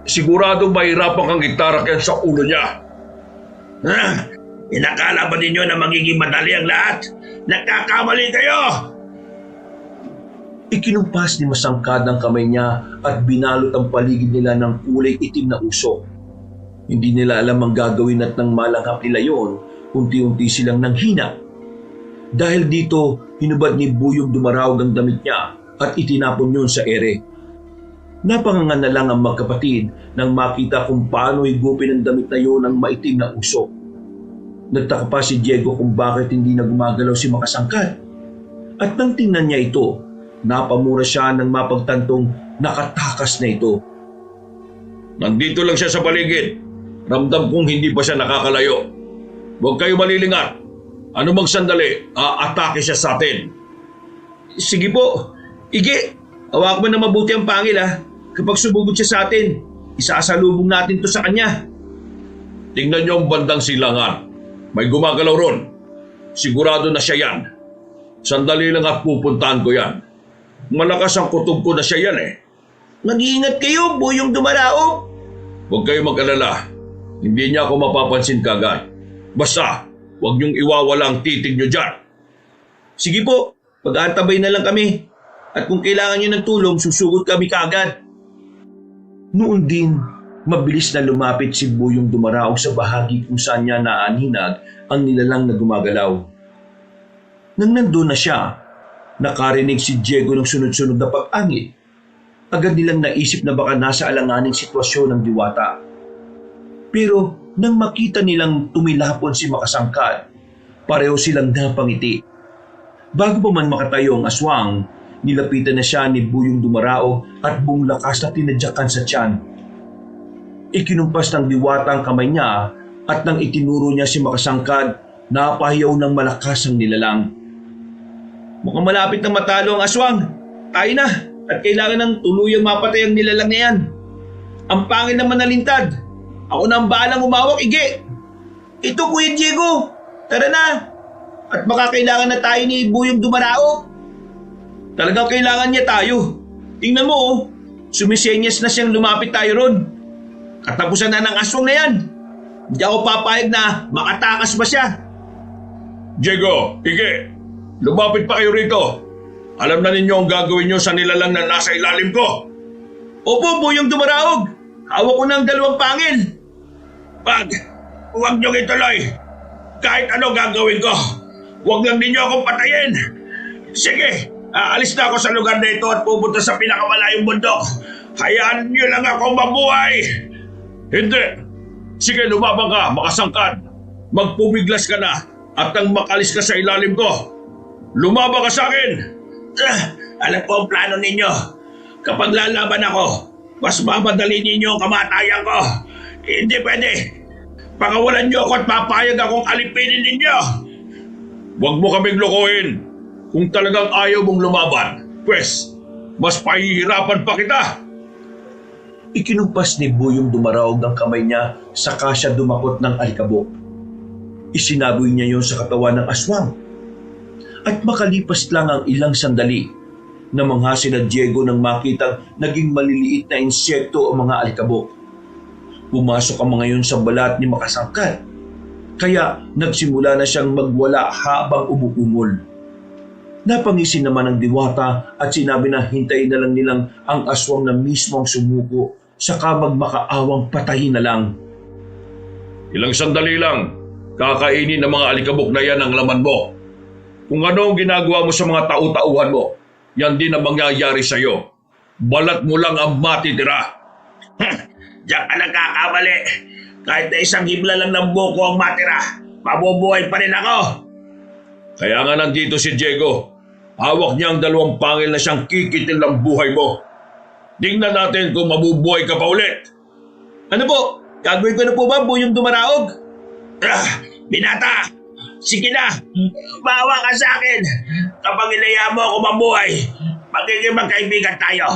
Siguradong mahirapan kang itarak yan sa ulo niya. Inakala ba ninyo na magiging madali ang lahat? Nagkakamali kayo! Ikinumpas ni Masangkad ang kamay niya at binalot ang paligid nila ng kulay itim na usok. Hindi nila alam ang gagawin at nang malanghap nila yon, unti-unti silang nanghina. Dahil dito, hinubad ni Buyong Dumarawag ang damit niya at itinapon yun sa ere. Napangangan na lang ang magkapatid nang makita kung paano higupin ang damit na yun ng maitim na usok. Nagtaka pa si Diego kung bakit hindi na gumagalaw si Makasangkad. At nang tingnan niya ito, napamura siya nang mapagtantong nakatakas na ito. Nandito lang siya sa paligid. Ramdam kong hindi pa siya nakakalayo. Huwag kayo malilingat. Ano mang sandali, aatake siya sa atin. Sige po. Ige, hawak mo na mabuti ang pangil ha. Kapag sumugod siya sa atin, isasalubong natin to sa kanya. Tingnan niyo ang bandang silangan. May gumagalaw ron. Sigurado na siya yan. Sandali lang at pupuntahan ko yan. Malakas ang kutob ko na siya yan eh. Mag-iingat kayo, Buyong Dumaraog. Huwag kayo mag-alala. Hindi niya ako mapapansin kagad. Basta, huwag niyong iwawala ang titig niyo dyan. Sige po, pag-aantabay na lang kami. At kung kailangan niyo ng tulong, susugod kami kagad. Noon din, mabilis na lumapit si Buyong Dumaraog sa bahagi kung saan niya naaninag ang nilalang na gumagalaw. Nang nandun na siya, nakarinig si Diego ng sunod-sunod na pag-angit. Agad nilang naisip na baka nasa alanganing sitwasyon ng diwata. Pero nang makita nilang tumilapon si Makasangkad, pareho silang napangiti. Bago pa man makatayo ang aswang, nilapitan na siya ni Buyong Dumaraog at buong lakas na tinadyakan sa tiyan. Ikinumpas ng diwata ang kamay niya at nang itinuro niya si Makasangkad, napahiyaw ng malakas ang nilalang. Mukhang malapit na matalo ang aswang. Tayo na at kailangan ng tuluyang mapatay ang nilalang na yan. Ang pangil naman na lintad. Ako na ang bahalang umawak, Ige. Ito, Kuya Diego. Tara na. At baka kailangan na tayo ni Buyong Dumaraog. Talagang kailangan niya tayo. Tingnan mo oh, sumisenyas na siyang lumapit tayo ron. Katapusan na ng aswang na yan. Hindi ako papayag na makatakas pa siya. Diego, Ige, lumapit pa kayo rito. Alam na ninyo ang gagawin nyo sa nilalang na nasa ilalim ko. Opo, Buyong Dumaraog. Hawak ko ng dalawang pangil. Huwag niyong ituloy. Kahit ano gagawin ko, huwag lang ninyo akong patayin. Sige, aalis na ako sa lugar na ito at pupunta sa pinakamalayong bundok. Hayaan niyo lang ako mabuhay. Hindi. Sige, lumabang ka, Makasangkad. Magpumiglas ka na at nang makalis ka sa ilalim ko. Lumabang ka sa akin. Alam ko ang plano ninyo. Kapag lalaban ako, mas mamadali ninyo ang kamatayan ko. Hindi pwede. Pakawalan niyo ako at papayag akong alipinin ninyo. Huwag mo kaming lokohin. Kung talagang ayaw mong lumaban, pwes, mas pahihirapan pa kita. Ikinumpas ni Buyong Dumaraog ang kamay niya saka siya dumakot ng alikabok. Isinaboy niya yon sa katawan ng aswang. At makalipas lang ang ilang sandali, namangha sina Diego nang makitang naging maliliit na insekto ang mga alikabok. Pumasok ang mga yun sa balat ni Makasangkad. Kaya nagsimula na siyang magwala habang umuumol. Napangisin naman ang diwata at sinabi na hintayin na lang nilang ang aswang na mismo ang sumuko saka magmakaawang patayin na lang. Ilang sandali lang, kakainin ng mga alikabok na yan ang laman mo. Kung ano ang ginagawa mo sa mga tau-tauhan mo, yan din ang mangyayari sa'yo. Balat mo lang ang matitira. Diyan ka nagkakamali. Kahit na isang hibla lang ng buko ang matira, mabubuhay pa rin ako. Kaya nga nandito si Diego. Hawak niya ang 2 pangil na siyang kikitil ng buhay mo. Tingnan natin kung mabubuhay ka pa ulit. Ano po? Gagawin ko na po ba, Buyong Dumaraog? Binata, sige na. Bawa ka sa akin. Kapag inaya mo ako mabuhay, magiging magkaibigan tayo.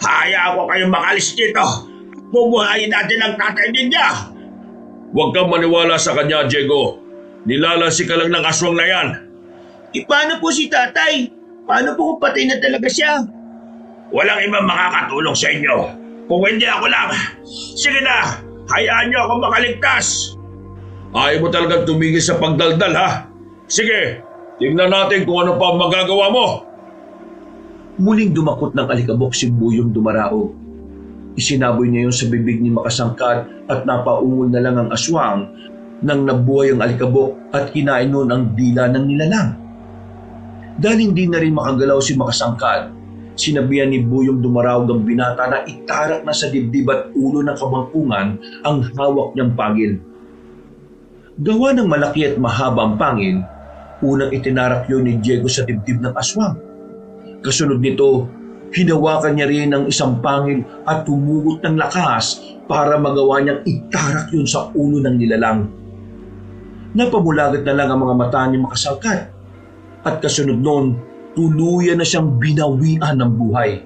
Hayaan ko kayong makalis dito. Bubuhayin natin ang tatay ninyo. Huwag kang maniwala sa kanya, Diego. Nilalasi ka lang ng aswang na yan. Paano po si tatay? Paano po kung patay na talaga siya? Walang ibang makakatulong sa inyo. Kung hindi ako lang, sige na. Hayaan niyo akong makaligtas. Ayaw mo talagang tumigil sa pagdaldal, ha? Sige, tingnan natin kung ano pa ang magagawa mo. Muling dumakot ng alikabok si Buyong Dumaraog. Isinaboy niya yun sa bibig ni Makasangkad at napaungol na lang ang aswang nang nabuhay ang alikabok at kinain noon ang dila ng nilalang. Dahil hindi na rin makagalaw si Makasangkad, sinabihan ni Buyong Dumaraog ang binata na itarak na sa dibdib at ulo ng kabangkungan ang hawak niyang pangil. Gawa ng malaki at mahaba ang pangil, unang itinarak yun ni Diego sa dibdib ng aswang. Kasunod nito, hinawakan niya rin ang isang pangil at tumugot ng lakas para magawa niyang itarak yun sa ulo ng nilalang. Napamulagat na lang ang mga mata ni Makasangkad at kasunod noon, tuluyan na siyang binawian ng buhay.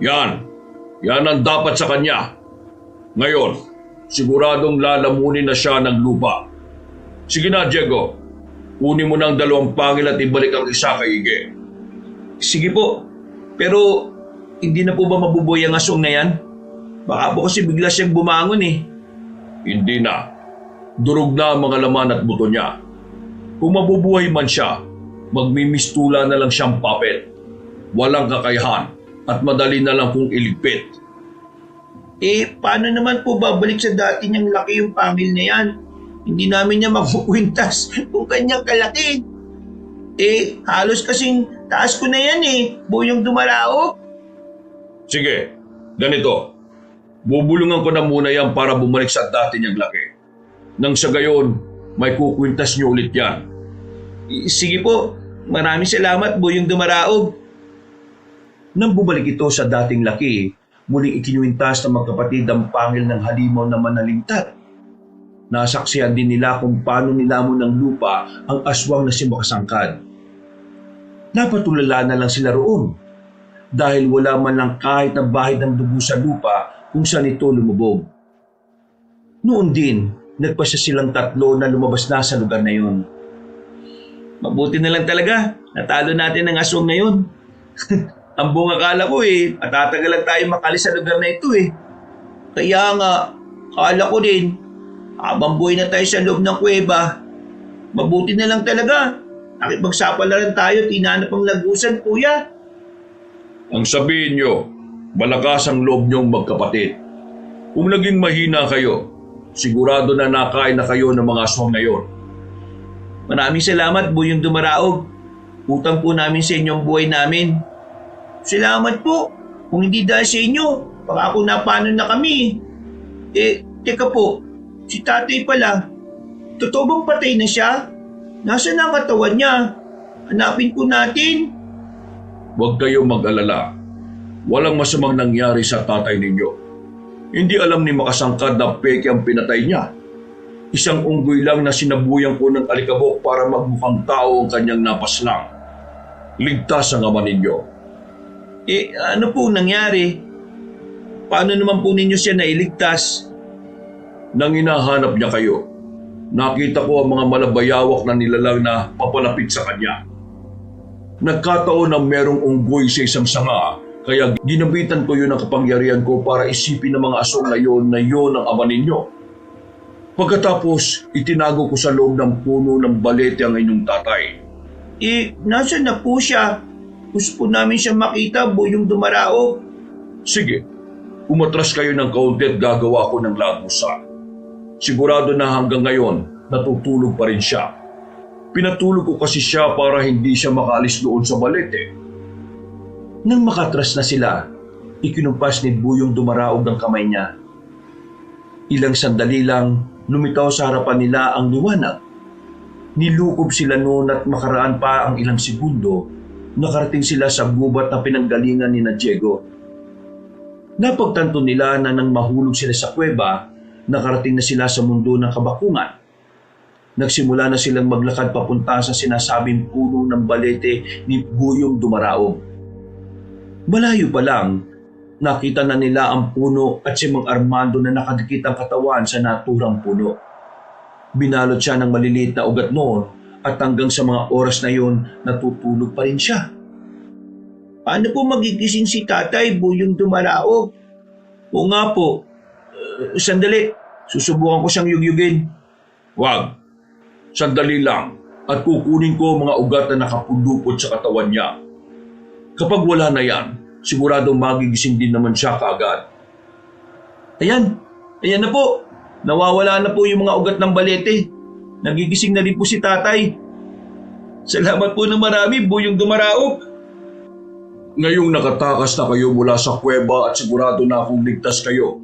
Yan ang dapat sa kanya. Ngayon, siguradong lalamunin na siya ng lupa. Sige na, Diego. Kunin mo ng 2 pangil at ibalik ang isa kay Ige. Sige po, pero hindi na po ba mabubuhay ang aswang na yan? Baka po kasi bigla siyang bumangon eh. Hindi na. Durog na ang mga laman at buto niya. Kung mabubuhay man siya, magmimistula na lang siyang puppet. Walang kakayahan at madali na lang kung iligpit. Paano naman po babalik sa dati niyang laki yung pangil na yan? Hindi namin niya makukwintas kung kanyang kalaki. Halos kasing taas ko na yan Buyong Dumaraog. Sige, ganito. Bubulungan ko na muna yan para bumalik sa dati niyang laki. Nang sa gayon, may kukwintas niyo ulit yan. Sige po, maraming salamat Buyong Dumaraog. Nang bumalik ito sa dating laki, muling ikinuwintas ng magkapatid ang pangil ng halimaw na manalintat. Nasaksihan din nila kung paano nilamon ng lupa ang aswang na si Makasangkad. Napatulala na lang sila roon dahil wala man lang kahit na bahid ng dugo sa lupa kung saan ito lumubog. Noon din, nagpasya silang 3 na lumabas na sa lugar na yun. Mabuti na lang talaga, natalo natin ang aswang na yun. Ang buong akala ko matatagalan tayo makalis sa lugar na ito Kaya nga, akala ko din, habang buhay na tayo sa loob ng kuweba, mabuti na lang talaga. Nakipagsapalaran tayo, tinanap ang lagusan, kuya. Ang sabihin niyo, malakas ang loob niyong magkapatid. Kung naging mahina kayo, sigurado na nakain na kayo ng mga aswang na yon. Maraming salamat, Buyong Dumaraog. Utang po namin sa inyong buhay namin. Salamat po. Kung hindi dahil sa inyo, baka ako napano na kami. Teka po, si tatay pala, totoo bang patay na siya? Nasaan ang katawan niya? Hanapin po natin. Huwag kayong mag-alala. Walang masamang nangyari sa tatay ninyo. Hindi alam ni Makasangkad na peke ang pinatay niya. Isang unggoy lang na sinabuyan ko ng alikabok para magmukhang tao ang kanyang napaslang. Ligtas ang ama ninyo. Ano po nangyari? Paano naman po ninyo siya nailigtas? Nang hinahanap niya kayo, nakita ko ang mga malabayawak na nilalang na papalapit sa kanya. Nagkataon na merong unggoy sa isang sanga, kaya ginabitan ko yun ang kapangyarihan ko para isipin ng mga aswang na yon ang ama ninyo. Pagkatapos, itinago ko sa loob ng puno ng balete ang inyong tatay. Nasaan na po siya? Gusto po namin siya makita, Buyong Dumaraog. Sige, umatras kayo ng kaunti at gagawa ko ng lagusa. Sigurado na hanggang ngayon, natutulog pa rin siya. Pinatulog ko kasi siya para hindi siya makaalis doon sa balete. Nang makatras na sila, ikinumpas ni Buyong Dumaraog ang kamay niya. Ilang sandali lang, lumitaw sa harapan nila ang liwanag. Nilukob sila noon at makaraan pa ang ilang segundo, nakarating sila sa gubat na pinanggalingan ni Diego. Napagtanto nila na nang mahulog sila sa kuweba, nakarating na sila sa mundo ng kabakungan. Nagsimula na silang maglakad papunta sa sinasabing puno ng balete ni Buyong Dumaraog. Malayo pa lang, nakita na nila ang puno at si Mang Armando na nakadikit ang katawan sa naturang puno. Binalot siya ng maliliit na ugat noon at hanggang sa mga oras na yun, natutulog pa rin siya. Paano po magigising si Tatay Buyong Dumaraog? O nga po, sandali, susubukan ko siyang yugyugin. Wag. Sandali lang at kukunin ko mga ugat na nakapundupot sa katawan niya. Kapag wala na yan, siguradong magigising din naman siya kaagad. Ayan na po. Nawawala na po yung mga ugat ng balete. Nagigising na rin po si Tatay. Salamat po ng marami, Buyong Dumaraog. Ngayong nakatakas na kayo mula sa kuweba at sigurado na akong ligtas kayo,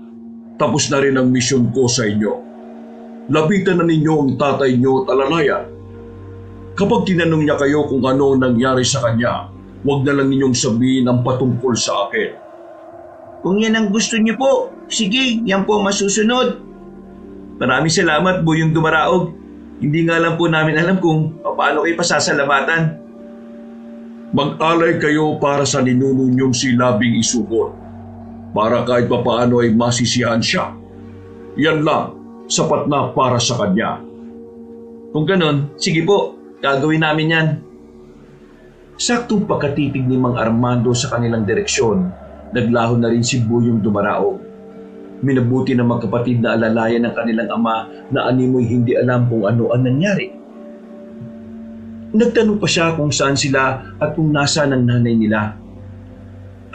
tapos na rin ang misyon ko sa inyo. Lapitan na ninyo ang tatay nyo at alalayan. Kapag tinanong niya kayo kung ano nangyari sa kanya, huwag na lang ninyong sabihin ang patungkol sa akin. Kung yan ang gusto niyo po, sige, yan po masusunod. Maraming salamat, Buyong Dumaraog. Hindi nga lang po namin alam kung paano kayo pasasalamatan. Mag-alay kayo para sa ninuno niyong si Labing Isugon, para kahit papaano ay masisiyahan siya. Yan lang, sapat na para sa kanya. Kung ganon, sige po, gagawin namin yan. Saktong pagkatitig ni Mang Armando sa kanilang direksyon, naglaho na rin si Buyong Dumaraog. Minabuti ng magkapatid na alalayan ng kanilang ama na animoy hindi alam kung ano ang nangyari. Nagtanong pa siya kung saan sila at kung nasaan ang nanay nila.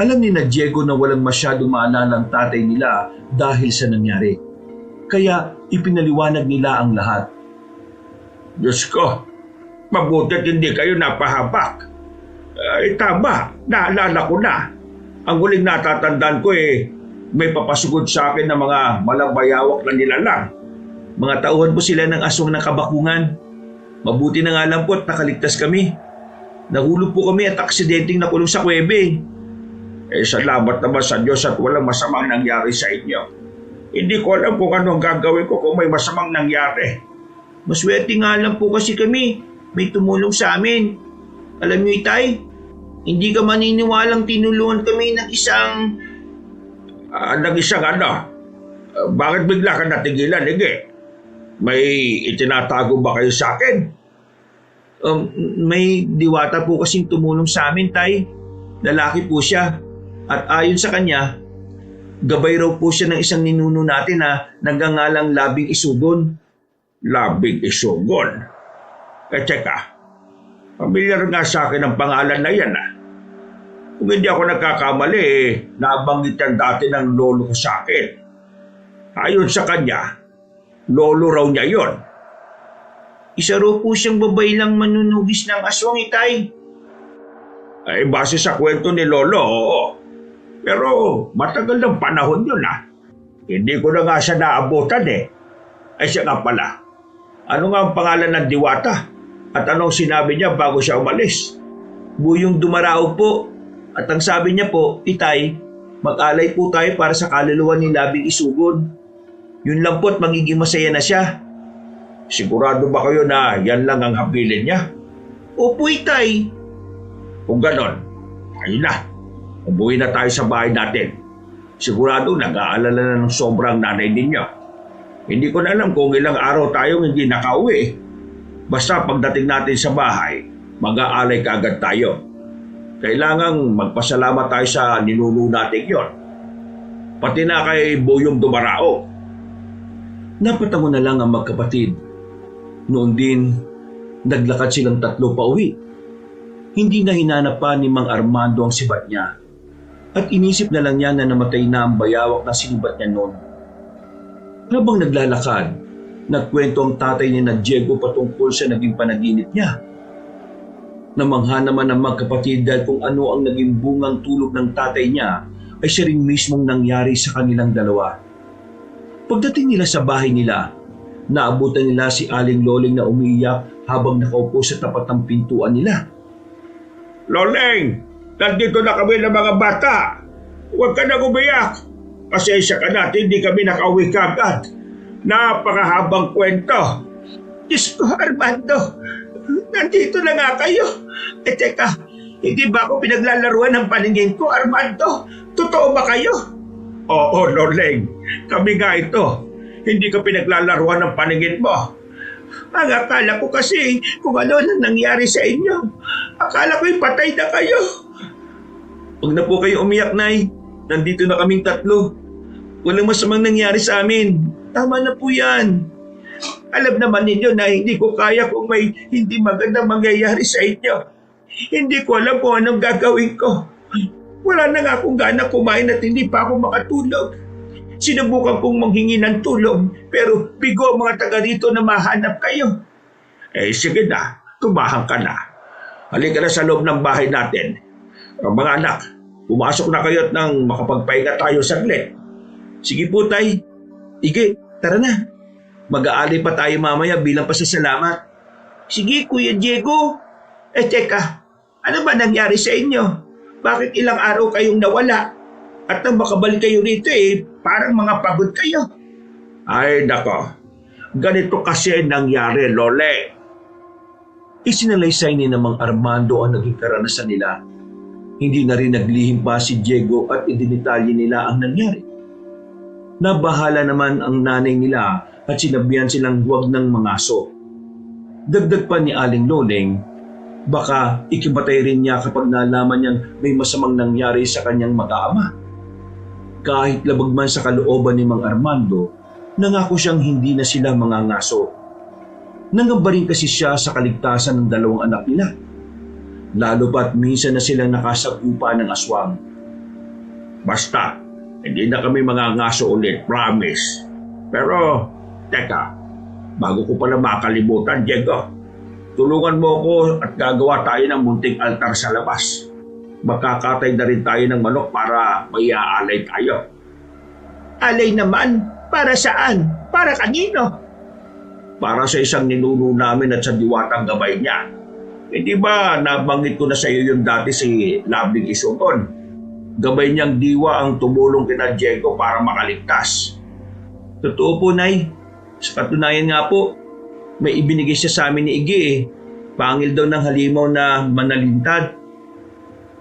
Alam ni Diego na walang masyadong maalala ang tatay nila dahil sa nangyari. Kaya ipinaliwanag nila ang lahat. Diyos ko, mabuti't hindi kayo napahabak. Tama, naalala ko na. Ang huling natatandaan ko may papasugod sa akin ng mga malangbayawak na nilalang. Mga tauhan po sila ng aswang ng kabakungan. Mabuti na nga lang po at nakaligtas kami. Nahulog po kami at aksidenteng nakulong sa kuwebe. Salamat naman sa Diyos at walang masamang nangyari sa inyo. Hindi ko alam kung anong gagawin ko kung may masamang nangyari. Maswerte nga lang po kasi kami. May tumulong sa amin. Alam niyo, Itay, hindi ka maniniwalang tinulungan kami ng isang... Bakit bigla ka natigilan, Ige? May itinatago ba kayo sa akin? May diwata po kasing tumulong sa amin, Tay. Lalaki po siya. At ayon sa kanya, gabay raw po siya ng isang ninuno natin na nagngangalang Labing Isugon. Labing Isugon? Teka, pamilyar nga sa akin ang pangalan na yan. Kung hindi ako nagkakamali, nabanggit yan dati ng lolo ko sa akin. Ayon sa kanya, lolo raw niya yon. Isa raw po siyang babay lang manunugis ng aswang, Itay. Base sa kwento ni lolo, oo. Pero matagal ng panahon yun Hindi ko na nga siya naabutan siya nga pala. Ano nga ang pangalan ng diwata? At anong sinabi niya bago siya umalis? Buyong Dumaraog po. At ang sabi niya po, Itay, mag-alay po tayo para sa kaluluwa ni Labing Isugon. Yun lang po at magiging masaya na siya. Sigurado ba kayo na yan lang ang habilin niya? Opo, Itay. Kung ganon, ayun na. Umuwi na tayo sa bahay natin. Sigurado nag-aalala na ng sobrang nanay ninyo. Hindi ko na alam kung ilang araw tayong hindi nakauwi. Basta pagdating natin sa bahay, mag-aalay kaagad tayo. Kailangang magpasalamat tayo sa ninuno natin yon. Pati na kay Buyong Dumaraog. Napatango na lang ang magkapatid. Noon din, naglakad silang tatlo pa uwi. Hindi na hinanap pa ni Mang Armando ang sibat niya. At inisip na lang niya na namatay na ang bayawak na sinibat niya noon. Habang naglalakad, Nagkwento ang tatay ni na Diego patungkol sa naging panaginip niya. Namangha naman ang magkapatid dahil kung ano ang naging bungang tulog ng tatay niya ay siya rin mismong nangyari sa kanilang dalawa. Pagdating nila sa bahay nila, naabutan nila si Aling Loleng na umiiyak habang nakaupo sa tapat ng pintuan nila. Loleng, nandito na kami ng mga bata. Huwag ka nang umiyak. Pasensya ka na at hindi kami nakauwi kagad. Napakahabang kwento. Diyos ko, Armando. Nandito na nga kayo. Teka, hindi ba ako pinaglalaruan ng paningin ko, Armando? Totoo ba kayo? Oo, Loleng. Kami nga ito. Hindi ka pinaglalaruan ng paningin mo. Ang akala ko kasi kung ano na nangyari sa inyo. Akala ko'y patay na kayo. Huwag na po kayo umiyak, Nay. Nandito na kaming tatlo. Walang masamang nangyari sa amin. Tama na po yan. Alam naman ninyo na hindi ko kaya kung may hindi magandang mangyayari sa inyo. Hindi ko alam kung anong gagawin ko. Wala na nga akong gana kumain at hindi pa ako makatulog. Sinubukan kong manghingi ng tulong pero bigo ang mga taga rito na mahanap kayo. Sige na, tumahan ka na. Halika na sa loob ng bahay natin. Ang mga anak, pumasok na kayo at nang makapagpahinga tayo saglit. Sige po, Tay. Ige, tara na. Mag-aalay pa tayo mamaya bilang pasasalamat. Sige, Kuya Diego. Teka, ano ba nangyari sa inyo? Bakit ilang araw kayong nawala? At nang makabalik kayo rito parang mga pagod kayo. Ay, nako. Ganito kasi nangyari, Lole. Isinalaysay ni namang Armando ang naging karanasan nila. Hindi na rin naglihim pa si Diego at idinitalye nila ang nangyari. Nabahala naman ang nanay nila at sinabihan silang huwag ng mangaso. Dagdag pa ni Aling Loleng, baka ikibatay rin niya kapag nalaman niyang may masamang nangyari sa kanyang mag-aama. Kahit labag man sa kalooban ni Mang Armando, nangako siyang hindi na sila mangangaso. Nangamba rin kasi siya sa kaligtasan ng dalawang anak nila. Lalo pa't minsan na silang nakasagupa ng aswang. Basta, hindi na kami mangangaso ulit, promise. Pero, teka, bago ko pala makalimutan, Diego, tulungan mo ako at gagawa tayo ng munting altar sa labas. Magkakatay na rin tayo ng manok para may aalay tayo. Alay naman? Para saan? Para kanino? Para sa isang ninuno namin at sa diwatang gabay niya. Hindi ba nabanggit ko na sa iyo yung dati si Labing Isugon? Gabay niyang diwa ang tumulong kina Diego para makaligtas. Totoo po, Nay. Sa katunayan nga po, may ibinigay siya sa amin ni Ige Pangil daw ng halimaw na manalintad.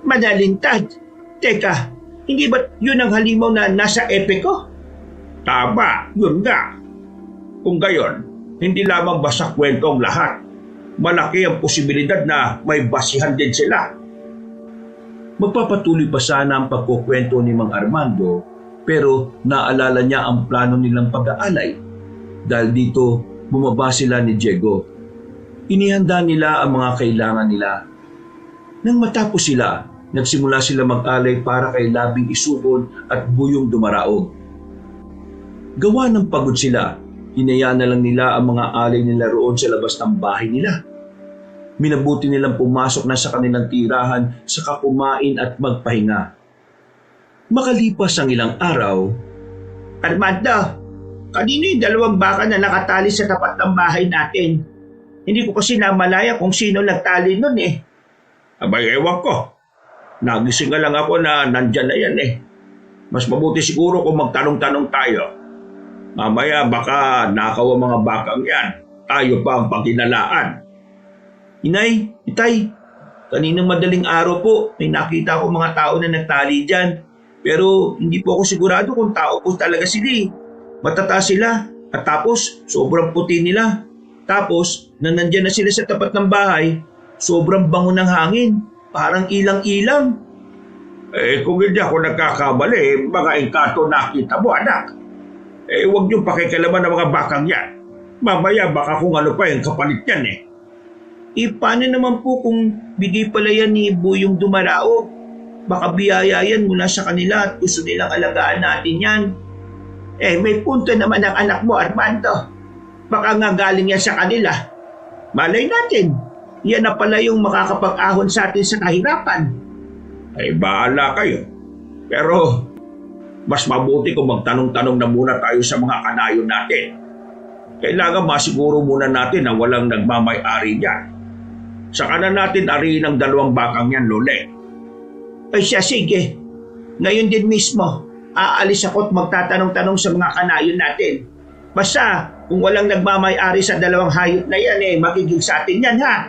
Manalintad? Teka, hindi ba yun ang halimaw na nasa epe ko? Tama, yun nga. Kung gayon, hindi lamang basta kwento ang lahat. Malaki ang posibilidad na may basihan din sila. Magpapatuloy pa sana ang pagkukwento ni Mang Armando, pero naalala niya ang plano nilang pag-aalay. Dahil dito, bumaba sila ni Diego. Inihanda nila ang mga kailangan nila. Nang matapos sila, nagsimula sila mag-alay para kay Labing Isugon at Buyong Dumaraog. Gawa ng pagod sila, hinayaan na lang nila ang mga alay nila roon sa labas ng bahay nila. Minabuti nilang pumasok na sa kanilang tirahan saka kumain at magpahinga. Makalipas ang ilang araw, Armando, kanino yung dalawang baka na nakatali sa tapat ng bahay natin? Hindi ko kasi namalaya kung sino nagtali nun Abay, ewan ko. Nagising lang ako na nandyan na yan Mas mabuti siguro kung magtanong-tanong tayo. Mamaya baka nakaw ang mga bakang yan. Tayo pa ang pagkinalaan. Inay, Itay, kaninang madaling araw po, may nakita ko mga tao na nagtali dyan. Pero hindi po ako sigurado kung tao po talaga sila Matataas sila at tapos sobrang puti nila. Tapos, nandyan na sila sa tapat ng bahay, sobrang bango ng hangin, parang ilang-ilang. Kung hindi ako nagkakamali, mga engkanto nakita mo, anak. Huwag niyong pakikilaman ng mga bakang yan. Mamaya baka kung ano pa yung kapalit yan Paano naman po kung bigay pala yan ni Buyong Dumaraog? Baka biyaya yan mula sa kanila at gusto nilang alagaan natin yan. May punto naman ang anak mo, Armando. Baka nga galing yan sa kanila. Malay natin, yan na pala yung makakapag-ahon sa atin sa kahirapan. Ay bahala kayo. Pero mas mabuti kung magtanong-tanong na muna tayo sa mga kanayon natin. Kailangan masiguro muna natin na walang nagmamay-ari niyan. Saka na natin ariin ang 2 bakang yan, Lole. Ay siya, sige. Ngayon din mismo, aalis ako at magtatanong-tanong sa mga kanayon natin. Basta, kung walang nagmamay-ari sa 2 hayop na yan, magiging sa atin yan, ha?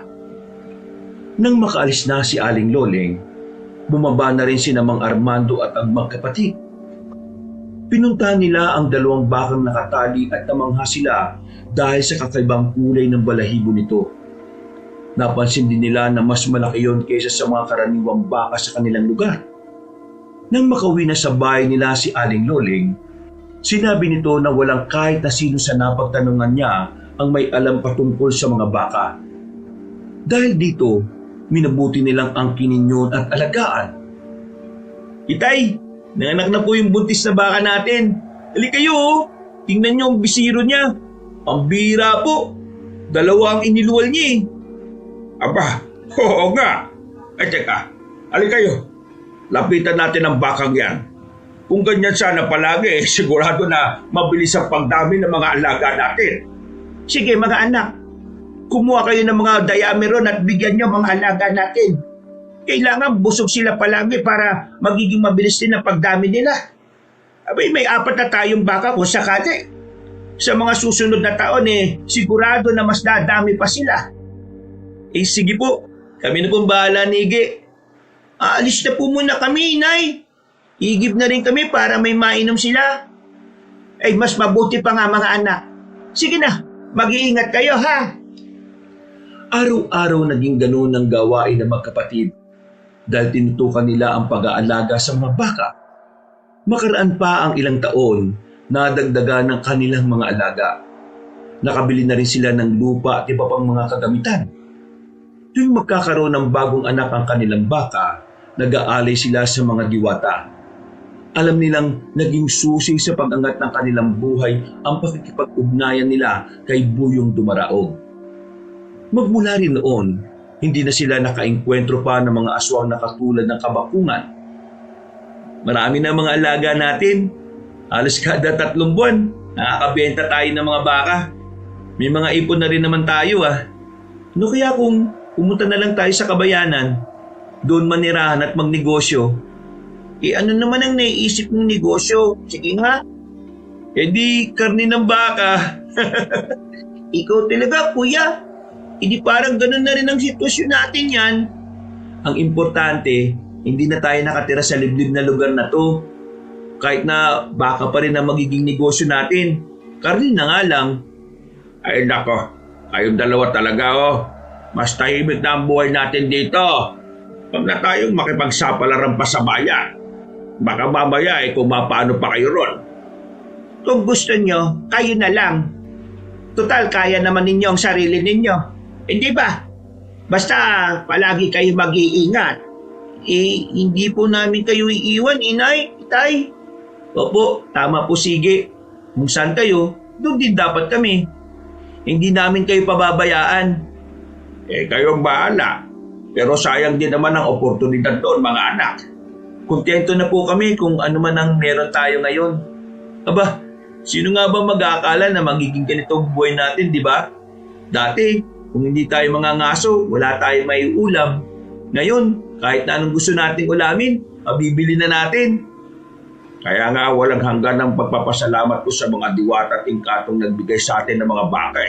Nang makaalis na si Aling Loleng, bumaba na rin si Mang Armando at ang magkapatid. Pinuntahan nila ang 2 bakang nakatali at namangha sila dahil sa kakaibang kulay ng balahibo nito. Napansin din nila na mas malaki yon kaysa sa mga karaniwang baka sa kanilang lugar. Nang makauwi na sa bahay nila si Aling Loleng, sinabi nito na walang kahit na sino sa napagtanungan niya ang may alam patungkol sa mga baka. Dahil dito, minabuti nilang angkinin yun at alagaan. Itay, nanganak na po yung buntis na baka natin. Dali kayo, oh. Tingnan niyo ang bisiro niya. Ang bira po. 2 ang iniluwal niya eh. Aba, oo nga. Ay teka, alin kayo. Lapitan natin ang bakang yan. Kung ganyan sana palagi, sigurado na mabilis ang pagdami ng mga alaga natin. Sige mga anak, kumuha kayo ng mga diameron at bigyan niyo mga alaga natin. Kailangan busog sila palagi para magiging mabilis din ang pagdami nila. Abay, may 4 na tayong baka kung sakali. Sa mga susunod na taon sigurado na mas dadami pa sila. Sige po, kami na pong bahala, Nige. Aalis na po muna kami, Inay. Igib na rin kami para may mainom sila. Ay, mas mabuti pa nga mga anak. Sige na, mag-iingat kayo ha. Araw-araw naging ganun ang gawain ng magkapatid dahil tinutukan nila ang pag-aalaga sa mga baka. Makaraan pa ang ilang taon, nadagdagan ng kanilang mga alaga. Nakabili na rin sila ng lupa at iba pang mga kagamitan. Tuwing magkakaroon ng bagong anak ang kanilang baka, nag-aalay sila sa mga diwata. Alam nilang naging susi sa pag-angat ng kanilang buhay ang pakikipag-ugnayan nila kay Buyong Dumaraog. Magmula rin noon, hindi na sila nakaengkwentro pa ng mga aswang na katulad ng kabakungan. Marami na mga alaga natin. Halos kada 3 buwan, nakakabenta tayo ng mga baka. May mga ipon na rin naman tayo Ano kaya kung pumunta na lang tayo sa kabayanan, doon manirahan at magnegosyo? Ano naman ang naiisip ng negosyo? Sige nga. Di karne ng baka. Ikaw talaga, kuya. Di parang ganun na rin ang sitwasyon natin yan. Ang importante, hindi na tayo nakatira sa liblib na lugar na to. Kahit na baka pa rin ang magiging negosyo natin, karne na nga lang. Ay nako, kayong 2 talaga Mas tahimik na ang buhay natin dito. Huwag na tayong makipagsapalaran pa sa bayan. Baka mamaya kung mapaano pa kayo ron. Kung gusto nyo, kayo na lang. Total, kaya naman ninyo ang sarili ninyo. Hindi ba? Basta palagi kayo mag-iingat. Hindi po namin kayo iiwan, Inay, Itay. Opo, tama po, sige. Kung saan kayo, doon din dapat kami. Hindi namin kayo pababayaan. Kayong bahala. Pero sayang din naman ang oportunidad doon, mga anak. Kontento na po kami kung ano man ang meron tayo ngayon. Aba, sino nga ba mag-aakala na magiging ganitong buhay natin, di ba? Dati, kung hindi tayo mga ngaso, wala tayong may ulam. Ngayon, kahit na anong gusto nating ulamin, mabibili na natin. Kaya nga walang hanggan ng pagpapasalamat ko sa mga diwata at tingkatong nagbigay sa atin ng mga baka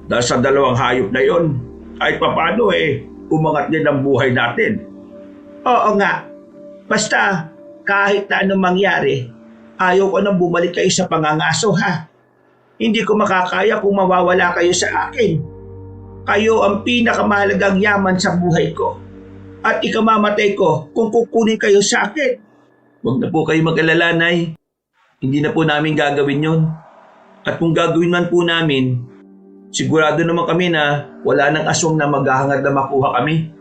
Dahil sa 2 hayop na yon, kahit papano umangat din ang buhay natin. Oo nga. Basta kahit na anong mangyari, ayaw ko nang bumalik kayo sa pangangaso ha. Hindi ko makakaya kung mawawala kayo sa akin. Kayo ang pinakamahalagang yaman sa buhay ko. At ikamamatay ko kung kukunin kayo sa akin. Huwag na po kayo mag-alala, Nay. Hindi na po namin gagawin yon. At kung gagawin man po namin, sigurado naman kami na wala nang aswang na maghahangad na makuha kami.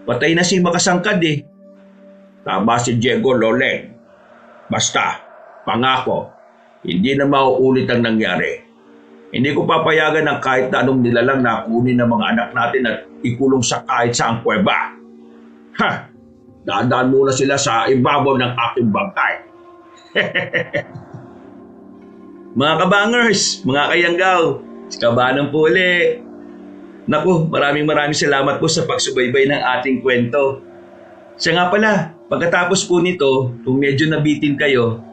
Patay na si Makasangkad Tama si Diego, Loleng. Basta, pangako, hindi na mauulit ang nangyari. Hindi ko papayagan ng kahit na anong nilalang na kunin ng mga anak natin at ikulong sa kahit saang kuweba. Ha! Dadaan muna sila sa ibabaw ng aking bangkay. Mga kabangers, mga kayanggaw, si Kabanong po uli. Naku, maraming salamat po sa pagsubaybay ng ating kwento. Siya nga pala, pagkatapos po nito, kung medyo nabitin kayo,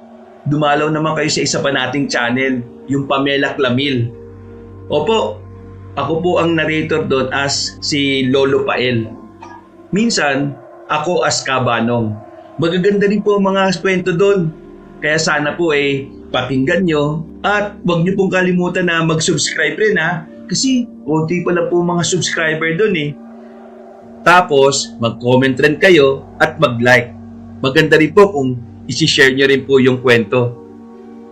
dumalaw naman kayo sa isa pa nating channel, yung Pamela Clamil. Opo, ako po ang narrator doon as si Lolo Pael. Minsan, ako as Kabanong. Magaganda rin po ang mga kwento doon. Kaya sana po pakinggan nyo at huwag nyo pong kalimutan na mag-subscribe rin ha. Kasi konti pala po mga subscriber doon Tapos, mag-comment rin kayo at mag-like. Maganda rin po kung isi-share nyo rin po yung kwento.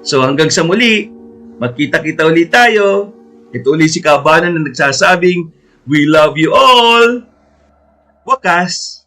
So hanggang sa muli, magkita-kita ulit tayo. Ito ulit si Kabanan na nagsasabing, we love you all! Wakas!